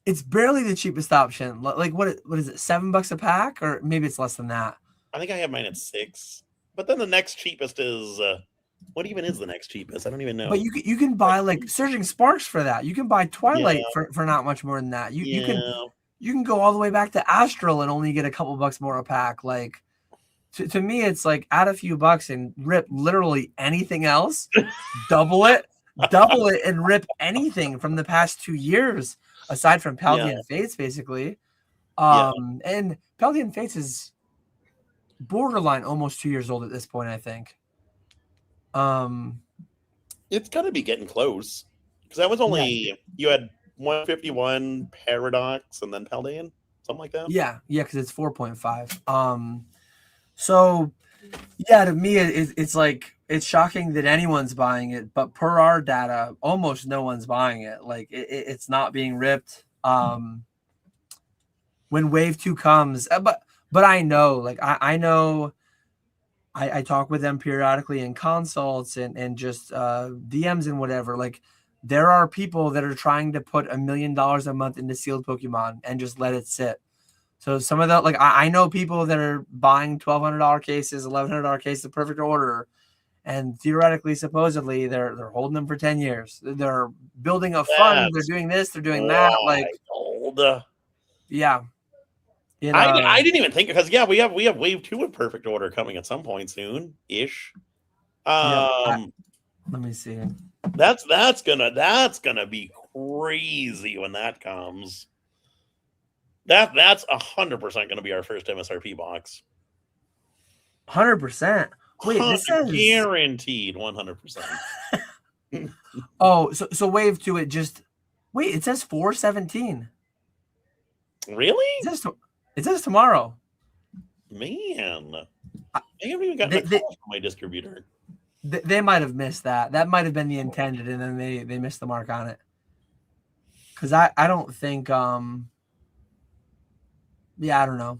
it's barely the cheapest option. Like what is it, $7 a pack, or maybe it's less than that. I think I have mine at 6, but then the next cheapest is what even is the next cheapest? I don't even But know. you can buy like Surging Sparks for that. You can buy Yeah, Twilight for not much more than that. yeah. You can go all the way back to Astral and only get a couple bucks more a pack. Like to me, it's like add a few bucks and rip literally anything else, double it, and rip anything from the past 2 years, aside from Yeah, Paldean Fates, basically. yeah. And Paldean Fates is borderline almost 2 years old at this point, I think. Um, It's got to be getting close because that was yeah, only you had 151 Paradox and then Paldean, something like that. yeah, because it's 4.5. So yeah, to me, it's like it's shocking that anyone's buying it, but per our data, almost no one's buying it. Like it's not being ripped. When Wave 2 comes, but I know, like I know. I talk with them periodically in consults and just DMs and whatever. Like there are people that are trying to put $1 million a month into sealed Pokemon and just let it sit. So some of the, like I know people that are buying $1,200 cases, $1,100 cases of Perfect Order, and theoretically, supposedly, they're holding them for 10 years. They're building a fund. They're That's doing this. They're doing that. Like wild. yeah, I didn't even think because yeah we have wave 2 of Perfect Order coming at some point soon ish. yeah. Um Let me see. That's gonna be crazy when that comes. That's 100% gonna be our first MSRP box. 100%. Wait, this says guaranteed 100%. Oh, so wave 2, it just wait, it says 4/17. Really? It says tomorrow. Man, I haven't even gotten a call from my distributor. They might have missed that. That might have been the intended, and then they missed the mark on it. Because I don't think yeah, I don't know.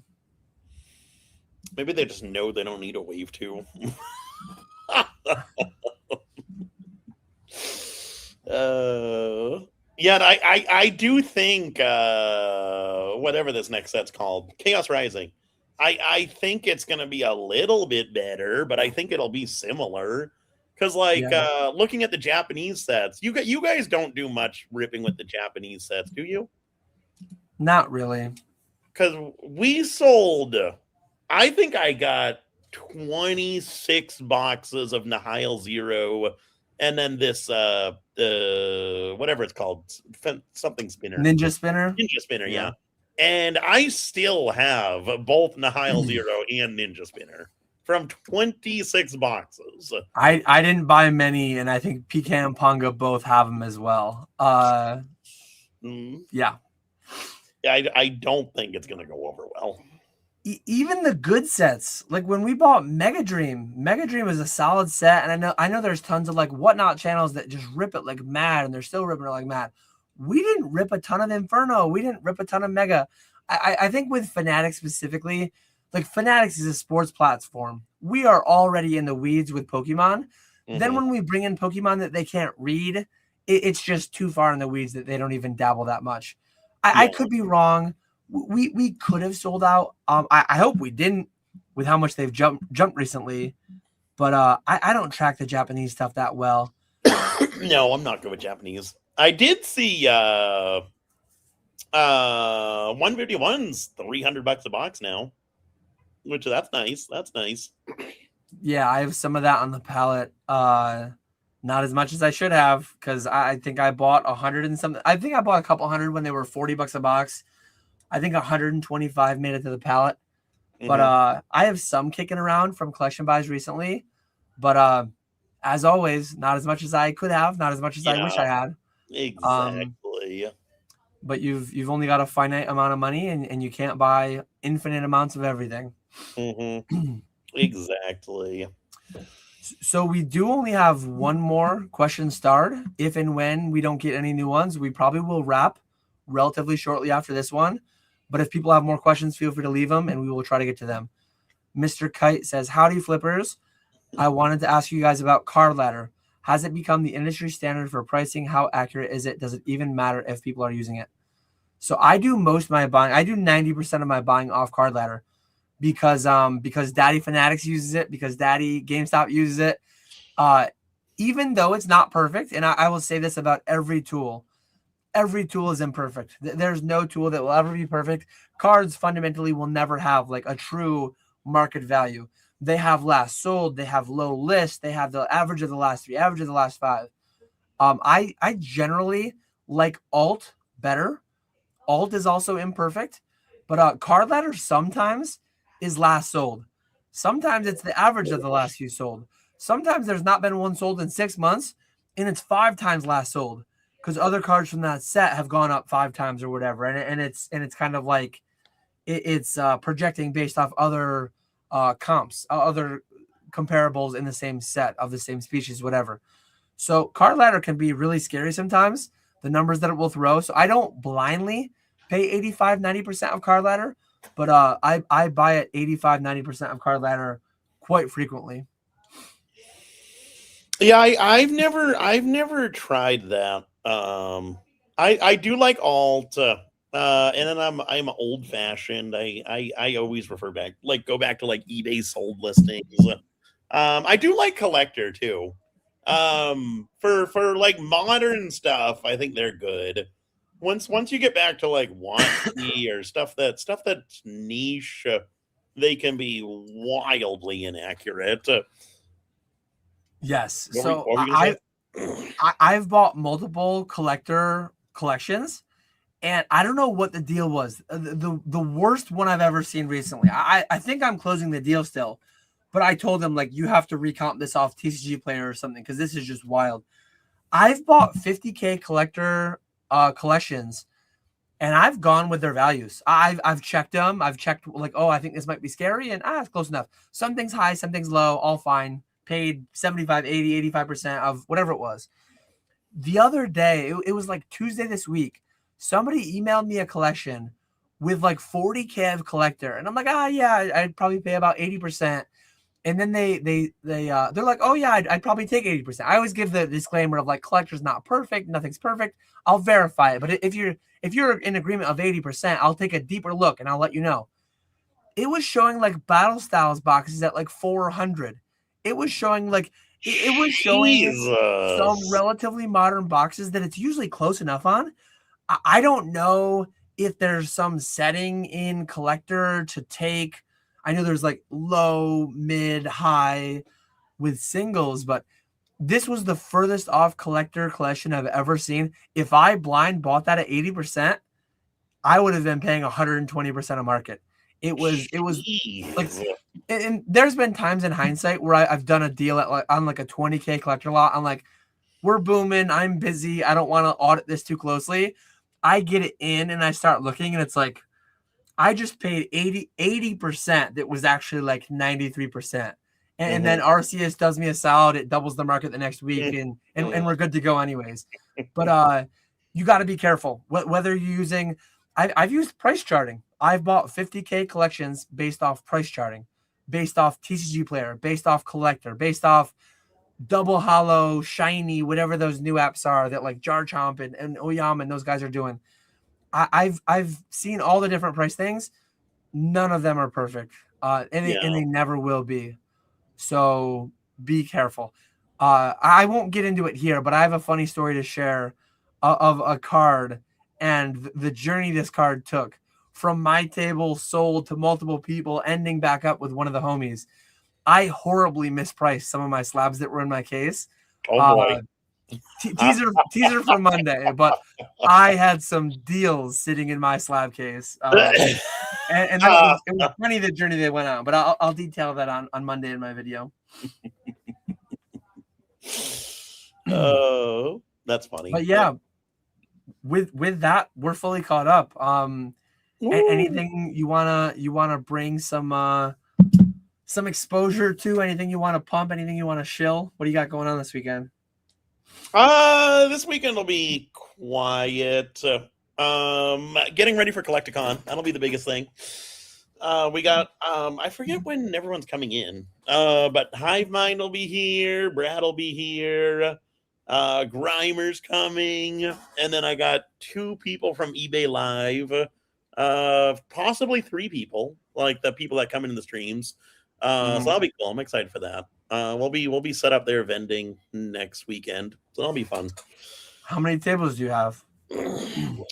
Maybe they just know they don't need a wave 2. Yeah, I do think whatever this next set's called, Chaos Rising. I think it's gonna be a little bit better, but I think it'll be similar. Because looking at the Japanese sets, you guys don't do much ripping with the Japanese sets, do you? Not really. Because we sold, I think I got 26 boxes of Nihil Zero, and then this whatever it's called, something spinner, Ninja Spinner, yeah. And I still have both Nihil Zero and Ninja Spinner from 26 boxes. I didn't buy many, and I think Pecan and Ponga both have them as well. Yeah. I don't think it's going to go over well. Even the good sets, like when we bought Mega Dream is a solid set, and I know there's tons of like whatnot channels that just rip it like mad, and they're still ripping it like mad. We didn't rip a ton of Inferno. We didn't rip a ton of Mega. I think with Fanatics specifically, like Fanatics is a sports platform. We are already in the weeds with Pokemon. Then when we bring in Pokemon that they can't read, it's just too far in the weeds that they don't even dabble that much. I could be wrong. We could have sold out. I hope we didn't with how much they've jumped recently. But I don't track the Japanese stuff that well. No, I'm not good with Japanese. I did see 151's $300 a box now, which that's nice. That's nice. Yeah, I have some of that on the pallet. Not as much as I should have, because I think I bought 100 and something. I think I bought a couple hundred when they were $40 a box. I think 125 made it to the pallet. But I have some kicking around from collection buys recently. But as always, not as much as I could have, not as much as I wish I had. Exactly. But you've only got a finite amount of money, and you can't buy infinite amounts of everything. Exactly. So we do only have one more question starred. If and when we don't get any new ones, we probably will wrap relatively shortly after this one. But if people have more questions, feel free to leave them, and we will try to get to them. Mr. Kite says, howdy, flippers. I wanted to ask you guys about card ladder. Has it become the industry standard for pricing? How accurate is it? Does it even matter if people are using it? So I do most of my buying. I do 90% of my buying off card ladder. Because Daddy Fanatics uses it, because Daddy GameStop uses it. Even though it's not perfect, and I will say this about every tool. Every tool is imperfect. There's no tool that will ever be perfect. Cards fundamentally will never have like a true market value. They have last sold, they have low list, they have the average of the last 3, average of the last 5. I generally like alt better. Alt is also imperfect, but card ladder sometimes is last sold. Sometimes it's the average of the last few sold. Sometimes there's not been one sold in 6 months, and it's 5 times last sold because other cards from that set have gone up 5 times or whatever. And it's kind of like it's projecting based off other comps, other comparables in the same set of the same species, whatever. So card ladder can be really scary sometimes, the numbers that it will throw. So I don't blindly pay 85, 90% of card ladder. But I buy it 85, 90% of card ladder quite frequently. Yeah, I've never tried that. I do like alt, and then I'm old fashioned. I always refer back, go back to eBay sold listings. I do like collector too. For modern stuff, I think they're good. Once you get back to wanty or stuff that's niche, they can be wildly inaccurate. Yes. What So were we gonna say? I've bought multiple collector collections, and I don't know what the deal was. The worst one I've ever seen recently. I think I'm closing the deal still, but I told them, like, you have to recomp this off TCG Player or something because this is just wild. I've bought 50K collector collections, and I've gone with their values. I've checked them. I've checked, like, oh, I think this might be scary, and it's close enough. Something's high, something's low, all fine. Paid 75, 80, 85% of whatever it was. The other day, it was like Tuesday this week, somebody emailed me a collection with like 40K of collector, and I'm like, yeah, I'd probably pay about 80%. And then they're like, oh yeah, I'd probably take 80%. I always give the disclaimer of, like, collector's not perfect, nothing's perfect. I'll verify it, but if you're in agreement of 80%, I'll take a deeper look and I'll let you know. It was showing like Battle Styles boxes at like 400. It was showing like it was showing some Jesus. relatively modern boxes that it's usually close enough on. I don't know if there's some setting in collector to take. I know there's like low, mid, high with singles, but this was the furthest off collector collection I've ever seen. If I blind bought that at 80%, I would have been paying 120% of market. It was like, Jeez. and there's been times in hindsight where I've done a deal at like on like a 20K collector lot. I'm like, we're booming. I'm busy. I don't want to audit this too closely. I get it in and I start looking, and it's like, I just paid 80% that was actually like 93%. And then RCS does me a solid. It doubles the market the next week, and we're good to go anyways. But you got to be careful. Whether you're using, I've used price charting. I've bought 50K collections based off price charting, based off TCG Player, based off collector, based off double hollow, shiny, whatever those new apps are that like Jar Chomp and Oyama and those guys are doing. I've seen all the different price things. None of them are perfect, and they never will be. So be careful. I won't get into it here, but I have a funny story to share of a card and the journey this card took from my table, sold to multiple people, ending back up with one of the homies. I horribly mispriced some of my slabs that were in my case. Oh boy. Teaser for Monday, but I had some deals sitting in my slab case. And it was funny the journey they went on, but I'll detail that on Monday in my video. Oh, that's funny. But yeah, with that, we're fully caught up. Anything you wanna bring some exposure to? Anything you want to pump? Anything you want to shill? What do you got going on this weekend? This weekend will be quiet. Getting ready for Collecticon. That'll be the biggest thing. We got I forget when everyone's coming in. But Hive Mind will be here, Brad will be here, Grimer's coming, and then I got 2 people from eBay Live, possibly 3 people, like the people that come into the streams. So that'll be cool. I'm excited for that. We'll be set up there vending next weekend, so that'll be fun. How many tables do you have?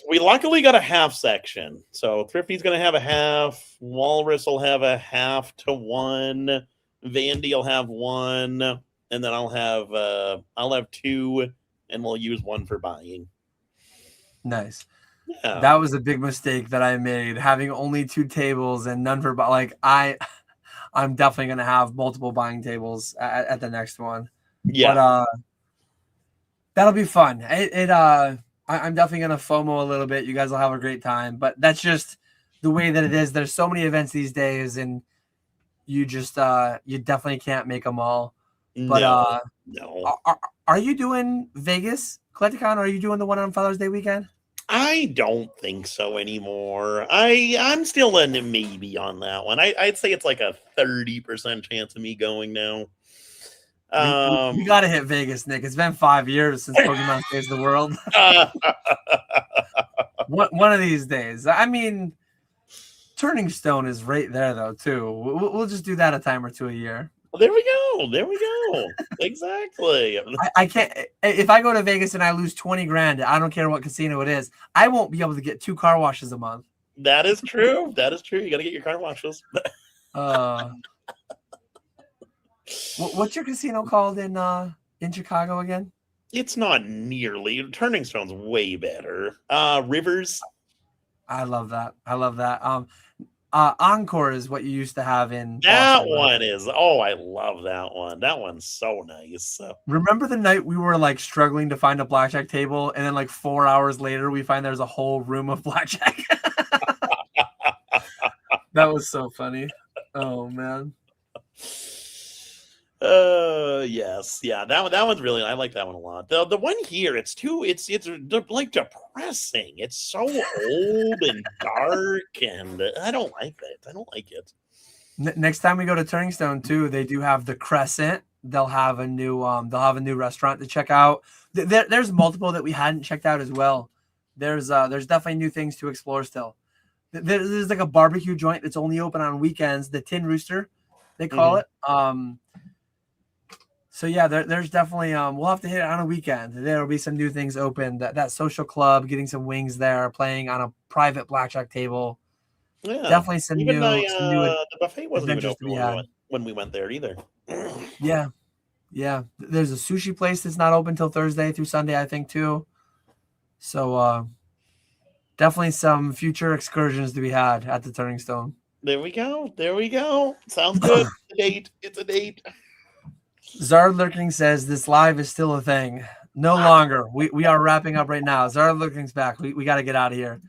We luckily got a half section, so Thrifty's gonna have a half, Walrus will have a half to 1, Vandy will have 1, and then I'll have 2, and we'll use 1 for buying. Nice. Yeah. That was a big mistake that I made, having only 2 tables and none for like I'm definitely gonna have multiple buying tables at the next one. Yeah. But that'll be fun. I'm definitely gonna FOMO a little bit. You guys will have a great time, but that's just the way that it is. There's so many events these days, and you just you definitely can't make them all. But no. Are you doing Vegas Collecticon? Or are you doing the one on Father's Day weekend? I don't think so anymore. I'm still in maybe on that one. I'd say it's like a 30% chance of me going now. We got to hit Vegas, Nick. It's been 5 years since Pokemon Saves the World. One of these days. I mean, Turning Stone is right there, though, too. We'll just do that a time or 2 a year. Well, there we go. Exactly. I can't. If I go to Vegas and I lose 20 grand, I don't care what casino it is, I won't be able to get 2 car washes a month. That is true. You got to get your car washes. What's your casino called in Chicago again? It's not nearly. Turning Stone's way better. Rivers. I love that. I love that. Encore is what you used to have in That Boston, right? one is. Oh, I love that one. That one's so nice. Remember the night we were like struggling to find a blackjack table, and then like 4 hours later, we find there's a whole room of blackjack. That was so funny. Oh man. Yes, yeah. That one's really. I like that one a lot. The one here, it's like depressing. It's so old and dark, and I don't like it. I don't like it. Next time we go to Turning Stone too, they do have the Crescent. They'll have a new restaurant to check out. There's multiple that we hadn't checked out as well. There's definitely new things to explore still. There's like a barbecue joint that's only open on weekends, the Tin Rooster, they call it. So yeah, there's definitely we'll have to hit it on a weekend. There'll be some new things open. That social club, getting some wings there, playing on a private blackjack table. Yeah, definitely some even new the buffet wasn't even adventures to be open had. when we went there either. Yeah. There's a sushi place that's not open till Thursday through Sunday, I think too. So definitely some future excursions to be had at the Turning Stone. There we go. Sounds good. It's a date. Zard Lurking says this live is still a thing. No longer. We are wrapping up right now. Zard Lurking's back. We got to get out of here.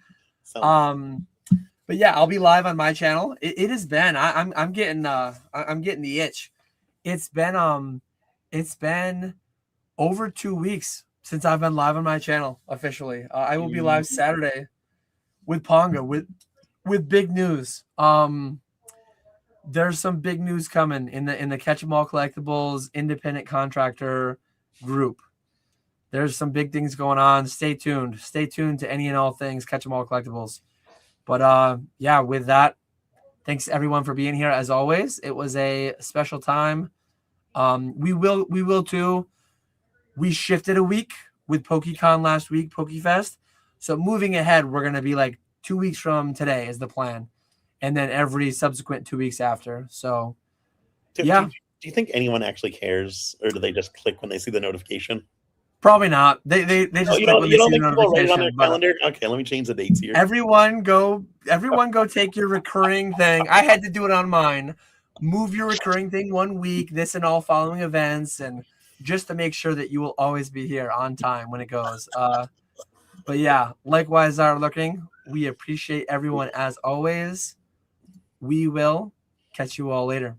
But yeah, I'll be live on my channel. It has been. I'm getting the itch. It's been over 2 weeks since I've been live on my channel officially. I will be live Saturday with Ponga with big news. There's some big news coming in the KetchumAllCollectibles independent contractor group. There's some big things going on. Stay tuned. Stay tuned to any and all things KetchumAllCollectibles. But yeah, with that, thanks everyone for being here as always. It was a special time. We will too. We shifted a week with PokeCon last week, PokeFest. So moving ahead, we're gonna be like 2 weeks from today is the plan. And then every subsequent 2 weeks after. So, yeah. Do you think anyone actually cares, or do they just click when they see the notification? Probably not. They just click when they see the notification. On their calendar? Okay, let me change the dates here. Everyone go take your recurring thing. I had to do it on mine. Move your recurring thing 1 week. This and all following events, and just to make sure that you will always be here on time when it goes. But yeah, likewise, Zard Lurking. We appreciate everyone as always. We will catch you all later.